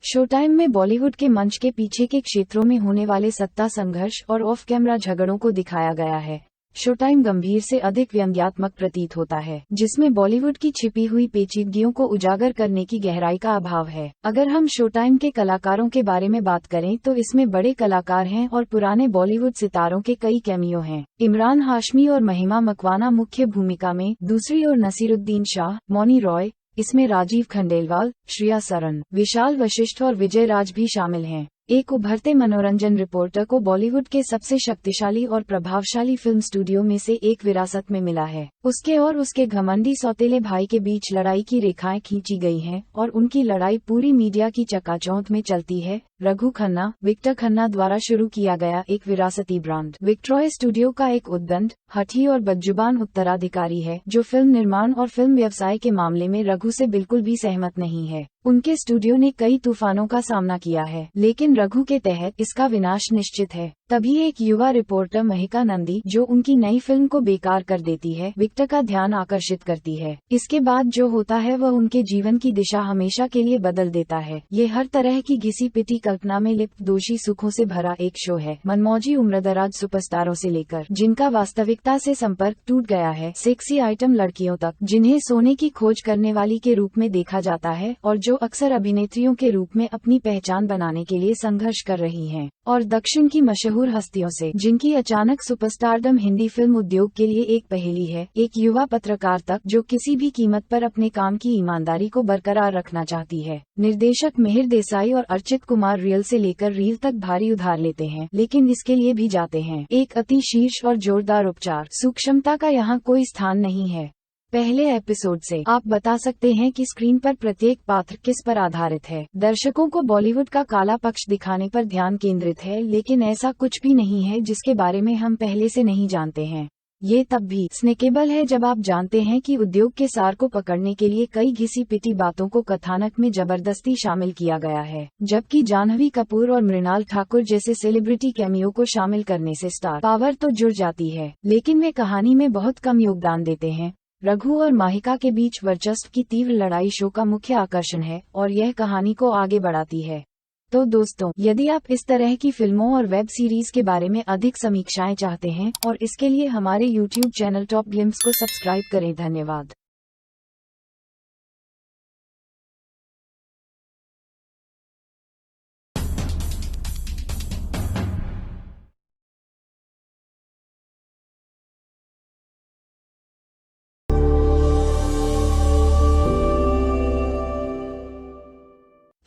शो टाइम में बॉलीवुड के मंच के पीछे के क्षेत्रों में होने वाले सत्ता संघर्ष और ऑफ कैमरा झगड़ों को दिखाया गया है। शो टाइम गंभीर से अधिक व्यंग्यात्मक प्रतीत होता है, जिसमें बॉलीवुड की छिपी हुई पेचीदगियों को उजागर करने की गहराई का अभाव है। अगर हम शो टाइम के कलाकारों के बारे में बात करें तो इसमें बड़े कलाकार हैं और पुराने बॉलीवुड सितारों के कई कैमियो हैं। इमरान हाशमी और महिमा मकवाना मुख्य भूमिका में, दूसरी ओर नसीरुद्दीन शाह, मौनी रॉय, इसमें राजीव खंडेलवाल, श्रेया सरन, विशाल वशिष्ठ और विजय राज भी शामिल हैं। एक उभरते मनोरंजन रिपोर्टर को बॉलीवुड के सबसे शक्तिशाली और प्रभावशाली फिल्म स्टूडियो में से एक विरासत में मिला है। उसके और उसके घमंडी सौतेले भाई के बीच लड़ाई की रेखाएं खींची गई हैं और उनकी लड़ाई पूरी मीडिया की चकाचौंध में चलती है। रघु खन्ना, विक्टर खन्ना द्वारा शुरू किया गया एक विरासती ब्रांड, विक्ट्रॉय स्टूडियो का एक उद्दंड, हठी और बदजुबान उत्तराधिकारी है, जो फिल्म निर्माण और फिल्म व्यवसाय के मामले में रघु से बिल्कुल भी सहमत नहीं है। उनके स्टूडियो ने कई तूफानों का सामना किया है, लेकिन रघु के तहत इसका विनाश निश्चित है। तभी एक युवा रिपोर्टर महिका नंदी, जो उनकी नई फिल्म को बेकार कर देती है, विक्टर का ध्यान आकर्षित करती है। इसके बाद जो होता है वह उनके जीवन की दिशा हमेशा के लिए बदल देता है। ये हर तरह की घिसी पिटी कल्पना में लिप्त दोषी सुखों से भरा एक शो है। मनमौजी उम्रदराज सुपरस्टारों से लेकर जिनका वास्तविकता से संपर्क टूट गया है, सेक्सी आइटम लड़कियों तक जिन्हें सोने की खोज करने वाली के रूप में देखा जाता है और जो अक्सर अभिनेत्रियों के रूप में अपनी पहचान बनाने के लिए संघर्ष कर रही हैं, और दक्षिण की मशहूर हस्तियों से जिनकी अचानक सुपरस्टारडम हिंदी फिल्म उद्योग के लिए एक पहेली है। एक युवा पत्रकार तक जो किसी भी कीमत पर अपने काम की ईमानदारी को बरकरार रखना चाहती है। निर्देशक मिहिर देसाई और अर्चित कुमार रियल से लेकर रील तक भारी उधार लेते हैं, लेकिन इसके लिए भी जाते हैं। एक अति शीर्ष और जोरदार उपचार। सूक्ष्मता का यहाँ कोई स्थान नहीं है। पहले एपिसोड से आप बता सकते हैं कि स्क्रीन पर प्रत्येक पात्र किस पर आधारित है। दर्शकों को बॉलीवुड का काला पक्ष दिखाने पर ध्यान केंद्रित है, लेकिन ऐसा कुछ भी नहीं है जिसके बारे में हम पहले से नहीं जानते हैं। ये तब भी स्नेकेबल है जब आप जानते हैं कि उद्योग के सार को पकड़ने के लिए कई घिसी पिटी बातों को कथानक में जबरदस्ती शामिल किया गया है, जबकि जाह्नवी कपूर और मृणाल ठाकुर जैसे सेलिब्रिटी कैमियो को शामिल करने से स्टार पावर तो जुड़ जाती है, लेकिन वे कहानी में बहुत कम योगदान देते हैं। रघु और माहिका के बीच वर्चस्व की तीव्र लड़ाई शो का मुख्य आकर्षण है और यह कहानी को आगे बढ़ाती है। तो दोस्तों, यदि आप इस तरह की फिल्मों और वेब सीरीज के बारे में अधिक समीक्षाएं चाहते हैं और इसके लिए हमारे YouTube चैनल टॉप ग्लिम्स को सब्सक्राइब करें। धन्यवाद।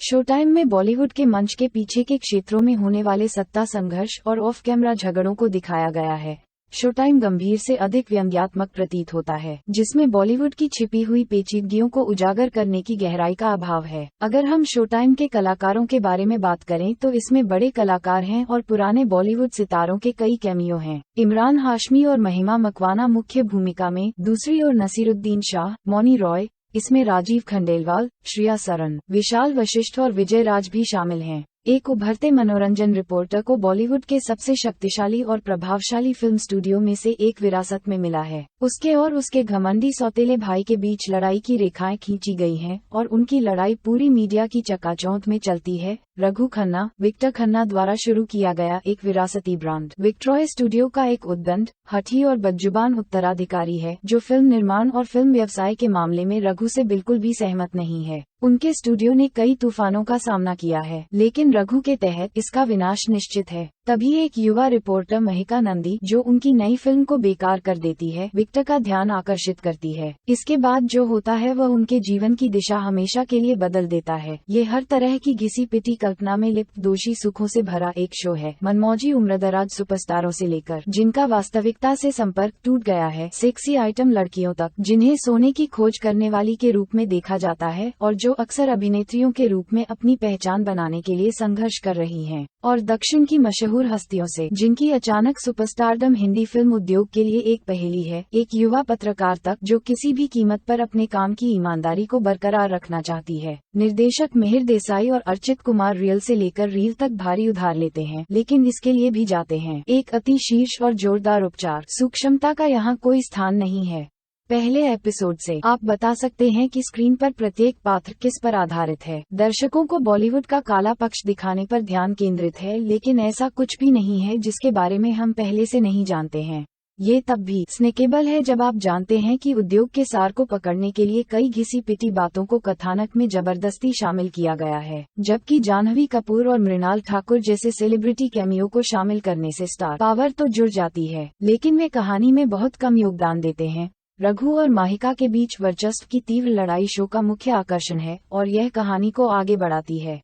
शो टाइम में बॉलीवुड के मंच के पीछे के क्षेत्रों में होने वाले सत्ता संघर्ष और ऑफ कैमरा झगड़ों को दिखाया गया है। शो टाइम गंभीर से अधिक व्यंग्यात्मक प्रतीत होता है, जिसमें बॉलीवुड की छिपी हुई पेचीदगियों को उजागर करने की गहराई का अभाव है। अगर हम शो टाइम के कलाकारों के बारे में बात करें तो इसमें बड़े कलाकार हैं और पुराने बॉलीवुड सितारों के कई कैमियो हैं। इमरान हाशमी और महिमा मकवाना मुख्य भूमिका में, दूसरी ओर नसीरुद्दीन शाह, मौनी रॉय, इसमें राजीव खंडेलवाल, श्रेया सरन, विशाल वशिष्ठ और विजय राज भी शामिल हैं। एक उभरते मनोरंजन रिपोर्टर को बॉलीवुड के सबसे शक्तिशाली और प्रभावशाली फिल्म स्टूडियो में से एक विरासत में मिला है। उसके और उसके घमंडी सौतेले भाई के बीच लड़ाई की रेखाएं खींची गई हैं और उनकी लड़ाई पूरी मीडिया की चकाचौंध में चलती है। रघु खन्ना, विक्टर खन्ना द्वारा शुरू किया गया एक विरासती ब्रांड विक्ट्रॉय स्टूडियो का एक उद्दंड, हठी और बदजुबान उत्तराधिकारी है, जो फिल्म निर्माण और फिल्म व्यवसाय के मामले में रघु से बिल्कुल भी सहमत नहीं है। उनके स्टूडियो ने कई तूफानों का सामना किया है, लेकिन रघु के तहत इसका विनाश निश्चित है। तभी एक युवा रिपोर्टर महिका नंदी, जो उनकी नई फिल्म को बेकार कर देती है, विक्टर का ध्यान आकर्षित करती है। इसके बाद जो होता है वह उनके जीवन की दिशा हमेशा के लिए बदल देता है। ये हर तरह की घिसी पिटी कल्पना में लिप्त दोषी सुखों से भरा एक शो है। मनमौजी उम्रदराज सुपरस्टारों से लेकर जिनका वास्तविकता से संपर्क टूट गया है, सेक्सी आइटम लड़कियों तक, जिन्हें सोने की खोज करने वाली के रूप में देखा जाता है और जो अक्सर अभिनेत्रियों के रूप में अपनी पहचान बनाने के लिए संघर्ष कर रही हैं, और दक्षिण की मशहूर हस्तियों से, जिनकी अचानक सुपरस्टारडम हिंदी फिल्म उद्योग के लिए एक पहेली है, एक युवा पत्रकार तक, जो किसी भी कीमत पर अपने काम की ईमानदारी को बरकरार रखना चाहती है। निर्देशक मिहिर देसाई और अर्चित कुमार रियल से लेकर रील तक भारी उधार लेते हैं, लेकिन इसके लिए भी जाते हैं। एक अति शीर्ष और जोरदार उपचार, सूक्ष्मता का यहाँ कोई स्थान नहीं है। पहले एपिसोड से आप बता सकते हैं कि स्क्रीन पर प्रत्येक पात्र किस पर आधारित है। दर्शकों को बॉलीवुड का काला पक्ष दिखाने पर ध्यान केंद्रित है, लेकिन ऐसा कुछ भी नहीं है जिसके बारे में हम पहले से नहीं जानते हैं। ये तब भी स्नेकेबल है जब आप जानते हैं कि उद्योग के सार को पकड़ने के लिए कई घिसी पिटी बातों को कथानक में जबरदस्ती शामिल किया गया है, जबकि जाह्नवी कपूर और मृणाल ठाकुर जैसे सेलिब्रिटी कैमियो को शामिल करने से स्टार पावर तो जुड़ जाती है, लेकिन वे कहानी में बहुत कम योगदान देते हैं। रघु और माहिका के बीच वर्चस्व की तीव्र लड़ाई शो का मुख्य आकर्षण है और यह कहानी को आगे बढ़ाती है।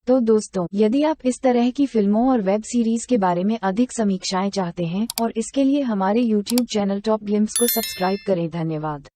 तो दोस्तों, यदि आप इस तरह की फिल्मों और वेब सीरीज के बारे में अधिक समीक्षाएं चाहते हैं और इसके लिए हमारे YouTube चैनल टॉप ग्लिम्स को सब्सक्राइब करें। धन्यवाद।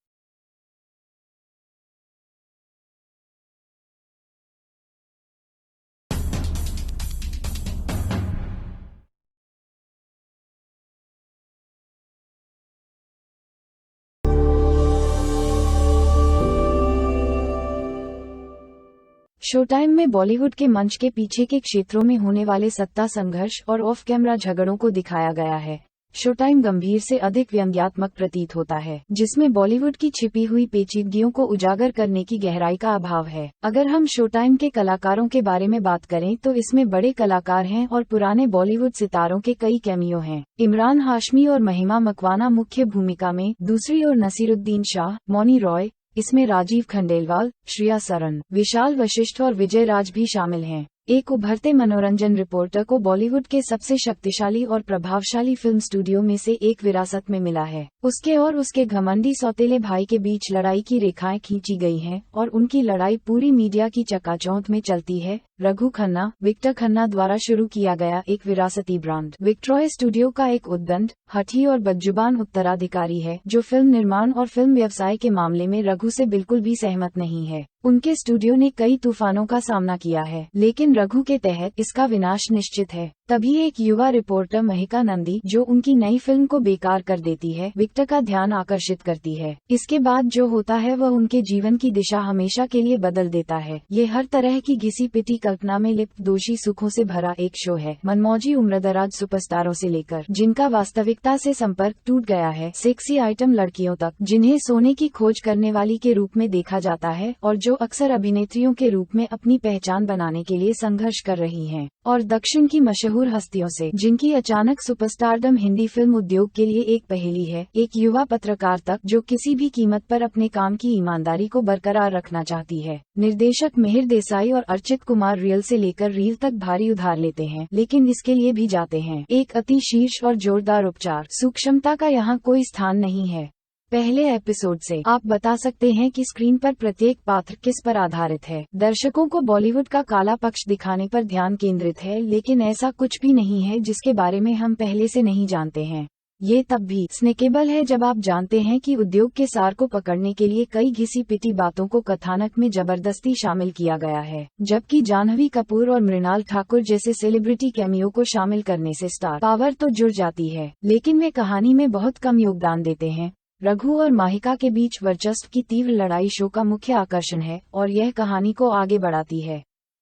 शो टाइम में बॉलीवुड के मंच के पीछे के क्षेत्रों में होने वाले सत्ता संघर्ष और ऑफ कैमरा झगड़ों को दिखाया गया है। शो टाइम गंभीर से अधिक व्यंग्यात्मक प्रतीत होता है, जिसमें बॉलीवुड की छिपी हुई पेचीदगियों को उजागर करने की गहराई का अभाव है। अगर हम शो टाइम के कलाकारों के बारे में बात करें तो इसमें बड़े कलाकार हैं और पुराने बॉलीवुड सितारों के कई कैमियो हैं। इमरान हाशमी और महिमा मकवाना मुख्य भूमिका में, दूसरी ओर नसीरुद्दीन शाह, मौनी रॉय, इसमें राजीव खंडेलवाल, श्रेया सरन, विशाल वशिष्ठ और विजय राज भी शामिल हैं। एक उभरते मनोरंजन रिपोर्टर को बॉलीवुड के सबसे शक्तिशाली और प्रभावशाली फिल्म स्टूडियो में से एक विरासत में मिला है। उसके और उसके घमंडी सौतेले भाई के बीच लड़ाई की रेखाएं खींची गई हैं और उनकी लड़ाई पूरी मीडिया की चकाचौंध में चलती है। रघु खन्ना, विक्टर खन्ना द्वारा शुरू किया गया एक विरासती ब्रांड विक्ट्रॉय स्टूडियो का एक उद्दंड, हठी और बदजुबान उत्तराधिकारी है, जो फिल्म निर्माण और फिल्म व्यवसाय के मामले में रघु से बिल्कुल भी सहमत नहीं है। उनके स्टूडियो ने कई तूफानों का सामना किया है, लेकिन रघु के तहत इसका विनाश निश्चित है। तभी एक युवा रिपोर्टर महिका नंदी, जो उनकी नई फिल्म को बेकार कर देती है, विक्टर का ध्यान आकर्षित करती है। इसके बाद जो होता है वह उनके जीवन की दिशा हमेशा के लिए बदल देता है। ये हर तरह की घिसी पिटी कल्पना में लिप्त दोषी सुखों से भरा एक शो है। मनमौजी उम्रदराज सुपरस्टारों से लेकर जिनका वास्तविकता से संपर्क टूट गया है, सेक्सी आइटम लड़कियों तक, जिन्हें सोने की खोज करने वाली के रूप में देखा जाता है और जो अक्सर अभिनेत्रियों के रूप में अपनी पहचान बनाने के लिए संघर्ष कर रही हैं, और दक्षिण की मशहूर हस्तियों से, जिनकी अचानक सुपरस्टारडम हिंदी फिल्म उद्योग के लिए एक पहेली है, एक युवा पत्रकार तक, जो किसी भी कीमत पर अपने काम की ईमानदारी को बरकरार रखना चाहती है। निर्देशक मिहिर देसाई और अर्चित कुमार रियल से लेकर रील तक भारी उधार लेते हैं, लेकिन इसके लिए भी जाते हैं। एक अति शीर्ष और जोरदार उपचार, सूक्ष्मता का यहाँ कोई स्थान नहीं है। पहले एपिसोड से आप बता सकते हैं कि स्क्रीन पर प्रत्येक पात्र किस पर आधारित है। दर्शकों को बॉलीवुड का काला पक्ष दिखाने पर ध्यान केंद्रित है, लेकिन ऐसा कुछ भी नहीं है जिसके बारे में हम पहले से नहीं जानते हैं। ये तब भी स्नैकेबल है जब आप जानते हैं कि उद्योग के सार को पकड़ने के लिए कई घिसी पिटी बातों को कथानक में जबरदस्ती शामिल किया गया है, जबकि जाह्नवी कपूर और मृणाल ठाकुर जैसे सेलिब्रिटी कैमियो को शामिल करने से स्टार पावर तो जुड़ जाती है, लेकिन वे कहानी में बहुत कम योगदान देते हैं। रघु और माहिका के बीच वर्चस्व की तीव्र लड़ाई शो का मुख्य आकर्षण है और यह कहानी को आगे बढ़ाती है।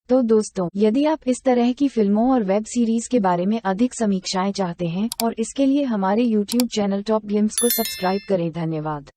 तो दोस्तों, यदि आप इस तरह की फिल्मों और वेब सीरीज के बारे में अधिक समीक्षाएं चाहते हैं और इसके लिए हमारे YouTube चैनल टॉप ग्लिम्स को सब्सक्राइब करें। धन्यवाद।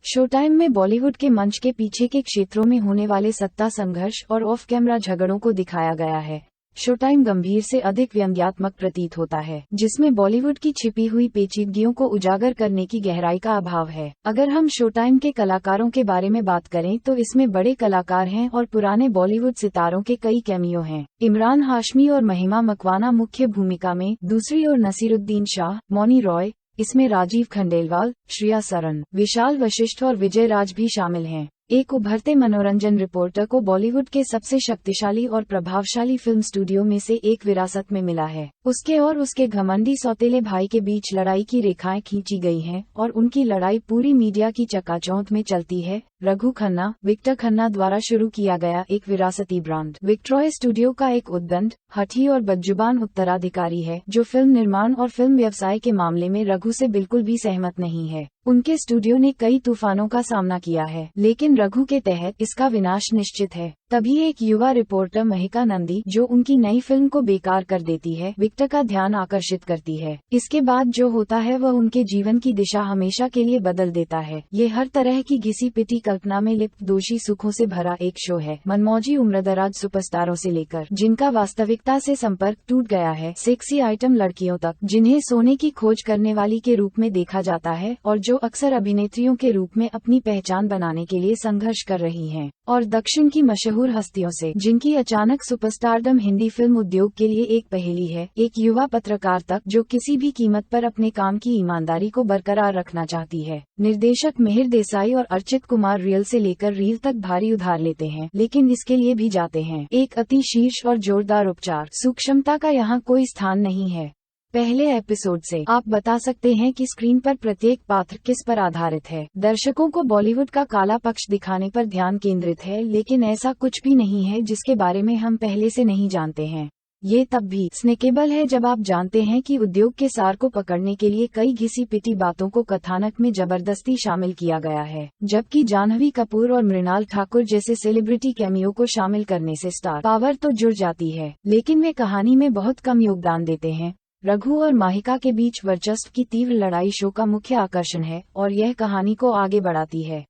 शोटाइम में बॉलीवुड के मंच के पीछे के क्षेत्रों में होने वाले सत्ता संघर्ष और ऑफ कैमरा झगड़ों को दिखाया गया है। शोटाइम गंभीर से अधिक व्यंग्यात्मक प्रतीत होता है, जिसमें बॉलीवुड की छिपी हुई पेचीदगियों को उजागर करने की गहराई का अभाव है। अगर हम शोटाइम के कलाकारों के बारे में बात करें तो इसमें बड़े कलाकार हैं और पुराने बॉलीवुड सितारों के कई कैमियो हैं। इमरान हाशमी और महिमा मकवाना मुख्य भूमिका में, दूसरी ओर नसीरुद्दीन शाह, मौनी रॉय, इसमें राजीव खंडेलवाल, श्रेया सरन, विशाल वशिष्ठ और विजय राज भी शामिल हैं। एक उभरते मनोरंजन रिपोर्टर को बॉलीवुड के सबसे शक्तिशाली और प्रभावशाली फिल्म स्टूडियो में से एक विरासत में मिला है। उसके और उसके घमंडी सौतेले भाई के बीच लड़ाई की रेखाएं खींची गई हैं और उनकी लड़ाई पूरी मीडिया की चकाचौंध में चलती है। रघु खन्ना, विक्टर खन्ना द्वारा शुरू किया गया एक विरासती ब्रांड विक्ट्रॉय स्टूडियो का एक उद्दंड, हठी और बदजुबान उत्तराधिकारी है, जो फिल्म निर्माण और फिल्म व्यवसाय के मामले में रघु से बिल्कुल भी सहमत नहीं है। उनके स्टूडियो ने कई तूफानों का सामना किया है, लेकिन रघु के तहत इसका विनाश निश्चित है। तभी एक युवा रिपोर्टर महिका नंदी, जो उनकी नई फिल्म को बेकार कर देती है, विक्टर का ध्यान आकर्षित करती है। इसके बाद जो होता है वह उनके जीवन की दिशा हमेशा के लिए बदल देता है। ये हर तरह की घिसी पिटी कल्पना में लिप्त दोषी सुखों से भरा एक शो है। मनमौजी उम्रदराज सुपरस्टारों से लेकर जिनका वास्तविकता से संपर्क टूट गया है, सेक्सी आइटम लड़कियों तक, जिन्हें सोने की खोज करने वाली के रूप में देखा जाता है और जो अक्सर अभिनेत्रियों के रूप में अपनी पहचान बनाने के लिए संघर्ष कर रही हैं, और दक्षिण की मशहूर हस्तियों से, जिनकी अचानक सुपरस्टारडम हिंदी फिल्म उद्योग के लिए एक पहेली है। एक युवा पत्रकार तक, जो किसी भी कीमत पर अपने काम की ईमानदारी को बरकरार रखना चाहती है। निर्देशक मिहिर देसाई और अर्चित कुमार रियल से लेकर रील तक भारी उधार लेते हैं, लेकिन इसके लिए भी जाते हैं एक अति शीर्ष और जोरदार उपचार। सूक्ष्मता का यहाँ कोई स्थान नहीं है। पहले एपिसोड से आप बता सकते हैं कि स्क्रीन पर प्रत्येक पात्र किस पर आधारित है। दर्शकों को बॉलीवुड का काला पक्ष दिखाने पर ध्यान केंद्रित है, लेकिन ऐसा कुछ भी नहीं है जिसके बारे में हम पहले से नहीं जानते हैं। ये तब भी स्नैकेबल है जब आप जानते हैं कि उद्योग के सार को पकड़ने के लिए कई घिसी पिटी बातों को कथानक में जबरदस्ती शामिल किया गया है, जबकि जाह्नवी कपूर और मृणाल ठाकुर जैसे सेलिब्रिटी कैमियो को शामिल करने से स्टार पावर तो जुड़ जाती है, लेकिन वे कहानी में बहुत कम योगदान देते हैं। रघु और माहिका के बीच वर्चस्व की तीव्र लड़ाई शो का मुख्य आकर्षण है और यह कहानी को आगे बढ़ाती है।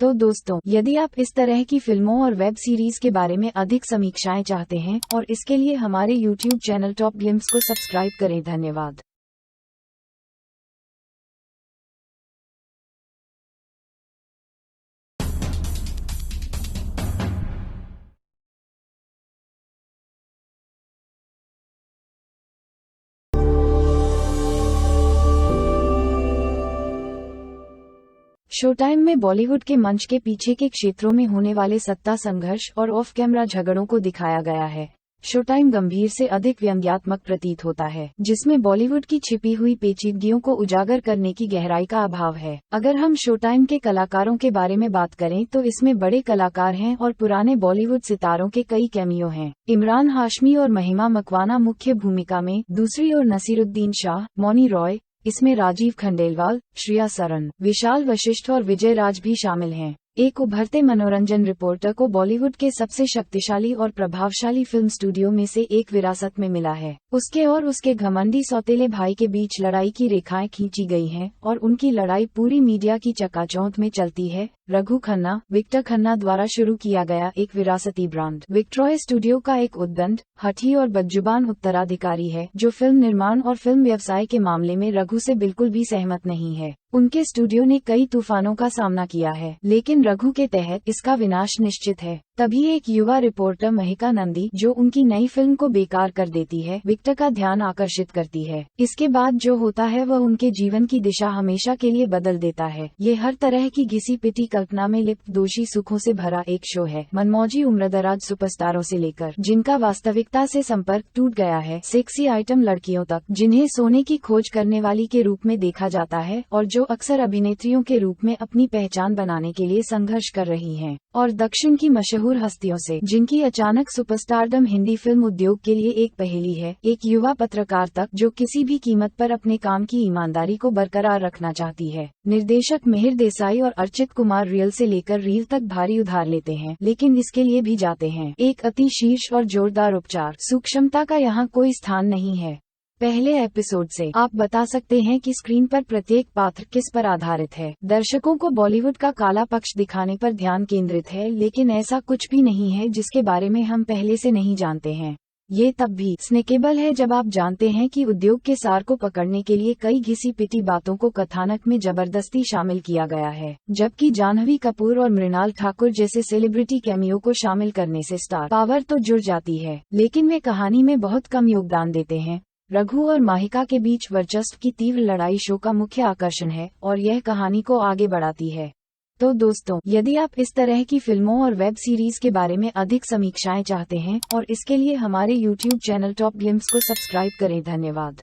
तो दोस्तों, यदि आप इस तरह की फिल्मों और वेब सीरीज के बारे में अधिक समीक्षाएं चाहते हैं और इसके लिए हमारे YouTube चैनल टॉप ग्लिम्स को सब्सक्राइब करें। धन्यवाद। शोटाइम में बॉलीवुड के मंच के पीछे के क्षेत्रों में होने वाले सत्ता संघर्ष और ऑफ कैमरा झगड़ों को दिखाया गया है। शोटाइम गंभीर से अधिक व्यंग्यात्मक प्रतीत होता है, जिसमें बॉलीवुड की छिपी हुई पेचीदगियों को उजागर करने की गहराई का अभाव है। अगर हम शोटाइम के कलाकारों के बारे में बात करें तो इसमें बड़े कलाकार हैं और पुराने बॉलीवुड सितारों के कई कैमियो हैं। इमरान हाशमी और महिमा मकवाना मुख्य भूमिका में, दूसरी ओर नसीरुद्दीन शाह, मौनी रॉय, इसमें राजीव खंडेलवाल, श्रेया सरन, विशाल वशिष्ठ और विजय राज भी शामिल हैं। एक उभरते मनोरंजन रिपोर्टर को बॉलीवुड के सबसे शक्तिशाली और प्रभावशाली फिल्म स्टूडियो में से एक विरासत में मिला है। उसके और उसके घमंडी सौतेले भाई के बीच लड़ाई की रेखाएं खींची गई हैं और उनकी लड़ाई पूरी मीडिया की चकाचौंध में चलती है। रघु खन्ना, विक्टर खन्ना द्वारा शुरू किया गया एक विरासती ब्रांड। विक्ट्रॉय स्टूडियो का एक उद्दंड, हठी और बदजुबान उत्तराधिकारी है जो फिल्म निर्माण और फिल्म व्यवसाय के मामले में रघु से बिल्कुल भी सहमत नहीं है। उनके स्टूडियो ने कई तूफानों का सामना किया है, लेकिन रघु के तहत इसका विनाश निश्चित है। तभी एक युवा रिपोर्टर महिका नंदी, जो उनकी नई फिल्म को बेकार कर देती है, विक्टर का ध्यान आकर्षित करती है। इसके बाद जो होता है वह उनके जीवन की दिशा हमेशा के लिए बदल देता है। ये हर तरह की घिसी पिटी कल्पना में लिप्त दोषी सुखों से भरा एक शो है। मनमौजी उम्रदराज सुपरस्टारों से लेकर जिनका वास्तविकता से संपर्क टूट गया है, सेक्सी आइटम लड़कियों तक जिन्हें सोने की खोज करने वाली के रूप में देखा जाता है और जो अक्सर अभिनेत्रियों के रूप में अपनी पहचान बनाने के लिए संघर्ष कर रही हैं, और दक्षिण की मशहूर हस्तियों से जिनकी अचानक सुपरस्टारडम हिंदी फिल्म उद्योग के लिए एक पहेली है, एक युवा पत्रकार तक जो किसी भी कीमत पर अपने काम की ईमानदारी को बरकरार रखना चाहती है। निर्देशक मिहिर देसाई और अर्चित कुमार रियल से लेकर रील तक भारी उधार लेते हैं, लेकिन इसके लिए भी जाते हैं एक अति शीर्ष और जोरदार उपचार। सूक्ष्मता का यहाँ कोई स्थान नहीं है। पहले एपिसोड से आप बता सकते हैं कि स्क्रीन पर प्रत्येक पात्र किस पर आधारित है। दर्शकों को बॉलीवुड का काला पक्ष दिखाने पर ध्यान केंद्रित है, लेकिन ऐसा कुछ भी नहीं है जिसके बारे में हम पहले से नहीं जानते हैं। ये तब भी स्नेकेबल है जब आप जानते हैं कि उद्योग के सार को पकड़ने के लिए कई घिसी पिटी बातों को कथानक में जबरदस्ती शामिल किया गया है, जबकि जाह्नवी कपूर और मृणाल ठाकुर जैसे सेलिब्रिटी कैमियो को शामिल करने से स्टार पावर तो जुड़ जाती है, लेकिन वे कहानी में बहुत कम योगदान देते हैं। रघु और माहिका के बीच वर्चस्व की तीव्र लड़ाई शो का मुख्य आकर्षण है और यह कहानी को आगे बढ़ाती है। तो दोस्तों, यदि आप इस तरह की फिल्मों और वेब सीरीज के बारे में अधिक समीक्षाएं चाहते हैं और इसके लिए हमारे YouTube चैनल टॉप ग्लिम्स को सब्सक्राइब करें। धन्यवाद।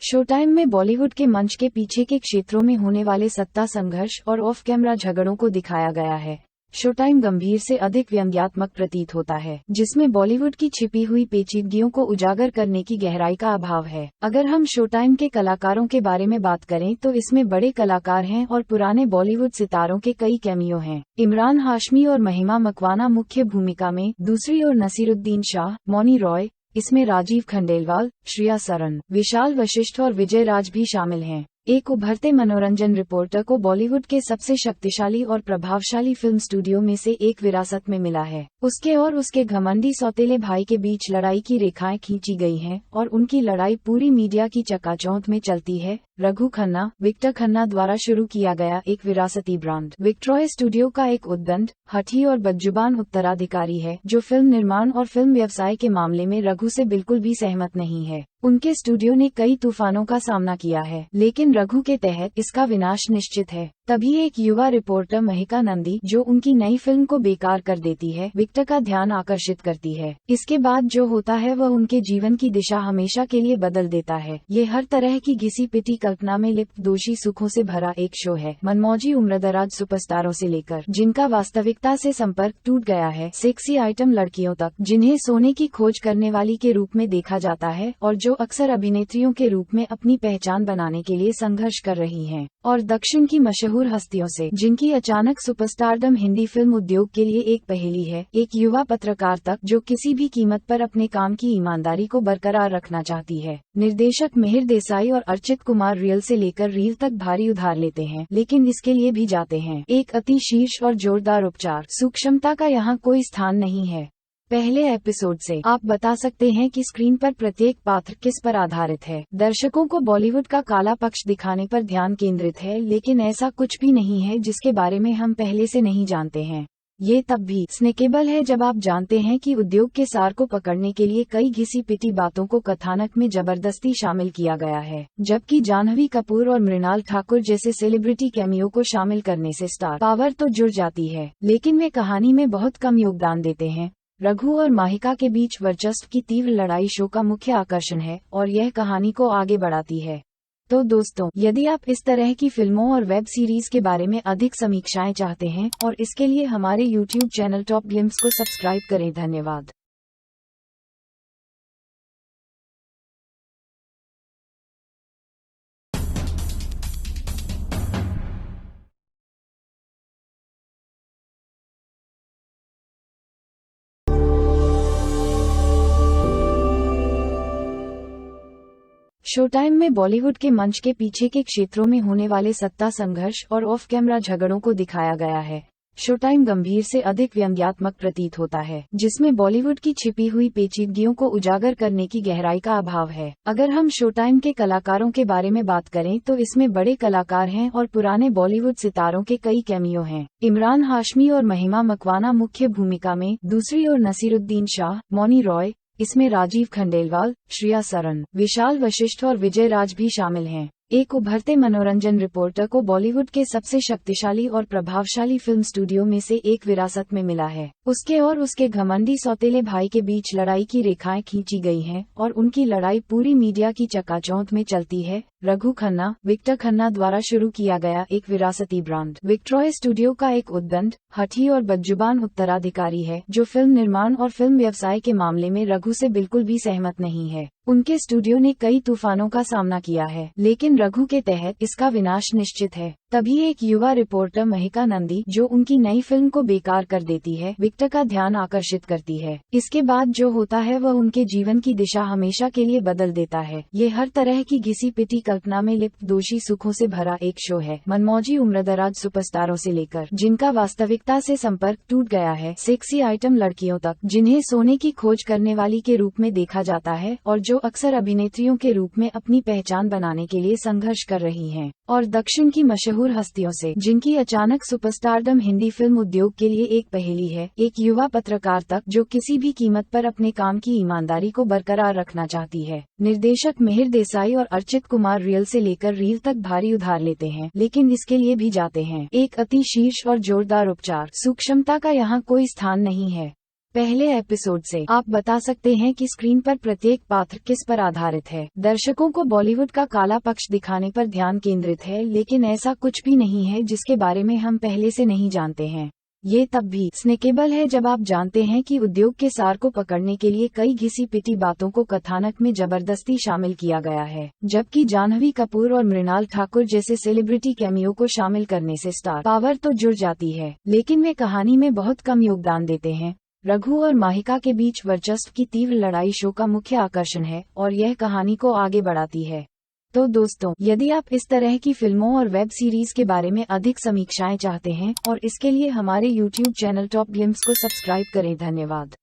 शो टाइम में बॉलीवुड के मंच के पीछे के क्षेत्रों में होने वाले सत्ता संघर्ष और ऑफ कैमरा झगड़ों को दिखाया गया है। शो टाइम गंभीर से अधिक व्यंग्यात्मक प्रतीत होता है, जिसमें बॉलीवुड की छिपी हुई पेचीदगियों को उजागर करने की गहराई का अभाव है। अगर हम शो टाइम के कलाकारों के बारे में बात करें तो इसमें बड़े कलाकार हैं और पुराने बॉलीवुड सितारों के कई कैमियो हैं। इमरान हाशमी और महिमा मकवाना मुख्य भूमिका में, दूसरी ओर नसीरुद्दीन शाह, मौनी रॉय, इसमें राजीव खंडेलवाल, श्रेया सरन, विशाल वशिष्ठ और विजय राज भी शामिल हैं। एक उभरते मनोरंजन रिपोर्टर को बॉलीवुड के सबसे शक्तिशाली और प्रभावशाली फिल्म स्टूडियो में से एक विरासत में मिला है। उसके और उसके घमंडी सौतेले भाई के बीच लड़ाई की रेखाएं खींची गई हैं और उनकी लड़ाई पूरी मीडिया की चकाचौंध में चलती है। रघु खन्ना, विक्टर खन्ना द्वारा शुरू किया गया एक विरासती ब्रांड। विक्ट्रॉय स्टूडियो का एक उद्दंड, हठी और बदजुबान उत्तराधिकारी है जो फिल्म निर्माण और फिल्म व्यवसाय के मामले में रघु से बिल्कुल भी सहमत नहीं है। उनके स्टूडियो ने कई तूफानों का सामना किया है, लेकिन रघु के तहत इसका विनाश निश्चित है। तभी एक युवा रिपोर्टर महिका नंदी, जो उनकी नई फिल्म को बेकार कर देती है, विक्टर का ध्यान आकर्षित करती है। इसके बाद जो होता है वह उनके जीवन की दिशा हमेशा के लिए बदल देता है। ये हर तरह की घिसी पिटी कल्पना में लिप्त दोषी सुखों से भरा एक शो है। मनमौजी उम्रदराज सुपरस्टारों से लेकर जिनका वास्तविकता से संपर्क टूट गया है, सेक्सी आइटम लड़कियों तक जिन्हें सोने की खोज करने वाली के रूप में देखा जाता है और जो अक्सर अभिनेत्रियों के रूप में अपनी पहचान बनाने के लिए संघर्ष कर रही हैं, और दक्षिण की मशहूर हस्तियों से जिनकी अचानक सुपरस्टारडम हिंदी फिल्म उद्योग के लिए एक पहेली है, एक युवा पत्रकार तक जो किसी भी कीमत पर अपने काम की ईमानदारी को बरकरार रखना चाहती है। निर्देशक मिहिर देसाई और अर्चित कुमार रियल से लेकर रील तक भारी उधार लेते हैं, लेकिन इसके लिए भी जाते हैं एक अति शीर्ष और जोरदार उपचार। सूक्ष्मता का यहाँ कोई स्थान नहीं है। पहले एपिसोड से आप बता सकते हैं कि स्क्रीन पर प्रत्येक पात्र किस पर आधारित है। दर्शकों को बॉलीवुड का काला पक्ष दिखाने पर ध्यान केंद्रित है, लेकिन ऐसा कुछ भी नहीं है जिसके बारे में हम पहले से नहीं जानते हैं। ये तब भी स्नेकेबल है जब आप जानते हैं कि उद्योग के सार को पकड़ने के लिए कई घिसी पिटी बातों को कथानक में जबरदस्ती शामिल किया गया है, जबकि जाह्नवी कपूर और मृणाल ठाकुर जैसे सेलिब्रिटी कैमियो को शामिल करने से स्टार पावर तो जुड़ जाती है, लेकिन वे कहानी में बहुत कम योगदान देते हैं। रघु और माहिका के बीच वर्चस्व की तीव्र लड़ाई शो का मुख्य आकर्षण है और यह कहानी को आगे बढ़ाती है। तो दोस्तों, यदि आप इस तरह की फिल्मों और वेब सीरीज के बारे में अधिक समीक्षाएं चाहते हैं और इसके लिए हमारे YouTube चैनल टॉप ग्लिम्स को सब्सक्राइब करें। धन्यवाद। शो टाइम में बॉलीवुड के मंच के पीछे के क्षेत्रों में होने वाले सत्ता संघर्ष और ऑफ कैमरा झगड़ों को दिखाया गया है। शो टाइम गंभीर से अधिक व्यंग्यात्मक प्रतीत होता है, जिसमें बॉलीवुड की छिपी हुई पेचीदगियों को उजागर करने की गहराई का अभाव है। अगर हम शो टाइम के कलाकारों के बारे में बात करें तो इसमें बड़े कलाकार हैं और पुराने बॉलीवुड सितारों के कई कैमियो हैं। इमरान हाशमी और महिमा मकवाना मुख्य भूमिका में, दूसरी ओर नसीरुद्दीन शाह, मौनी रॉय, इसमें राजीव खंडेलवाल, श्रेया सरन, विशाल वशिष्ठ और विजय राज भी शामिल हैं। एक उभरते मनोरंजन रिपोर्टर को बॉलीवुड के सबसे शक्तिशाली और प्रभावशाली फिल्म स्टूडियो में से एक विरासत में मिला है। उसके और उसके घमंडी सौतेले भाई के बीच लड़ाई की रेखाएं खींची गई हैं और उनकी लड़ाई पूरी मीडिया की चकाचौंध में चलती है। रघु खन्ना, विक्टर खन्ना द्वारा शुरू किया गया एक विरासती ब्रांड विक्ट्रॉय स्टूडियो का एक उद्दंड, हठी और बदजुबान उत्तराधिकारी है, जो फिल्म निर्माण और फिल्म व्यवसाय के मामले में रघु से बिल्कुल भी सहमत नहीं है। उनके स्टूडियो ने कई तूफानों का सामना किया है, लेकिन रघु के तहत इसका विनाश निश्चित है। तभी एक युवा रिपोर्टर महिका नंदी, जो उनकी नई फिल्म को बेकार कर देती है, विक्टर का ध्यान आकर्षित करती है। इसके बाद जो होता है वह उनके जीवन की दिशा हमेशा के लिए बदल देता है। ये हर तरह की घिसी पिटी कल्पना में लिप्त दोषी सुखों से भरा एक शो है। मनमौजी उम्रदराज सुपरस्टारों से लेकर जिनका वास्तविकता से संपर्क टूट गया है, सेक्सी आइटम लड़कियों तक, जिन्हें सोने की खोज करने वाली के रूप में देखा जाता है और जो अक्सर अभिनेत्रियों के रूप में अपनी पहचान बनाने के लिए संघर्ष कर रही हैं, और दक्षिण की मशहूर हस्तियों से, जिनकी अचानक सुपरस्टारडम हिंदी फिल्म उद्योग के लिए एक पहेली है। एक युवा पत्रकार तक, जो किसी भी कीमत पर अपने काम की ईमानदारी को बरकरार रखना चाहती है। निर्देशक मिहिर देसाई और अर्चित कुमार रियल से लेकर रील तक भारी उधार लेते हैं, लेकिन इसके लिए भी जाते हैं। एक अति शीर्ष और जोरदार उपचार, सूक्ष्मता का यहाँ कोई स्थान नहीं है। पहले एपिसोड से आप बता सकते हैं कि स्क्रीन पर प्रत्येक पात्र किस पर आधारित है। दर्शकों को बॉलीवुड का काला पक्ष दिखाने पर ध्यान केंद्रित है, लेकिन ऐसा कुछ भी नहीं है जिसके बारे में हम पहले से नहीं जानते हैं। ये तब भी स्नेकेबल है जब आप जानते हैं कि उद्योग के सार को पकड़ने के लिए कई घिसी पिटी बातों को कथानक में जबरदस्ती शामिल किया गया है, जबकि जाह्नवी कपूर और मृणाल ठाकुर जैसे सेलिब्रिटी कैमियो को शामिल करने से स्टार पावर तो जुड़ जाती है, लेकिन वे कहानी में बहुत कम योगदान देते हैं। रघु और माहिका के बीच वर्चस्व की तीव्र लड़ाई शो का मुख्य आकर्षण है और यह कहानी को आगे बढ़ाती है। तो दोस्तों, यदि आप इस तरह की फिल्मों और वेब सीरीज के बारे में अधिक समीक्षाएं चाहते हैं और इसके लिए हमारे YouTube चैनल टॉप ग्लिम्स को सब्सक्राइब करें। धन्यवाद।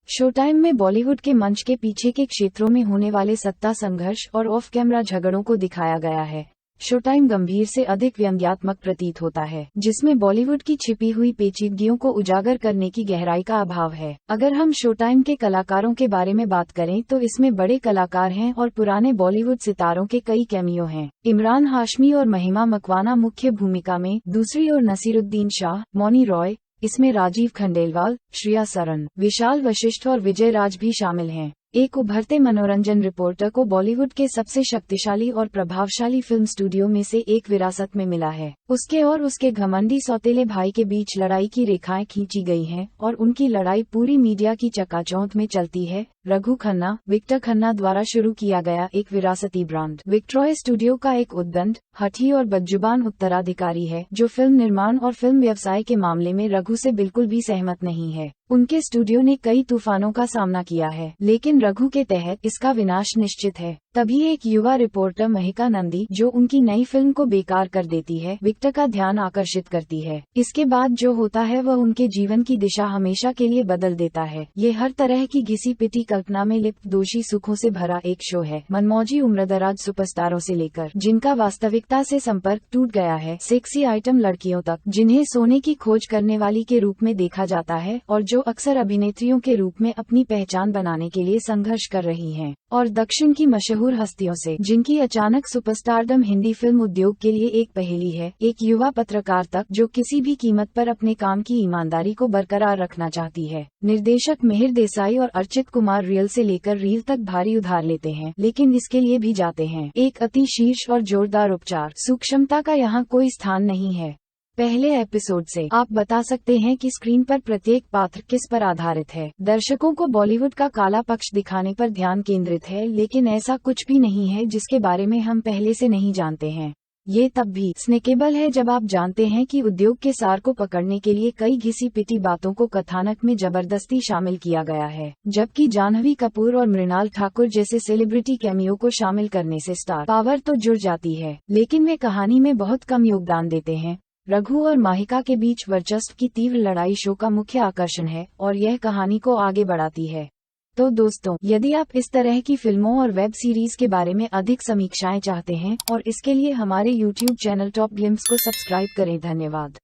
शो टाइम में बॉलीवुड के मंच के पीछे के क्षेत्रों में होने वाले सत्ता संघर्ष और ऑफ कैमरा झगड़ों को दिखाया गया है। शो टाइम गंभीर से अधिक व्यंग्यात्मक प्रतीत होता है, जिसमें बॉलीवुड की छिपी हुई पेचीदगियों को उजागर करने की गहराई का अभाव है। अगर हम शो टाइम के कलाकारों के बारे में बात करें तो इसमें बड़े कलाकार हैं और पुराने बॉलीवुड सितारों के कई कैमियो हैं। इमरान हाशमी और महिमा मकवाना मुख्य भूमिका में, दूसरी ओर नसीरुद्दीन शाह, मौनी रॉय, इसमें राजीव खंडेलवाल, श्रेया सरन, विशाल वशिष्ठ और विजय राज भी शामिल हैं। एक उभरते मनोरंजन रिपोर्टर को बॉलीवुड के सबसे शक्तिशाली और प्रभावशाली फिल्म स्टूडियो में से एक विरासत में मिला है। उसके और उसके घमंडी सौतेले भाई के बीच लड़ाई की रेखाएं खींची गई हैं और उनकी लड़ाई पूरी मीडिया की चकाचौंध में चलती है। रघु खन्ना, विक्टर खन्ना द्वारा शुरू किया गया एक विरासती ब्रांड विक्ट्रॉय स्टूडियो का एक उद्दंड, हठी और बदजुबान उत्तराधिकारी है, जो फिल्म निर्माण और फिल्म व्यवसाय के मामले में रघु से बिल्कुल भी सहमत नहीं है। उनके स्टूडियो ने कई तूफानों का सामना किया है, लेकिन रघु के तहत इसका विनाश निश्चित है। तभी एक युवा रिपोर्टर महिका नंदी, जो उनकी नई फिल्म को बेकार कर देती है, विक्टर का ध्यान आकर्षित करती है। इसके बाद जो होता है वह उनके जीवन की दिशा हमेशा के लिए बदल देता है। ये हर तरह की घिसी पिटी कल्पना में लिप्त दोषी सुखों से भरा एक शो है। मनमौजी उम्रदराज सुपरस्टारों से लेकर जिनका वास्तविकता से संपर्क टूट गया है, सेक्सी आइटम लड़कियों तक, जिन्हें सोने की खोज करने वाली के रूप में देखा जाता है और जो अक्सर अभिनेत्रियों के रूप में अपनी पहचान बनाने के लिए संघर्ष कर रही हैं, और दक्षिण की मशहूर हस्तियों से, जिनकी अचानक सुपरस्टारडम हिंदी फिल्म उद्योग के लिए एक पहेली है। एक युवा पत्रकार तक, जो किसी भी कीमत पर अपने काम की ईमानदारी को बरकरार रखना चाहती है। निर्देशक मिहिर देसाई और अर्चित कुमार रियल से लेकर रील तक भारी उधार लेते हैं, लेकिन इसके लिए भी जाते हैं। एक अति शीर्ष और जोरदार उपचार, सूक्ष्मता का यहाँ कोई स्थान नहीं है। पहले एपिसोड से आप बता सकते हैं कि स्क्रीन पर प्रत्येक पात्र किस पर आधारित है। दर्शकों को बॉलीवुड का काला पक्ष दिखाने पर ध्यान केंद्रित है, लेकिन ऐसा कुछ भी नहीं है जिसके बारे में हम पहले से नहीं जानते हैं। ये तब भी स्नैकेबल है जब आप जानते हैं कि उद्योग के सार को पकड़ने के लिए कई घिसी पिटी बातों को कथानक में जबरदस्ती शामिल किया गया है, जबकि जाह्नवी कपूर और मृणाल ठाकुर जैसे सेलिब्रिटी कैमियो को शामिल करने से स्टार पावर तो जुड़ जाती है, लेकिन वे कहानी में बहुत कम योगदान देते हैं। रघु और माहिका के बीच वर्चस्व की तीव्र लड़ाई शो का मुख्य आकर्षण है और यह कहानी को आगे बढ़ाती है। तो दोस्तों, यदि आप इस तरह की फिल्मों और वेब सीरीज के बारे में अधिक समीक्षाएं चाहते हैं और इसके लिए हमारे YouTube चैनल टॉप ग्लिम्स को सब्सक्राइब करें। धन्यवाद।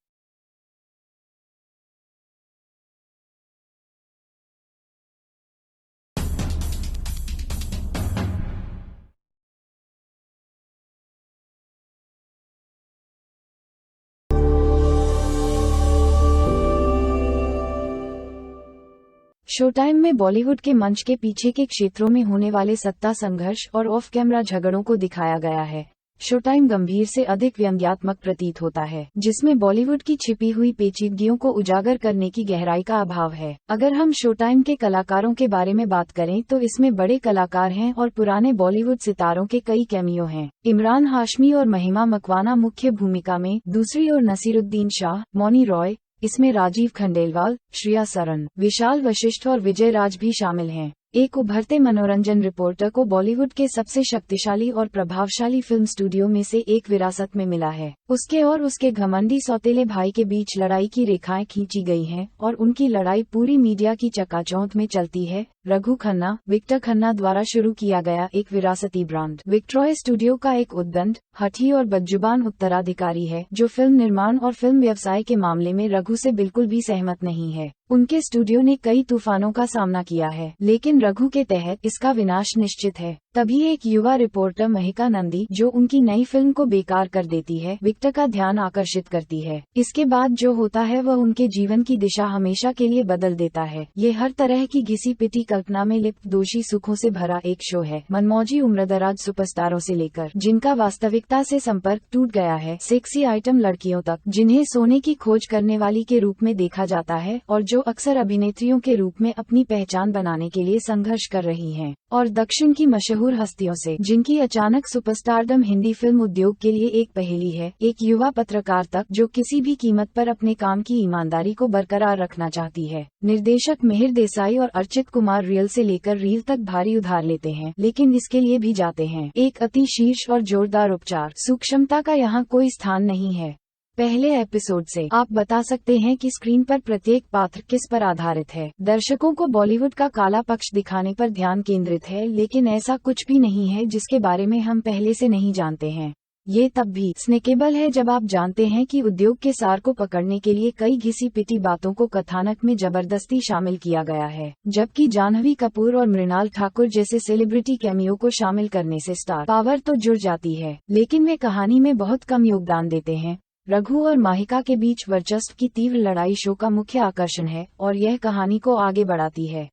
शोटाइम में बॉलीवुड के मंच के पीछे के क्षेत्रों में होने वाले सत्ता संघर्ष और ऑफ कैमरा झगड़ों को दिखाया गया है। शोटाइम गंभीर से अधिक व्यंग्यात्मक प्रतीत होता है, जिसमें बॉलीवुड की छिपी हुई पेचीदगियों को उजागर करने की गहराई का अभाव है। अगर हम शोटाइम के कलाकारों के बारे में बात करें तो इसमें बड़े कलाकार हैं और पुराने बॉलीवुड सितारों के कई कैमियो हैं। इमरान हाशमी और महिमा मकवाना मुख्य भूमिका में, दूसरी ओर नसीरुद्दीन शाह, मौनी रॉय, इसमें राजीव खंडेलवाल, श्रेया सरन, विशाल वशिष्ठ और विजय राज भी शामिल हैं। एक उभरते मनोरंजन रिपोर्टर को बॉलीवुड के सबसे शक्तिशाली और प्रभावशाली फिल्म स्टूडियो में से एक विरासत में मिला है। उसके और उसके घमंडी सौतेले भाई के बीच लड़ाई की रेखाएं खींची गई हैं और उनकी लड़ाई पूरी मीडिया की चकाचौंध में चलती है। रघु खन्ना, विक्टर खन्ना द्वारा शुरू किया गया एक विरासती ब्रांड विक्ट्रॉय स्टूडियो का एक उद्दंड, हठी और बदजुबान उत्तराधिकारी है, जो फिल्म निर्माण और फिल्म व्यवसाय के मामले में रघु से बिल्कुल भी सहमत नहीं है। उनके स्टूडियो ने कई तूफानों का सामना किया है, लेकिन रघु के तहत इसका विनाश निश्चित है। तभी एक युवा रिपोर्टर महिका नंदी, जो उनकी नई फिल्म को बेकार कर देती है, विक्टर का ध्यान आकर्षित करती है। इसके बाद जो होता है वह उनके जीवन की दिशा हमेशा के लिए बदल देता है। ये हर तरह की घिसी पिटी कल्पना में लिप्त दोषी सुखों से भरा एक शो है। मनमौजी उम्रदराज सुपरस्टारों से लेकर जिनका वास्तविकता से संपर्क टूट गया है, सेक्सी आइटम लड़कियों तक, जिन्हें सोने की खोज करने वाली के रूप में देखा जाता है और जो अक्सर अभिनेत्रियों के रूप में अपनी पहचान बनाने के लिए संघर्ष कर रही हैं, और दक्षिण की मशहूर हस्तियों से, जिनकी अचानक सुपरस्टारडम हिंदी फिल्म उद्योग के लिए एक पहेली है, एक युवा पत्रकार तक जो किसी भी कीमत पर अपने काम की ईमानदारी को बरकरार रखना चाहती है। निर्देशक मिहिर देसाई और अर्चित कुमार रियल से लेकर रील तक भारी उधार लेते हैं, लेकिन इसके लिए भी जाते हैं एक अति शीर्ष और जोरदार उपचार। सूक्ष्मता का यहाँ कोई स्थान नहीं है। पहले एपिसोड से आप बता सकते हैं कि स्क्रीन पर प्रत्येक पात्र किस पर आधारित है। दर्शकों को बॉलीवुड का काला पक्ष दिखाने पर ध्यान केंद्रित है, लेकिन ऐसा कुछ भी नहीं है जिसके बारे में हम पहले से नहीं जानते हैं। ये तब भी स्नैकेबल है जब आप जानते हैं कि उद्योग के सार को पकड़ने के लिए कई घिसी पिटी बातों को कथानक में जबरदस्ती शामिल किया गया है, जबकि जाह्नवी कपूर और मृणाल ठाकुर जैसे सेलिब्रिटी कैमियो को शामिल करने से स्टार पावर तो जुड़ जाती है, लेकिन वे कहानी में बहुत कम योगदान देते हैं। रघु और माहिका के बीच वर्चस्व की तीव्र लड़ाई शो का मुख्य आकर्षण है और यह कहानी को आगे बढ़ाती है।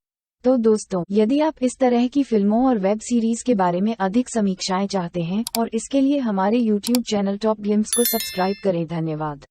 तो दोस्तों, यदि आप इस तरह की फिल्मों और वेब सीरीज के बारे में अधिक समीक्षाएं चाहते हैं और इसके लिए हमारे YouTube चैनल टॉप ग्लिम्स को सब्सक्राइब करें। धन्यवाद।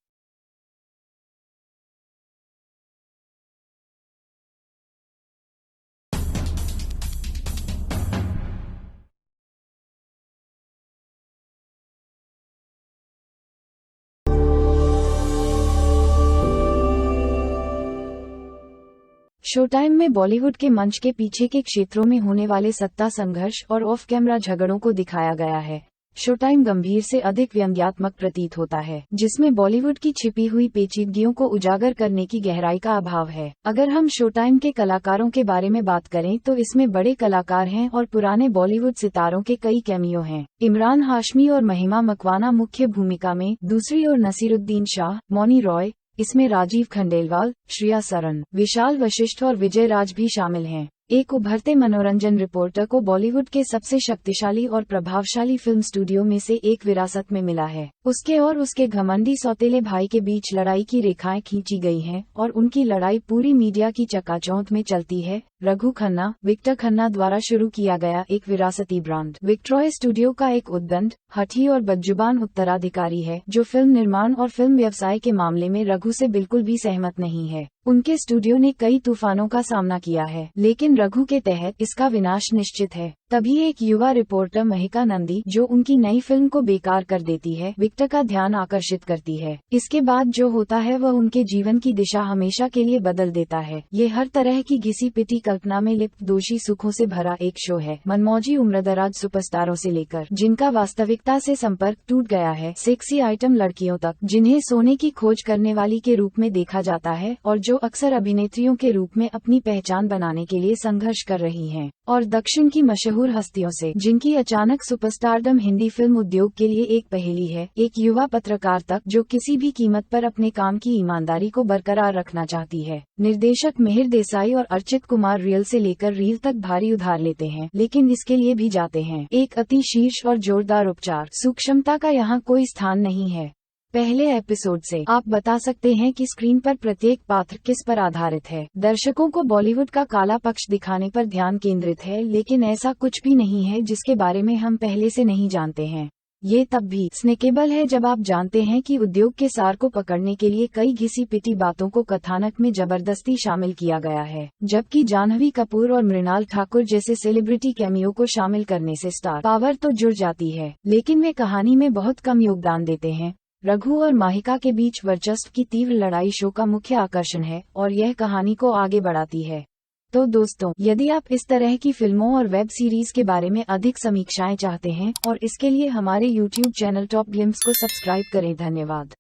शोटाइम में बॉलीवुड के मंच के पीछे के क्षेत्रों में होने वाले सत्ता संघर्ष और ऑफ कैमरा झगड़ों को दिखाया गया है। शोटाइम गंभीर से अधिक व्यंग्यात्मक प्रतीत होता है, जिसमें बॉलीवुड की छिपी हुई पेचीदगियों को उजागर करने की गहराई का अभाव है। अगर हम शोटाइम के कलाकारों के बारे में बात करें तो इसमें बड़े कलाकार हैं और पुराने बॉलीवुड सितारों के कई कैमियो हैं। इमरान हाशमी और महिमा मकवाना मुख्य भूमिका में, दूसरी ओर नसीरुद्दीन शाह, मौनी रॉय, इसमें राजीव खंडेलवाल, श्रेया सरन, विशाल वशिष्ठ और विजय राज भी शामिल हैं। एक उभरते मनोरंजन रिपोर्टर को बॉलीवुड के सबसे शक्तिशाली और प्रभावशाली फिल्म स्टूडियो में से एक विरासत में मिला है। उसके और उसके घमंडी सौतेले भाई के बीच लड़ाई की रेखाएं खींची गई हैं और उनकी लड़ाई पूरी मीडिया की चकाचौंध में चलती है। रघु खन्ना, विक्टर खन्ना द्वारा शुरू किया गया एक विरासती ब्रांड। विक्ट्रॉय स्टूडियो का एक उद्दंड, हठी और बदजुबान उत्तराधिकारी है जो फिल्म निर्माण और फिल्म व्यवसाय के मामले में रघु से बिल्कुल भी सहमत नहीं है। उनके स्टूडियो ने कई तूफानों का सामना किया है, लेकिन रघु के तहत इसका विनाश निश्चित है। तभी एक युवा रिपोर्टर महिका नंदी, जो उनकी नई फिल्म को बेकार कर देती है, विक्टर का ध्यान आकर्षित करती है। इसके बाद जो होता है वह उनके जीवन की दिशा हमेशा के लिए बदल देता है। ये हर तरह की घिसी पिटी कल्पना में लिप्त दोषी सुखों से भरा एक शो है। मनमौजी उम्रदराज सुपरस्टारों से लेकर जिनका वास्तविकता से संपर्क टूट गया है, सेक्सी आइटम लड़कियों तक जिन्हें सोने की खोज करने वाली के रूप में देखा जाता है और जो अक्सर अभिनेत्रियों के रूप में अपनी पहचान बनाने के लिए संघर्ष कर रही हैं, और दक्षिण की मशहूर हस्तियों से जिनकी अचानक सुपरस्टारडम हिंदी फिल्म उद्योग के लिए एक पहेली है, एक युवा पत्रकार तक जो किसी भी कीमत पर अपने काम की ईमानदारी को बरकरार रखना चाहती है। निर्देशक मिहिर देसाई और अर्चित कुमार रियल से लेकर रील तक भारी उधार लेते हैं, लेकिन इसके लिए भी जाते हैं एक अति शीर्ष और जोरदार उपचार। सूक्ष्मता का यहाँ कोई स्थान नहीं है। पहले एपिसोड से आप बता सकते हैं कि स्क्रीन पर प्रत्येक पात्र किस पर आधारित है। दर्शकों को बॉलीवुड का काला पक्ष दिखाने पर ध्यान केंद्रित है, लेकिन ऐसा कुछ भी नहीं है जिसके बारे में हम पहले से नहीं जानते हैं। ये तब भी स्नेकेबल है जब आप जानते हैं कि उद्योग के सार को पकड़ने के लिए कई घिसी पिटी बातों को कथानक में जबरदस्ती शामिल किया गया है, जबकि जाह्नवी कपूर और मृणाल ठाकुर जैसे सेलिब्रिटी कैमियो को शामिल करने से स्टार पावर तो जुड़ जाती है, लेकिन वे कहानी में बहुत कम योगदान देते हैं। रघु और माहिका के बीच वर्चस्व की तीव्र लड़ाई शो का मुख्य आकर्षण है और यह कहानी को आगे बढ़ाती है। तो दोस्तों, यदि आप इस तरह की फिल्मों और वेब सीरीज के बारे में अधिक समीक्षाएं चाहते हैं और इसके लिए हमारे YouTube चैनल टॉप ग्लिम्स को सब्सक्राइब करें। धन्यवाद।